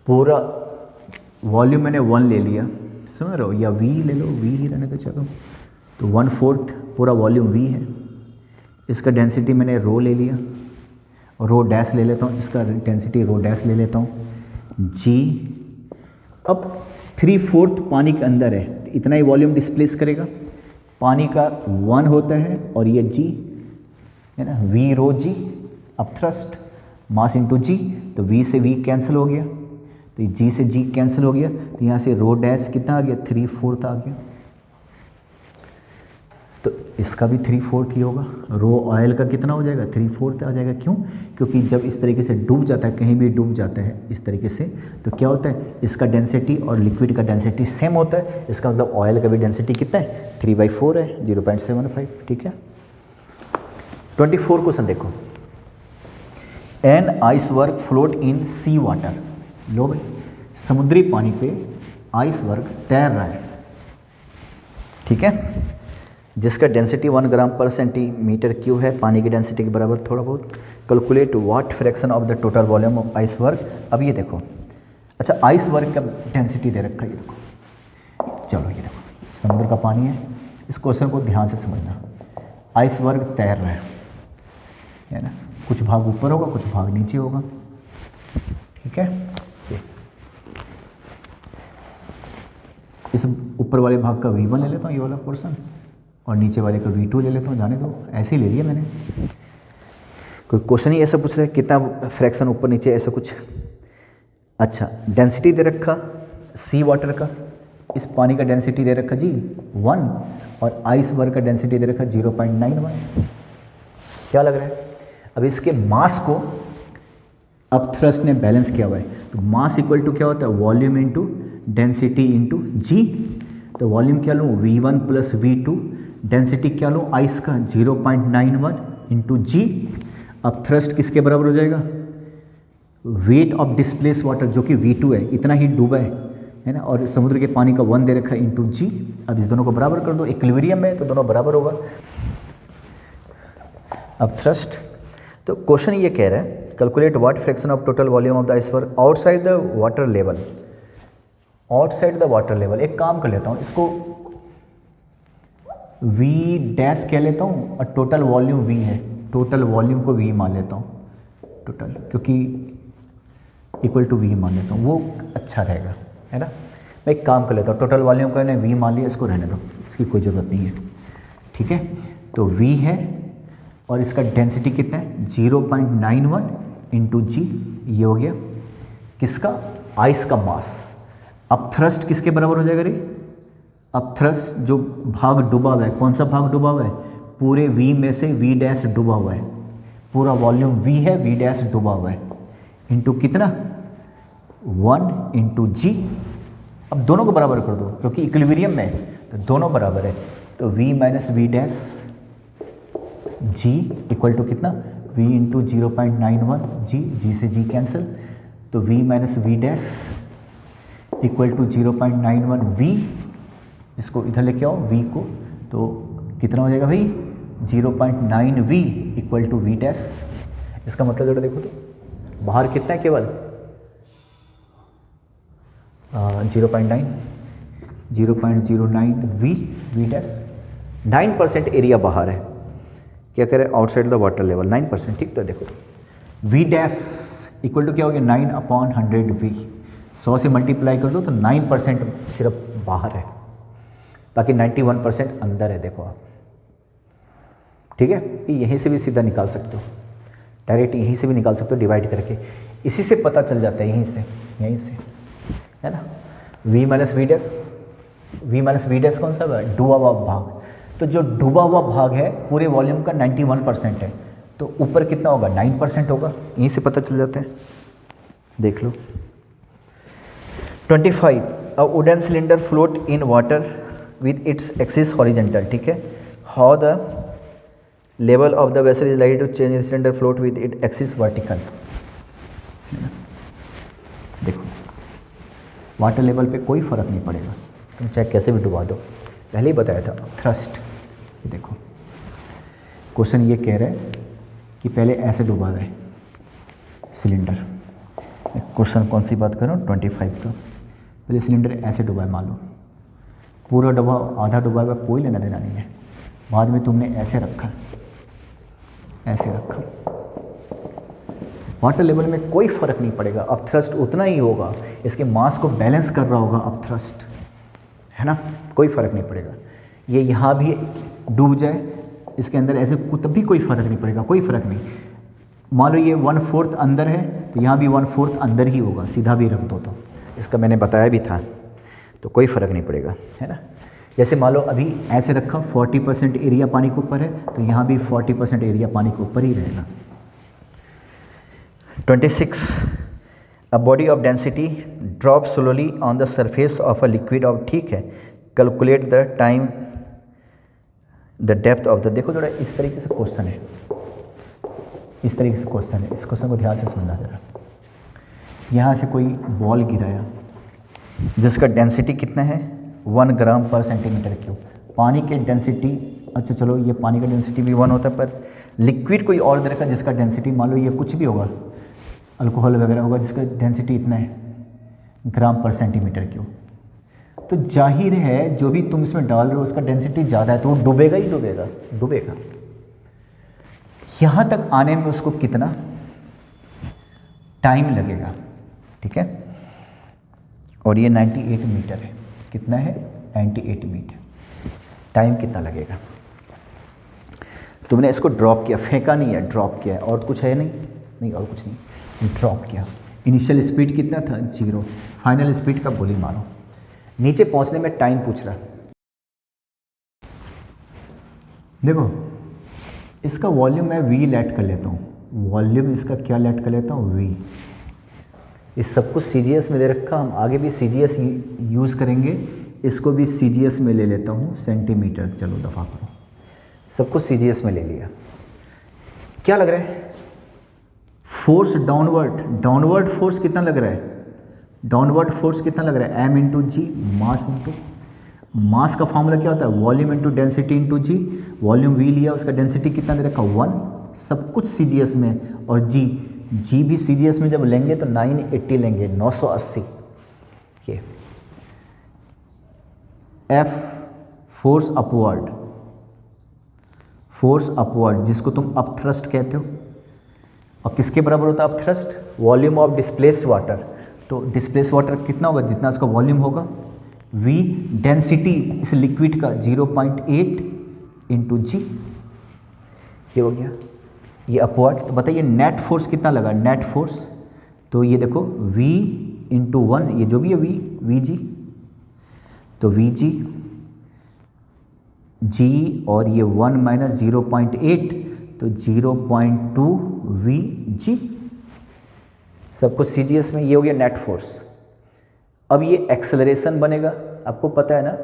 पूरा वॉल्यूम मैंने 1 ले लिया, समझ रहे हो, या v ले लो, v ही रहने तो चलो, तो 1/4 पूरा वॉल्यूम v है, इसका डेंसिटी मैंने रो ले लिया, रो डैश ले लेता हूँ, इसका डेंसिटी रो डैश ले लेता हूँ जी। अब 3/4 पानी के अंदर है, तो इतना ही वॉल्यूम डिस्प्लेस करेगा, पानी का 1 होता है और ये जी है ना, v रो जी, अब थ्रस्ट मास इंटू जी, तो v से v कैंसिल हो गया, तो g से g कैंसिल हो गया, तो यहाँ से रो डैश कितना आ गया, 3/4 आ गया, तो इसका भी 3/4 ही होगा। रो ऑयल का कितना हो जाएगा, 3/4 आ जाएगा, क्यों, क्योंकि जब इस तरीके से डूब जाता है, कहीं भी डूब जाता है इस तरीके से, तो क्या होता है, इसका डेंसिटी और लिक्विड का डेंसिटी सेम होता है, इसका मतलब ऑयल का भी डेंसिटी कितना है, 3/4 है, 0.75, ठीक है। 24 क्वेश्चन देखो, an iceberg float in sea water, लो भाई, समुद्री पानी पे आइस वर्क तैर रहा है, ठीक है, जिसका डेंसिटी 1 ग्राम पर सेंटीमीटर क्यूब है, पानी की डेंसिटी के बराबर थोड़ा बहुत। Calculate what fraction of the total volume of ice work. अब ये देखो, अच्छा आइस वर्क का डेंसिटी दे रखा है, ये देखो, चलो ये देखो, समुद्र का पानी है, इस क्वेश्चन को ध्यान से समझना, आइस वर्क तैर रहा है ना, कुछ भाग ऊपर होगा, कुछ भाग नीचे होगा, ठीक है। इस ऊपर वाले भाग का V1 ले लेता हूँ, ये वाला पोर्शन, और नीचे वाले का V2 ले लेता हूँ, जाने दो, ऐसे ही ले लिया मैंने, कोई क्वेश्चन ही ऐसा पूछ रहा है कितना फ्रैक्शन ऊपर नीचे, ऐसा कुछ। अच्छा डेंसिटी दे रखा सी वाटर का, इस पानी का डेंसिटी दे रखा जी 1, और आइस वर्क का डेंसिटी दे रखा 0.91, क्या लग रहा है। अब इसके मास को अब थ्रस्ट ने बैलेंस किया हुआ है, तो मास इक्वल टू क्या होता है, वॉल्यूम इंटू डेंसिटी इंटू जी, तो वॉल्यूम क्या लूँ, V1 प्लस V2 डेंसिटी क्या लो आइस का 0.91 इंटू जी। अब थ्रस्ट किसके बराबर हो जाएगा, वेट ऑफ डिस्प्लेस वाटर जो कि V2 है, इतना ही डूबा है ना, और समुद्र के पानी का 1 दे रखा है इंटू जी। अब इस दोनों को बराबर कर दो, इक्विलिब्रियम में तो दोनों बराबर होगा। अब थ्रस्ट, तो क्वेश्चन ये कह रहा है calculate what fraction of total volume of the iceberg outside the water level. Outside the water level, एक काम कर लेता हूँ, इसको V डैश कह लेता हूँ और टोटल वॉल्यूम V है, टोटल वॉल्यूम को V मान लेता हूँ, टोटल क्योंकि इक्वल टू V मान लेता हूँ, वो अच्छा रहेगा, है ना। मैं एक काम कर लेता हूँ, टोटल वॉल्यूम का मैंने V मान लिया, इसको रहने दो, इसकी कोई ज़रूरत नहीं है, ठीक है। तो V है और इसका डेंसिटी कितना है 0.91 इंटू जी, ये हो गया किसका, आइस का मास। अब थ्रस्ट किसके बराबर हो जाएगा रे, अब थ्रस्ट जो भाग डूबा हुआ है, कौन सा भाग डूबा हुआ है, पूरे V में से V डैश डूबा हुआ है, पूरा वॉल्यूम V है, V डैश डूबा हुआ है, इंटू कितना 1 इंटू जी। अब दोनों को बराबर कर दो क्योंकि इक्विलिब्रियम में है, तो दोनों बराबर है, तो V minus V dash g equal to कितना, V इंटू 0.91 जी, जी से जी कैंसिल, तो V minus V dash equal to 0.91 V, इसको इधर लेके आओ V को, तो कितना हो जाएगा भाई 0.9 V equal to V dash. इसका मतलब जरा देखो तो बाहर कितना है, केवल 0.09 V डैश, 9% एरिया बाहर है, क्या करें आउटसाइड द वाटर लेवल 9%, ठीक। तो देखो V डैश इक्वल टू क्या हो गया 9/100 V, 100 से मल्टीप्लाई कर दो तो 9% सिर्फ बाहर है, बाकी 91% अंदर है, देखो आप, ठीक है। यहीं से भी सीधा निकाल सकते हो, डायरेक्ट यहीं से भी निकाल सकते हो डिवाइड करके, इसी से पता चल जाता है, यहीं से है ना। V माइनस V डैश कौन सा है, डूबा हुआ भाग, तो जो डूबा हुआ भाग है पूरे वॉल्यूम का 91% है, तो ऊपर कितना होगा 9% होगा, यहीं से पता चल जाता है, देख लो। 25 a wooden cylinder float in water with its axis horizontal, ठीक है। How the level of the vessel is likely to change in cylinder float with it axis vertical. देखो वाटर लेवल पे कोई फर्क नहीं पड़ेगा, तुम चाहे कैसे भी डुबा दो, पहले ही बताया था। थ्रस्ट, देखो क्वेश्चन ये कह रहा है कि पहले ऐसे डुबा रहे सिलेंडर, क्वेश्चन कौन सी बात करूँ 25 का, पहले सिलेंडर ऐसे डुबा है, मान लो पूरा डुबा आधा डुबा हुआ, कोई लेना देना नहीं है, बाद में तुमने ऐसे रखा, वाटर लेवल में कोई फर्क नहीं पड़ेगा, अब थ्रस्ट उतना ही होगा, इसके मास को बैलेंस कर रहा होगा अब थ्रस्ट, है ना, कोई फर्क नहीं पड़ेगा। ये यहाँ भी डूब जाए इसके अंदर ऐसे, तब भी कोई फर्क नहीं पड़ेगा, कोई फर्क नहीं। मान लो ये 1/4 अंदर है, तो यहाँ भी 1/4 अंदर ही होगा, सीधा भी रख दो, तो इसका मैंने बताया भी था, तो कोई फ़र्क नहीं पड़ेगा, है ना। जैसे मान लो अभी ऐसे रखा 40% एरिया पानी के ऊपर है, तो यहाँ भी 40% एरिया पानी के ऊपर ही रहेगा। 26 a body of density drop slowly on the surface of a liquid of, ठीक है। Calculate the time the depth of the, देखो थोड़ा इस तरीके से क्वेश्चन है, इस तरीके से क्वेश्चन है, इस क्वेश्चन को ध्यान से सुनना जरा। यहाँ से कोई बॉल गिराया जिसका डेंसिटी कितना है 1 ग्राम पर सेंटीमीटर क्यूब, पानी के डेंसिटी, अच्छा चलो ये पानी का डेंसिटी भी 1 होता है, पर लिक्विड कोई और दे रखा जिसका डेंसिटी मान लो ये कुछ भी होगा, अल्कोहल वगैरह होगा, जिसका डेंसिटी इतना है ग्राम पर सेंटीमीटर क्यूब, तो जाहिर है जो भी तुम इसमें डाल रहे हो उसका डेंसिटी ज़्यादा है, तो वो डूबेगा ही डूबेगा। यहाँ तक आने में उसको कितना टाइम लगेगा, ठीक है। और ये 98 मीटर है, कितना है 98 मीटर, टाइम कितना लगेगा। तुमने इसको ड्रॉप किया, फेंका नहीं है, ड्रॉप किया है, और कुछ है नहीं और कुछ नहीं, ड्रॉप किया। इनिशियल स्पीड कितना था 0, फाइनल स्पीड का गोली मारो, नीचे पहुंचने में टाइम पूछ रहा। देखो इसका वॉल्यूम मैं V लेट कर लेता हूँ, वॉल्यूम इसका क्या लेट कर लेता हूँ V। इस सब कुछ CGS में दे रखा, हम आगे भी CGS यूज़ करेंगे, इसको भी CGS में ले लेता हूँ, सेंटीमीटर, चलो दफ़ा करो। सब कुछ CGS में ले लिया। क्या लग रहा है? फोर्स डाउनवर्ड फोर्स कितना लग रहा है? डाउनवर्ड फोर्स कितना लग रहा है? m इंटू जी, मास का फॉर्मूला क्या होता है? वॉल्यूम इंटू डेंसिटी इंटू जी। वॉल्यूम v लिया, उसका डेंसिटी कितना दे रखा? 1। सब कुछ CGS में। और जी भी CGS में जब लेंगे तो 980 लेंगे, 980। ये F फोर्स अपवर्ड जिसको तुम अपथ्रस्ट कहते हो। और किसके बराबर होता है upthrust? Volume of displaced water. तो डिस्प्लेस्ड वाटर कितना होगा? जितना उसका वॉल्यूम होगा। V डेंसिटी इस लिक्विड का 0.8 इंटू जी। ये हो गया, ये अपवर्ड। तो बताइए नेट फोर्स कितना लगा? नेट फोर्स तो ये देखो V इंटू 1, ये जो भी है वी जी, तो वी जी और ये 1 माइनस 0.8 तो 0.2 वी जी। सब कुछ CGS में। ये हो गया नेट फोर्स। अब ये एक्सेलरेशन बनेगा, आपको पता है ना,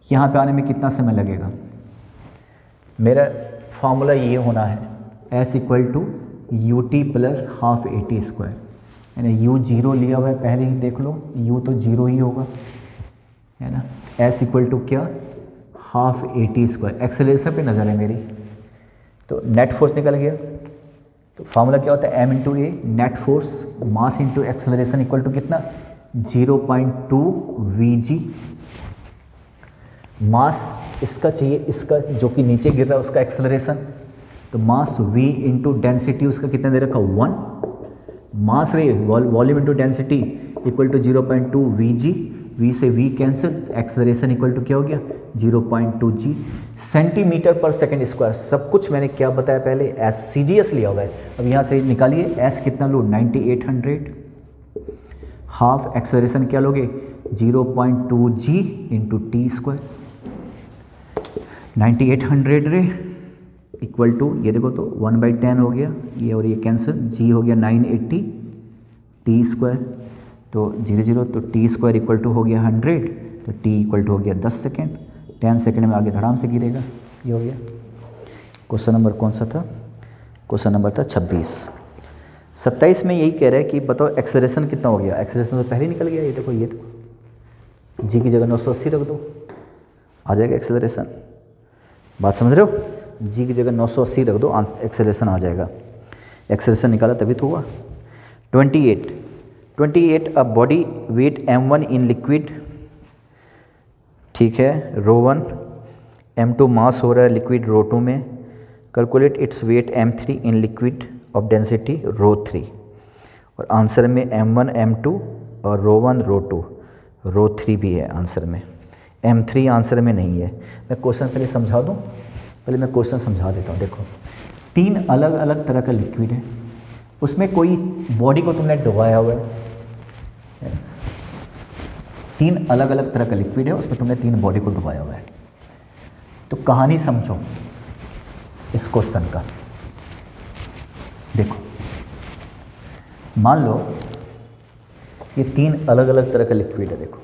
यहाँ पे आने में कितना समय लगेगा? मेरा फॉर्मूला ये होना है S equal to u t plus half AT square, यानी U 0 लिया हुआ है पहले ही, देख लो U तो 0 ही होगा, है ना। S इक्वल टू क्या? Half AT square. एक्सेलरेशन पे नज़र है मेरी, तो नेट फोर्स निकल गया। तो फार्मूला क्या होता है? m into A, net force mass into acceleration equal to कितना? 0.2 vg। मास इसका चाहिए, इसका जो कि नीचे गिर रहा है उसका एक्सेलरेशन, तो मास v इंटू डेंसिटी उसका कितना दे रखा? 1। मास वे volume into density equal to 0.2 vg। v से v cancel, acceleration equal to क्या हो गया? 0.2 g। Centimetre per second square. सब कुछ मैंने क्या बताया पहले? S CGS लिया हुआ है। अब यहाँ से निकालिए S कितना लो? 9800। हाफ एक्सेलरेशन क्या लोगे? 0.2 g इंटू टी स्क्वायर। 9800 रे इक्वल टू, ये देखो तो 1/10 हो गया, ये और ये कैंसिल, g हो गया 980 टी स्क्वायर, तो 0 तो टी स्क्वायर इक्वल टू हो गया 100, तो t इक्वल टू हो गया 10 सेकेंड। 10 सेकेंड में आगे धड़ाम से गिरेगा। ये हो गया। क्वेश्चन नंबर कौन सा था? क्वेश्चन नंबर था 26। 27 में यही कह रहा है कि बताओ एक्सेलरेशन कितना हो गया? एक्सेलरेशन तो पहले ही निकल गया, ये देखो, ये तो जी की जगह 980 रख दो, आ जाएगा एक्सेलरेशन। बात समझ रहे हो? जी की जगह 980 रख दो, एक्सेलरेशन आ जाएगा। एक्सेलरेशन निकाला तभी तो हुआ। 28 a body weight m1 in liquid, ठीक है, ρ1, m2 मास हो रहा है लिक्विड ρ2 में। Calculate its weight m3 in liquid of density ρ3। और आंसर में m1 m2 और ρ1 ρ2 ρ3 भी है आंसर में, m3 आंसर में नहीं है। मैं क्वेश्चन पहले समझा दूँ, पहले मैं क्वेश्चन समझा देता हूँ। देखो 3 अलग अलग तरह का लिक्विड है, उसमें कोई बॉडी को तुमने डुबाया हुआ है। 3 अलग अलग तरह का लिक्विड है, उसमें तुमने 3 बॉडी को डुबाया हुआ है। तो कहानी समझो इस क्वेश्चन का। देखो मान लो ये 3 अलग अलग तरह का लिक्विड है। देखो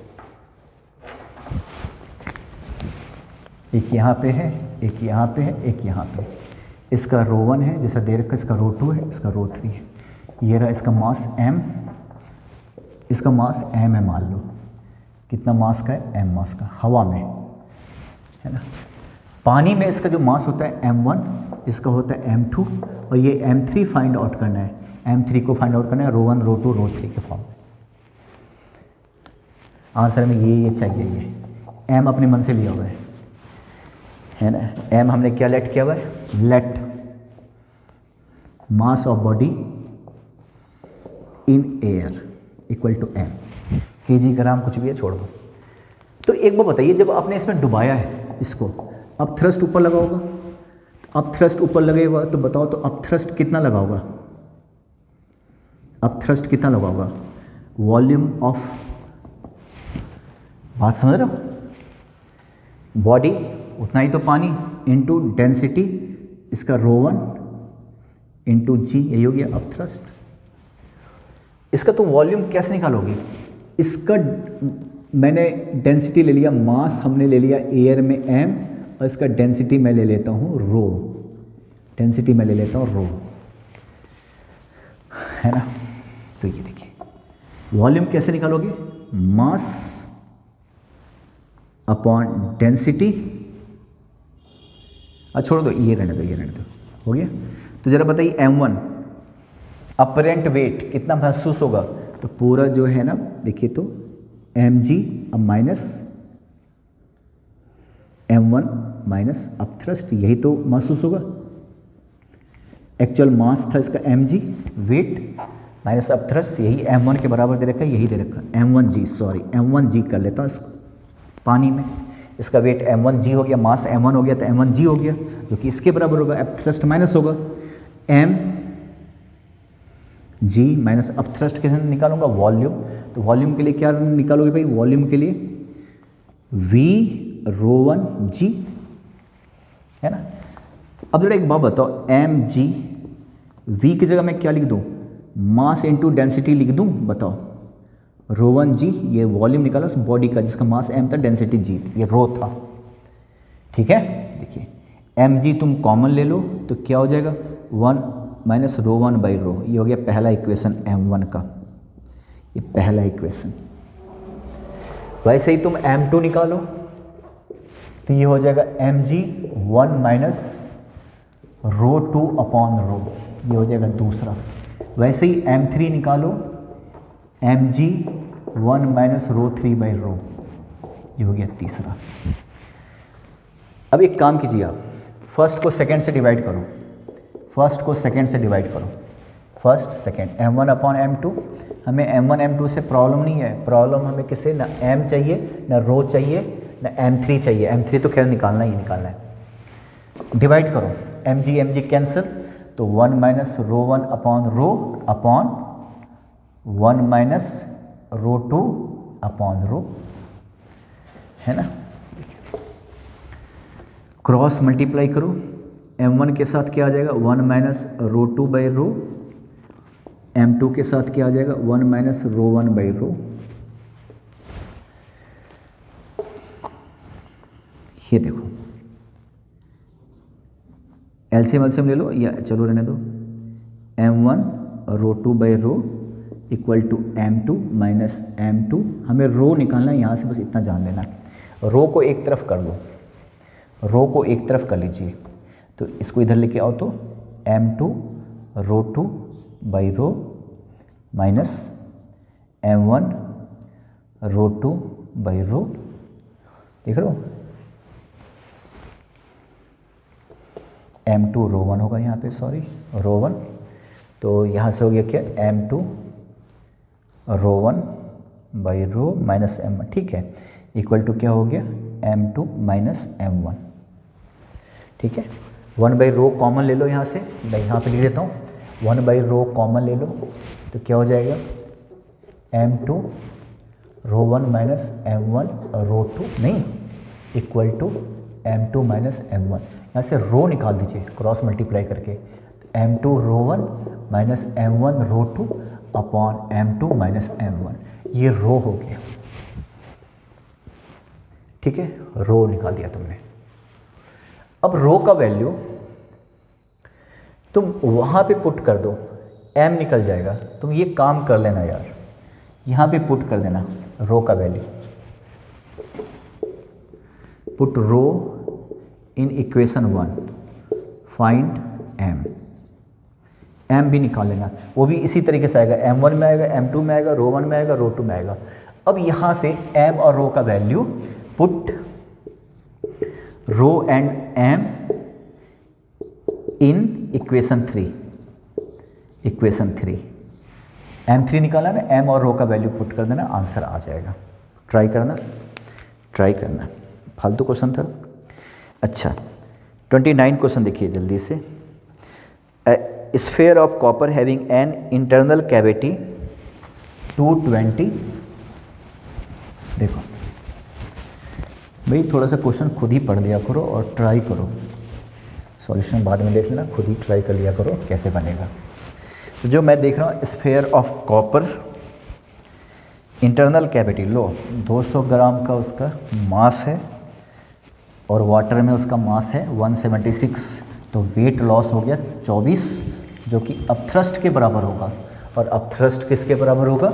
एक यहाँ पे है, एक यहाँ पे है, एक यहाँ पे। इसका ρ1 है जैसा दे रखा है, इसका ρ2 है, इसका ρ3 है। ये रहा इसका मास m, इसका मास m है। मान लो कितना मास का है? m मास का, हवा में, है ना। पानी में इसका जो मास होता है m1, इसका होता है m2, और ये m3 फाइंड आउट करना है। m3 को फाइंड आउट करना है ρ1 ρ2 ρ3 के फॉर्म में। आंसर में ये चाहिए, ये m अपने मन से लिया हुआ है ना। m हमने क्या लेट किया हुआ है? Let mass of body in air equal to m, kg gram कुछ भी है, छोड़ दो। तो एक बार बताइए, जब आपने इसमें डुबाया है इसको, अब थ्रस्ट ऊपर लगा होगा, अब थ्रस्ट ऊपर लगेगा, तो बताओ तो अब थ्रस्ट कितना लगा होगा? अब थ्रस्ट कितना लगा होगा? वॉल्यूम ऑफ, बात समझ रहे हो? बॉडी उतना ही तो पानी इंटू डेंसिटी, इसका ρ1 इंटू जी, यही हो गया अब थ्रस्ट। इसका तो वॉल्यूम कैसे निकालोगे? इसका मैंने डेंसिटी ले लिया, मास हमने ले लिया एयर में m, और इसका डेंसिटी मैं ले लेता हूँ रो, डेंसिटी मैं ले लेता हूँ रो, है ना। तो ये देखिए वॉल्यूम कैसे निकालोगे, मास अपॉन डेंसिटी, छोड़ दो, ये रहने दो, ये रहने दो, हो गया। तो जरा बताइए m1 अपरेंट वेट कितना महसूस होगा, तो पूरा जो है ना देखिए तो mg अब माइनस m1 माइनस अपथ्रस्ट, यही तो महसूस होगा। एक्चुअल मास था इसका mg, वेट माइनस अपथ्रस्ट, यही m1 के बराबर दे रखा है, यही दे रखा है m1g, सॉरी m1g कर लेता हूँ इसको पानी में, इसका वेट m1g हो गया, मास m1 हो गया तो m1g हो गया, जो कि इसके बराबर होगा, अपथ्रस्ट माइनस होगा mg माइनस अपथ्रस्ट कैसे निकालूंगा, वॉल्यूम। तो वॉल्यूम के लिए क्या निकालोगे भाई, वॉल्यूम के लिए v ρ1 g, है ना। अब जरा एक बात बताओ, mg v की जगह मैं क्या लिख दूं, मास इनटू डेंसिटी लिख दूं, बताओ। ρ1 g ये वॉल्यूम निकाला उस बॉडी का जिसका मास m था, डेंसिटी g, ये रो था, ठीक है। देखिए mg तुम कॉमन ले लो तो क्या हो जाएगा, 1 माइनस ρ1 बाई रो, ये हो गया पहला इक्वेशन m1 का, ये पहला इक्वेशन। वैसे ही तुम m2 निकालो तो ये हो जाएगा mg 1 माइनस ρ2 अपॉन रो, ये हो जाएगा दूसरा। वैसे ही m3 निकालो, mg 1 माइनस ρ3 बाई रो, ये हो गया तीसरा। अब एक काम कीजिए आप, फर्स्ट को सेकंड से डिवाइड करो, फर्स्ट को सेकंड से डिवाइड करो, first second, m1 upon m2। हमें m1 m2 से प्रॉब्लम नहीं है, प्रॉब्लम हमें किससे, ना m चाहिए ना रो चाहिए ना m3 चाहिए, m3 तो खैर निकालना ही निकालना है। डिवाइड करो, mg mg कैंसिल, तो 1 minus ρ1 upon rho upon 1 minus ρ2 upon rho, है ना। क्रॉस मल्टीप्लाई करो, m1 के साथ क्या आ जाएगा, 1 माइनस ρ2 बाई रो, m2 के साथ क्या आ जाएगा, 1 माइनस ρ1 बाई रो। ये देखो एलसीएम एलसीएम ले लो, या चलो रहने दो, m1 ρ2 by rho equal to m2 minus m2, हमें रो निकालना है, यहाँ से बस इतना जान लेना, रो को एक तरफ कर दो, रो को एक तरफ कर लीजिए, तो इसको इधर लेके आओ तो m2 ρ2 by rho minus m1 ρ2 by rho, देख रहे हो, m2 ρ1 होगा यहाँ पे, सॉरी ρ1, तो यहाँ से हो गया क्या, m2 ρ1 by rho minus m1, ठीक है, इक्वल टू क्या हो गया, m2 माइनस m1, ठीक है। 1 बाई रो कॉमन ले लो यहाँ से, मैं यहाँ पे लिख देता हूँ, 1 बाई रो कॉमन ले लो तो क्या हो जाएगा, m2 ρ1 माइनस m1 ρ2 नहीं, equal to m2 minus m1, यहाँ से रो निकाल दीजिए क्रॉस मल्टीप्लाई करके, m2 ρ1 minus m1 ρ2 upon m2 minus m1, ये रो हो गया, ठीक है, रो निकाल दिया तुमने। अब रो का वैल्यू तुम वहाँ पे पुट कर दो, m निकल जाएगा, तुम ये काम कर लेना यार, यहाँ पे पुट कर देना रो का value, put rho in equation 1, find m भी निकाल लेना, वो भी इसी तरीके से आएगा, m1 में आएगा, m2 में आएगा, रो1 में आएगा, रो2 में आएगा। अब यहाँ से m और रो का value put rho and m in equation 3, equation 3, m3 निकाला ना, m और रो का वैल्यू पुट कर देना, आंसर आ जाएगा। ट्राई करना, ट्राई करना, फालतू क्वेश्चन था। अच्छा 29 क्वेश्चन देखिए जल्दी से, sphere of copper having an internal cavity 220, देखो भाई थोड़ा सा क्वेश्चन खुद ही पढ़ लिया करो और ट्राई करो, सॉल्यूशन बाद में देख लेना, खुद ही ट्राई कर लिया करो कैसे बनेगा। तो जो मैं देख रहा हूँ, sphere of copper internal cavity लो 200 ग्राम का उसका मास है और वाटर में उसका मास है 176, तो वेट लॉस हो गया 24, जो कि अपथ्रस्ट के बराबर होगा। और अपथ्रस्ट किसके बराबर होगा?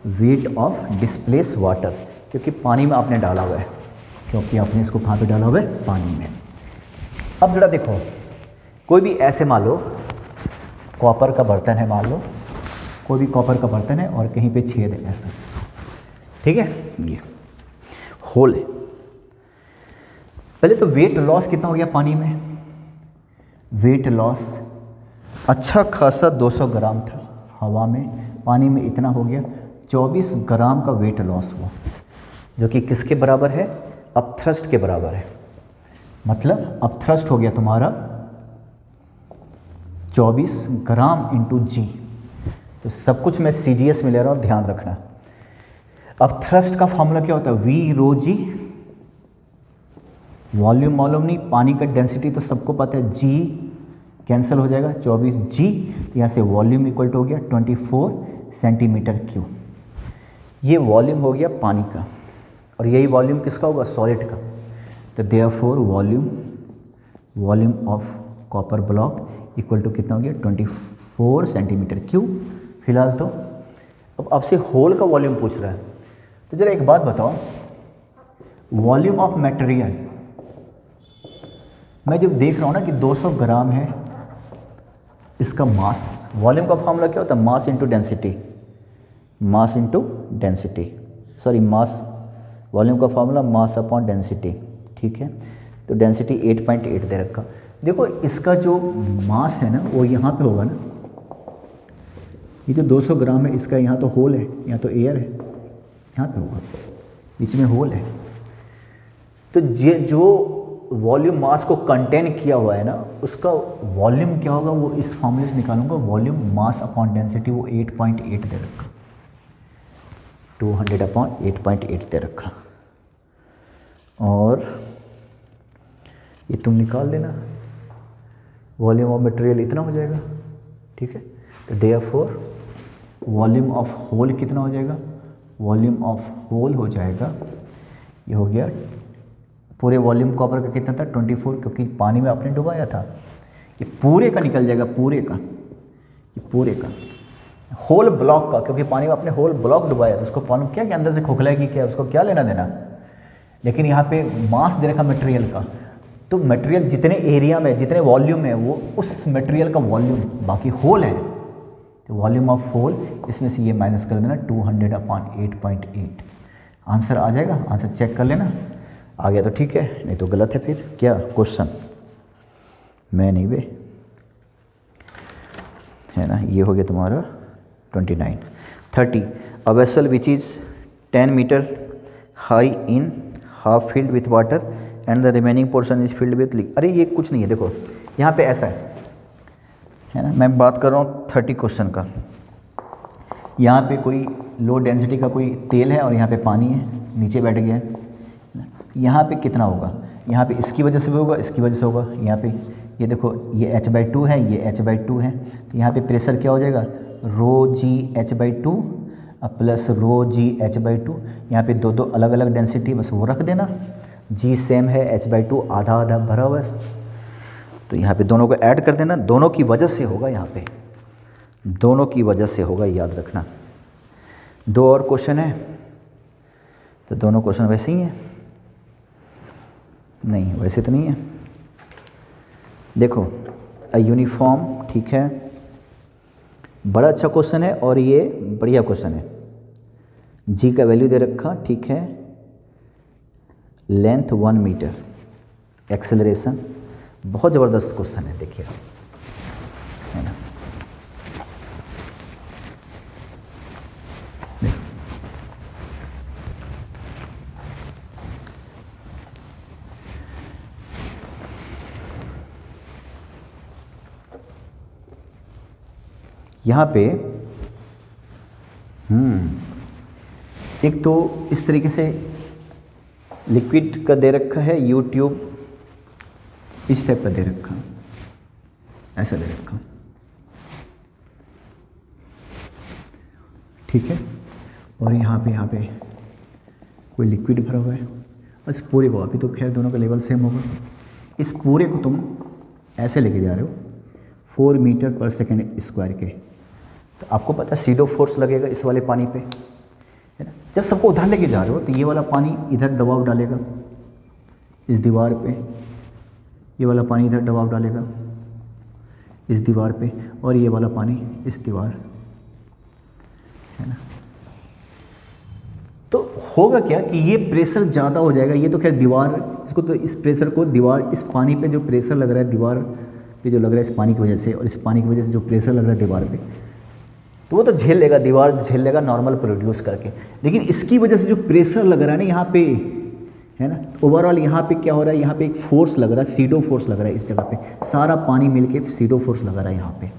वेट ऑफ डिस्प्लेस वाटर, क्योंकि पानी में आपने डाला हुआ है, क्योंकि आपने इसको कहाँ पे डाला हुआ है? पानी में। अब जरा देखो, कोई भी ऐसे मान लो कॉपर का बर्तन है, मान लो कोई भी कॉपर का बर्तन है और कहीं पे छेद है ऐसा, ठीक है, ये होल है। पहले तो वेट लॉस कितना हो गया पानी में? वेट लॉस अच्छा खासा 200 ग्राम था हवा में, पानी में इतना हो गया 24 ग्राम का वेट लॉस हुआ, जो कि किसके बराबर है? अपथ्रस्ट के बराबर है। मतलब अपथ्रस्ट हो गया तुम्हारा 24 ग्राम इंटू जी। तो सब कुछ मैं CGS में ले रहा हूँ, ध्यान रखना। अपथ्रस्ट का फॉर्मूला क्या होता है? We row ji. वॉल्यूम मालूम नहीं, पानी का डेंसिटी तो सबको पता है, जी कैंसिल हो जाएगा 24 जी, तो यहाँ से वॉल्यूम इक्वल टू हो गया 24 सेंटीमीटर क्यूब। ये वॉल्यूम हो गया पानी का, और यही वॉल्यूम किसका होगा? सॉलिड का। तो therefore volume of copper block equal to कितना हो गया? 24 सेंटीमीटर क्यूब। फिलहाल तो अब आपसे होल का वॉल्यूम पूछ रहा है, तो जरा एक बात बताओ, वॉल्यूम ऑफ मटेरियल मैं जब देख रहा हूँ ना कि 200 ग्राम है इसका मास, वॉल्यूम का फॉर्मूला क्या होता है? Mass into density, mass into density, sorry mass, volume का फॉर्मूला मास अपॉन डेंसिटी, ठीक है। तो डेंसिटी 8.8 दे रखा। देखो इसका जो मास है ना वो यहाँ पे होगा ना, ये जो 200 ग्राम है इसका यहाँ तो होल है, यहाँ तो एयर है, यहाँ पे होगा, बीच में होल है। तो ये जो वॉल्यूम मास को कंटेन किया हुआ है ना, उसका वॉल्यूम क्या होगा वो इस फॉर्मूले से निकालूंगा। वॉल्यूम मास अपॉन डेंसिटी वो 8.8 दे रखा, 200 अपॉन 8.8 दे रखा, और ये तुम निकाल देना, वॉल्यूम ऑफ मटेरियल इतना हो जाएगा, ठीक है। तो देयरफॉर वॉल्यूम ऑफ होल कितना हो जाएगा? वॉल्यूम ऑफ होल हो जाएगा, ये हो गया पूरे वॉल्यूम कॉपर का कितना था? 24, क्योंकि पानी में आपने डुबाया था। ये पूरे का निकल जाएगा, पूरे का, ये पूरे का, होल ब्लॉक का, क्योंकि पानी में आपने होल ब्लॉक डुबाया, तो उसको मालूम क्या कि अंदर से खोखलाएगी क्या, उसको क्या लेना देना। लेकिन यहाँ पे मास दे रखा मटेरियल का, तो मटेरियल जितने एरिया में, जितने वॉल्यूम में, वो उस मटेरियल का वॉल्यूम, बाकी होल है, तो वॉल्यूम ऑफ होल, इसमें से ये माइनस कर देना 200 अपॉन 8.8, आंसर आ जाएगा। आंसर चेक कर लेना, आ गया तो ठीक है, नहीं तो गलत है। फिर क्या क्वेश्चन, मैं नहीं बे, है ना, ये हो गया तुम्हारा 29। 30 a vessel which is 10 metre high in half filled with water and the remaining portion is filled with liquid. अरे ये कुछ नहीं है, देखो यहाँ पे ऐसा है ना, मैं बात कर रहा हूँ 30 क्वेश्चन का। यहाँ पे कोई लो डेंसिटी का कोई तेल है और यहाँ पे पानी है, नीचे बैठ गया है। यहाँ पे कितना होगा? यहाँ पे इसकी वजह से भी होगा, इसकी वजह से होगा। यहाँ पे ये देखो, ये h/2 है, ये h/2 है, तो यहाँ पे प्रेशर क्या हो जाएगा? ρg(h/2) plus ρg(h/2). यहाँ पे दो अलग अलग डेंसिटी, बस वो रख देना। g सेम है, h/2 आधा आधा भरा हुआ है, तो यहाँ पे दोनों को ऐड कर देना। दोनों की वजह से होगा, यहाँ पे दोनों की वजह से होगा, याद रखना। 2 और क्वेश्चन है, तो दोनों क्वेश्चन वैसे ही हैं, नहीं वैसे तो नहीं है। देखो अ यूनिफॉर्म, ठीक है, बड़ा अच्छा क्वेश्चन है और ये बढ़िया क्वेश्चन है। जी का वैल्यू दे रखा, ठीक है, लेंथ 1 मीटर, एक्सेलरेशन, बहुत ज़बरदस्त क्वेश्चन है, देखिए, है ना। यहाँ पे एक तो इस तरीके से लिक्विड का दे रखा है, यू ट्यूब इस टाइप का दे रखा, ऐसा दे रखा, ठीक है। और यहाँ पे कोई लिक्विड भरा हुआ है, और इस पूरे को, अभी तो खैर दोनों का लेवल सेम होगा, इस पूरे को तुम ऐसे लेके जा रहे हो 4 मीटर पर सेकेंड स्क्वायर के, तो आपको पता है सीडो फोर्स लगेगा इस वाले पानी पे, है ना। जब सबको उधर लेके जा रहे हो तो ये वाला पानी इधर दबाव डालेगा इस दीवार पे, ये वाला पानी इधर दबाव डालेगा इस दीवार पे, और ये वाला पानी इस दीवार, है ना। तो होगा क्या कि ये प्रेशर ज़्यादा हो जाएगा, ये तो खैर दीवार, इसको तो इस प्रेशर को दीवार, इस पानी पे जो प्रेशर लग रहा है दीवार पे जो लग रहा है इस पानी की वजह से, और इस पानी की वजह से जो प्रेशर लग रहा है दीवार पे, तो वो तो झेल लेगा, दीवार झेल लेगा नॉर्मल प्रोड्यूस करके, लेकिन इसकी वजह से जो प्रेशर लग रहा है ना यहाँ पे, है ना, ओवरऑल यहाँ पे क्या हो रहा है, यहाँ पे एक फोर्स लग रहा है, सीडो फोर्स लग रहा है इस जगह पे, सारा पानी मिलके सीडो फोर्स लगा रहा है यहाँ पे।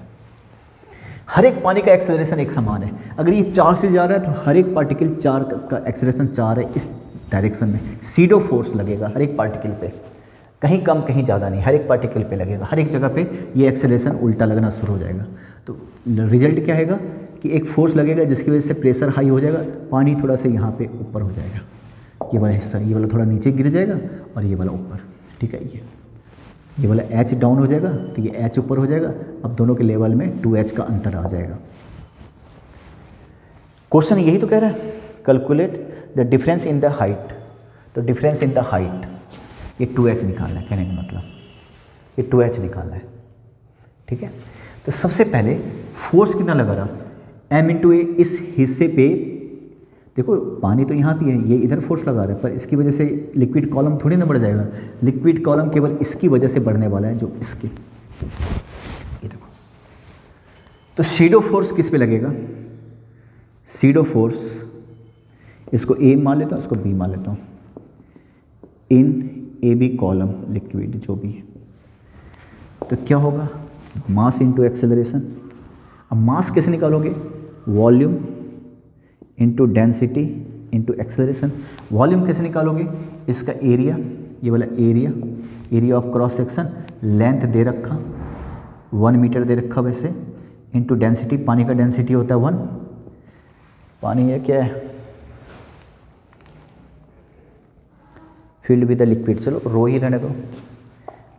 हर एक पानी का एक्सेलरेशन एक समान है, अगर ये 4 से जा रहा है तो हर एक पार्टिकल 4 का एक्सेलरेशन 4 है इस डायरेक्शन में, सीडो फोर्स लगेगा हर एक पार्टिकल पे, कहीं कम कहीं ज़्यादा नहीं, हर एक पार्टिकल पे लगेगा, हर एक जगह पे ये एक्सेलरेशन उल्टा लगना शुरू हो जाएगा। तो रिजल्ट क्या है कि एक फोर्स लगेगा जिसकी वजह से प्रेशर हाई हो जाएगा, पानी थोड़ा सा यहाँ पे ऊपर हो जाएगा, ये वाला हिस्सा, ये वाला थोड़ा नीचे गिर जाएगा और ये वाला ऊपर, ठीक है। ये वाला H डाउन हो जाएगा तो ये H ऊपर हो जाएगा, अब दोनों के लेवल में 2H का अंतर आ जाएगा। क्वेश्चन यही तो कह रहा है, calculate the difference in the height, तो डिफरेंस इन द हाइट ये 2H निकालना है, कहने का मतलब ये 2H निकालना है, ठीक है। तो सबसे पहले फोर्स कितना लगा रहा, M इंटू ए, इस हिस्से पे देखो पानी तो यहाँ भी है, ये इधर फोर्स लगा रहा है, पर इसकी वजह से लिक्विड कॉलम थोड़ी ना बढ़ जाएगा, लिक्विड कॉलम केवल इसकी वजह से बढ़ने वाला है, जो इसके, ये देखो। तो सीडो फोर्स किस पे लगेगा, सीडो फोर्स, इसको ए मान लेता हूँ, इसको बी मान लेता हूँ, इन ए बी कॉलम लिक्विड जो भी है, तो क्या होगा, मास इंटू एक्सेलरेशन। अब मास कैसे निकालोगे, volume into density into acceleration. Volume कैसे निकालोगे, इसका एरिया, ये वाला area of cross section, length दे रखा 1 मीटर दे रखा वैसे, इंटू डेंसिटी, पानी का डेंसिटी होता है 1, पानी है क्या है, फील्ड विद द लिक्विड, चलो रो ही रहने दो,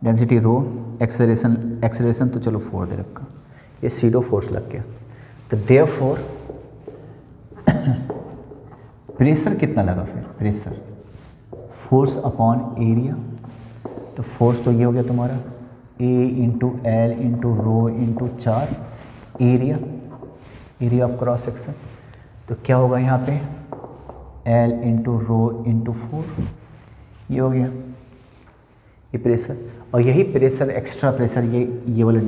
डेंसिटी रो, एक्सेलरेशन तो चलो 4 दे रखा, ये सीडो फोर्स लग गया। तो देयरफॉर प्रेशर कितना लगा, फिर प्रेशर फोर्स अपॉन एरिया, तो फोर्स तो ये हो गया तुम्हारा A into L into rho into 4 area of cross section, तो क्या होगा यहाँ पे L इंटू रो इंटू 4, ये हो गया ये प्रेशर, और यही प्रेशर एक्स्ट्रा प्रेशर ये वाला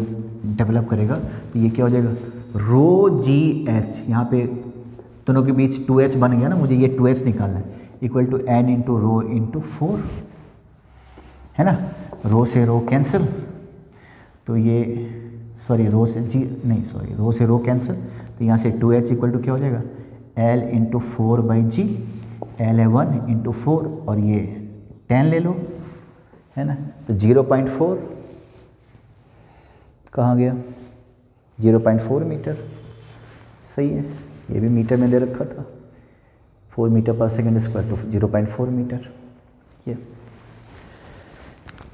डेवलप करेगा, तो ये क्या हो जाएगा रो जी एच, यहाँ पे दोनों के बीच 2H बन गया ना, मुझे ये 2H निकालना है, equal to N into rho into 4, है ना, रो से रो कैंसिल, तो ये सॉरी रो से जी नहीं सॉरी रो से रो कैंसिल, तो यहाँ से 2H इक्वल टू क्या हो जाएगा L into 4 by g, L है 1 इंटू 4 और ये 10 ले लो, है ना, तो 0.4 कहाँ गया, 0.4 मीटर, सही है, ये भी मीटर में दे रखा था, 4 मीटर पर सेकेंड स्क्वायर, तो 0.4 मीटर। ये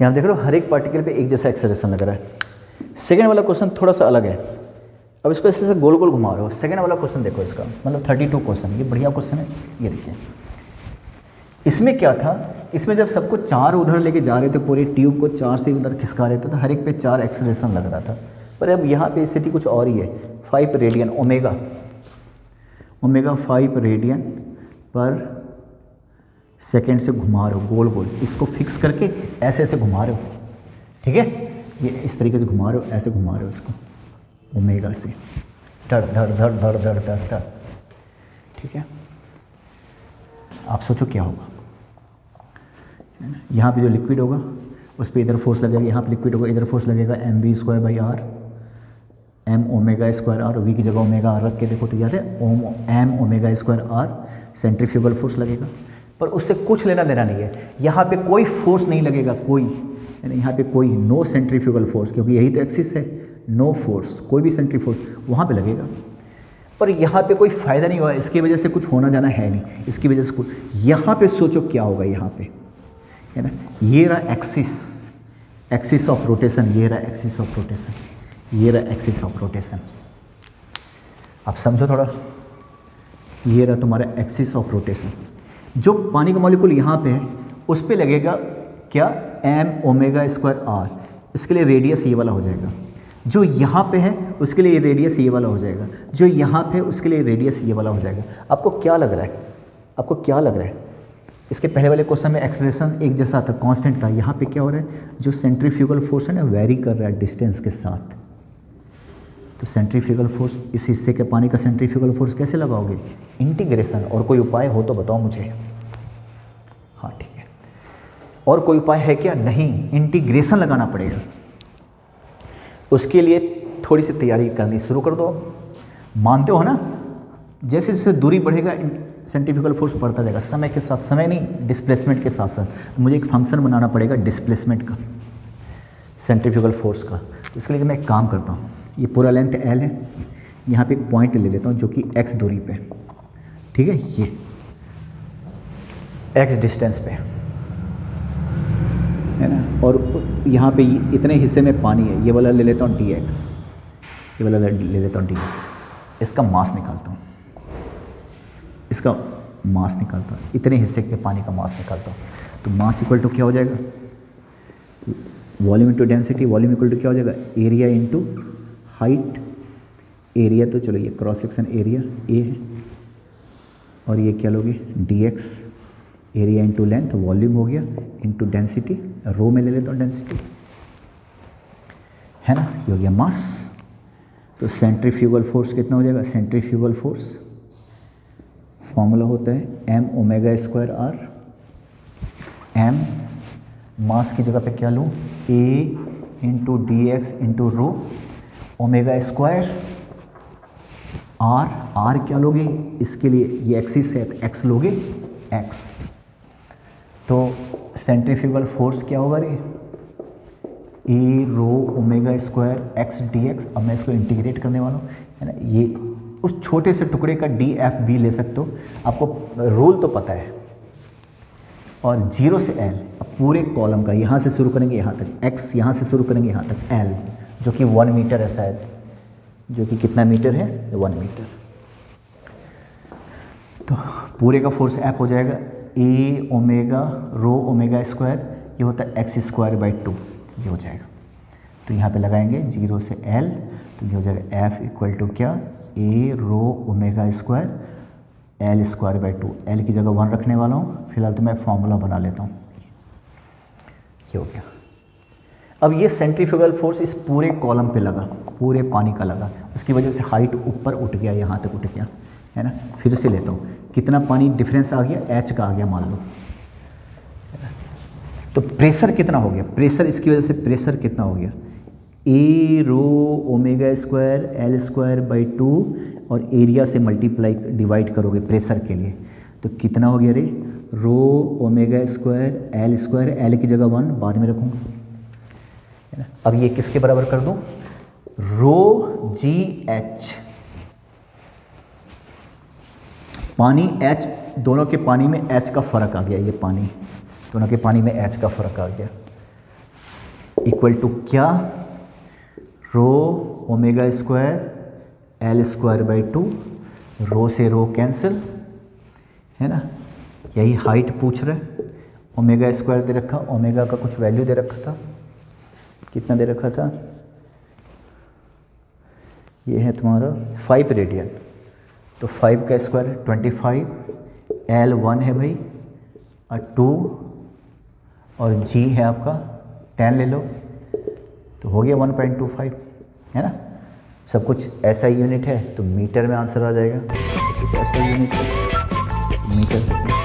यहाँ देख रहे हो हर एक पार्टिकल पे एक जैसा एक्सेलरेशन लग रहा है। सेकेंड वाला क्वेश्चन थोड़ा सा अलग है, अब इसको ऐसे गोल गोल घुमा रहे हो। सेकेंड वाला क्वेश्चन देखो, इसका मतलब 32 क्वेश्चन, ये बढ़िया क्वेश्चन है, ये देखिए। इसमें क्या था, इसमें जब सबको 4 उधर लेके जा रहे थे, पूरे ट्यूब को 4 से उधर खिसका रहे थे, तो हर एक पे 4 एक्सेलरेशन लग रहा था, पर अब यहाँ पे स्थिति कुछ और ही है, 5 रेडियन ओमेगा 5 रेडियन पर सेकेंड से घुमा रहे हो गोल गोल, इसको फिक्स करके ऐसे ऐसे घुमा रहे हो, ठीक है, ये इस तरीके से घुमा रहे हो, ऐसे घुमा रहे हो इसको ओमेगा से, धड़ धड़ धड़ धड़ धड़ धड़ धड़, ठीक है। आप सोचो क्या होगा, यहाँ पे जो लिक्विड होगा उस पर इधर फोर्स लगेगा, यहाँ पे लिक्विड होगा इधर फोर्स लगेगा mv²/r, m ओमेगा²r, v की जगह ओमेगा r रख के देखो तो याद है m ओमेगा²r सेंट्रीफ्यूगल फोर्स लगेगा, पर उससे कुछ लेना देना नहीं है, यहाँ पे कोई फोर्स नहीं लगेगा, कोई यानी यहाँ पे कोई नो सेंट्रीफ्यूगल फोर्स, क्योंकि यही तो एक्सिस है, नो फोर्स, कोई भी सेंट्री फोर्स वहाँ पे लगेगा। पर यहाँ पे कोई फ़ायदा नहीं हुआ, इसकी वजह से कुछ होना जाना है नहीं, इसकी वजह से कुछ, यहाँ पे सोचो क्या होगा यहाँ पे, है ना। ये रहा एक्सिस ऑफ रोटेशन, ये रहा एक्सिस ऑफ रोटेशन, ये रहा एक्सिस ऑफ रोटेशन। आप समझो थोड़ा, ये रहा तुम्हारा एक्सिस ऑफ रोटेशन। जो पानी का मॉलिक्यूल यहाँ पे है उस पे लगेगा क्या, एम ओमेगा स्क्वायर आर, इसके लिए रेडियस ये वाला हो जाएगा। जो यहाँ पे है उसके लिए रेडियस ये वाला हो जाएगा, जो यहाँ पे है उसके लिए रेडियस ये वाला हो जाएगा। आपको क्या लग रहा है, आपको क्या लग रहा है? इसके पहले वाले क्वेश्चन में एक्सेलरेशन एक जैसा था, कांस्टेंट था। यहाँ पे क्या हो रहा है, जो सेंट्रीफ्यूगल फोर्स है ना वेरी कर रहा है डिस्टेंस के साथ। तो सेंट्रीफ्यूगल फोर्स, इस हिस्से के पानी का सेंट्रीफ्यूगल फोर्स कैसे लगाओगे, इंटीग्रेशन। और कोई उपाय हो तो बताओ मुझे। हाँ ठीक है, और कोई उपाय है क्या? नहीं, इंटीग्रेशन लगाना पड़ेगा। उसके लिए थोड़ी सी तैयारी करनी शुरू कर दो। मानते हो ना, जैसे जैसे दूरी बढ़ेगा सेंट्रीफ्यूगल फोर्स बढ़ता जाएगा समय के साथ, समय नहीं डिस्प्लेसमेंट के साथ साथ। मुझे एक फंक्शन बनाना पड़ेगा डिस्प्लेसमेंट का, सेंट्रीफ्यूगल फोर्स का। तो इसके लिए मैं एक काम करता हूँ, ये पूरा लेंथ L है, यहाँ पे एक पॉइंट ले लेता हूँ जो कि x दूरी पे, ठीक है, ये x डिस्टेंस पे है ना। और यहाँ पे इतने हिस्से में पानी है, ये वाला ले लेता हूँ dx, ये वाला ले लेता हूँ dx। इसका मास निकालता हूँ, इसका मास निकालता हूँ, इतने हिस्से के पानी का मास निकालता हूँ। तो मास इक्वल टू क्या हो जाएगा, volume into density. Volume equal to क्या हो जाएगा, एरिया इंटू हाइट। एरिया तो चलो ये क्रॉस सेक्शन एरिया ए है, और ये क्या लोगे dx, area into length, volume हो गया, इंटू डेंसिटी, रो में ले लेता हूँ डेंसिटी, है ना। ये हो गया मास। तो सेंट्रीफ्यूगल फोर्स कितना हो जाएगा, सेंट्रीफ्यूगल फोर्स फॉर्मूला होता है m omega square r. M mass की जगह पे क्या लूँ, a into d x into rho, omega square r. R क्या लोगे, इसके लिए ये एक्सिस है तो एक्स लोगे, एक्स। तो सेंट्रीफ्यूगल फोर्स क्या होगा रे, a rho omega square x d x. अब मैं इसको इंटीग्रेट करने वाला हूँ, है ना। ये उस छोटे से टुकड़े का डी एफ बी ले सकते हो, आपको रूल तो पता है। और 0 से L, अब पूरे कॉलम का यहाँ से शुरू करेंगे यहाँ तक, x यहाँ से शुरू करेंगे यहाँ तक, L जो कि 1 मीटर है शायद, जो कि कितना मीटर है, 1 मीटर। तो पूरे का फोर्स F हो जाएगा ए ओमेगा रो ओमेगा स्क्वायर, ये होता है एक्स स्क्वायर बाई 2, ये हो जाएगा। तो यहाँ पे लगाएंगे 0 से L, तो ये हो जाएगा F इक्वल टू क्या, a rho omega square l square by 2। L की जगह 1 रखने वाला हूँ, फिलहाल तो मैं फॉर्मूला बना लेता हूँ। क्या हो गया, अब ये सेंट्रीफ्यूगल फोर्स इस पूरे कॉलम पे लगा, पूरे पानी का लगा, उसकी वजह से हाइट ऊपर उठ गया, यहाँ तक उठ गया, है ना। फिर से लेता हूँ, कितना पानी डिफरेंस आ गया, एच का आ गया मान लो। तो प्रेशर कितना हो गया, प्रेशर इसकी वजह से प्रेशर कितना हो गया, a rho omega square l square by 2, और एरिया से मल्टीप्लाई डिवाइड करोगे प्रेशर के लिए, तो कितना हो गया रे, रो omega square l square, L की जगह 1 बाद में रखूँगा, है ना। अब ये किसके बराबर कर दूँ, रो जी एच। पानी एच, दोनों के पानी में एच का फ़र्क आ गया, ये पानी दोनों के पानी में एच का फ़र्क आ गया, इक्वल टू क्या, रो omega square l square by 2, रो से रो कैंसिल, है ना। यही हाइट पूछ रहा है, ओमेगा स्क्वायर दे रखा, ओमेगा का कुछ वैल्यू दे रखा था, कितना दे रखा था, ये है तुम्हारा 5 रेडियन, तो 5 का स्क्वायर 25, एल 1 है भाई, और 2, और जी है आपका 10 ले लो, तो हो गया 1.25, है ना। सब कुछ ऐसा यूनिट है तो मीटर में आंसर आ जाएगा, सब कुछ ऐसा यूनिट है मीटर।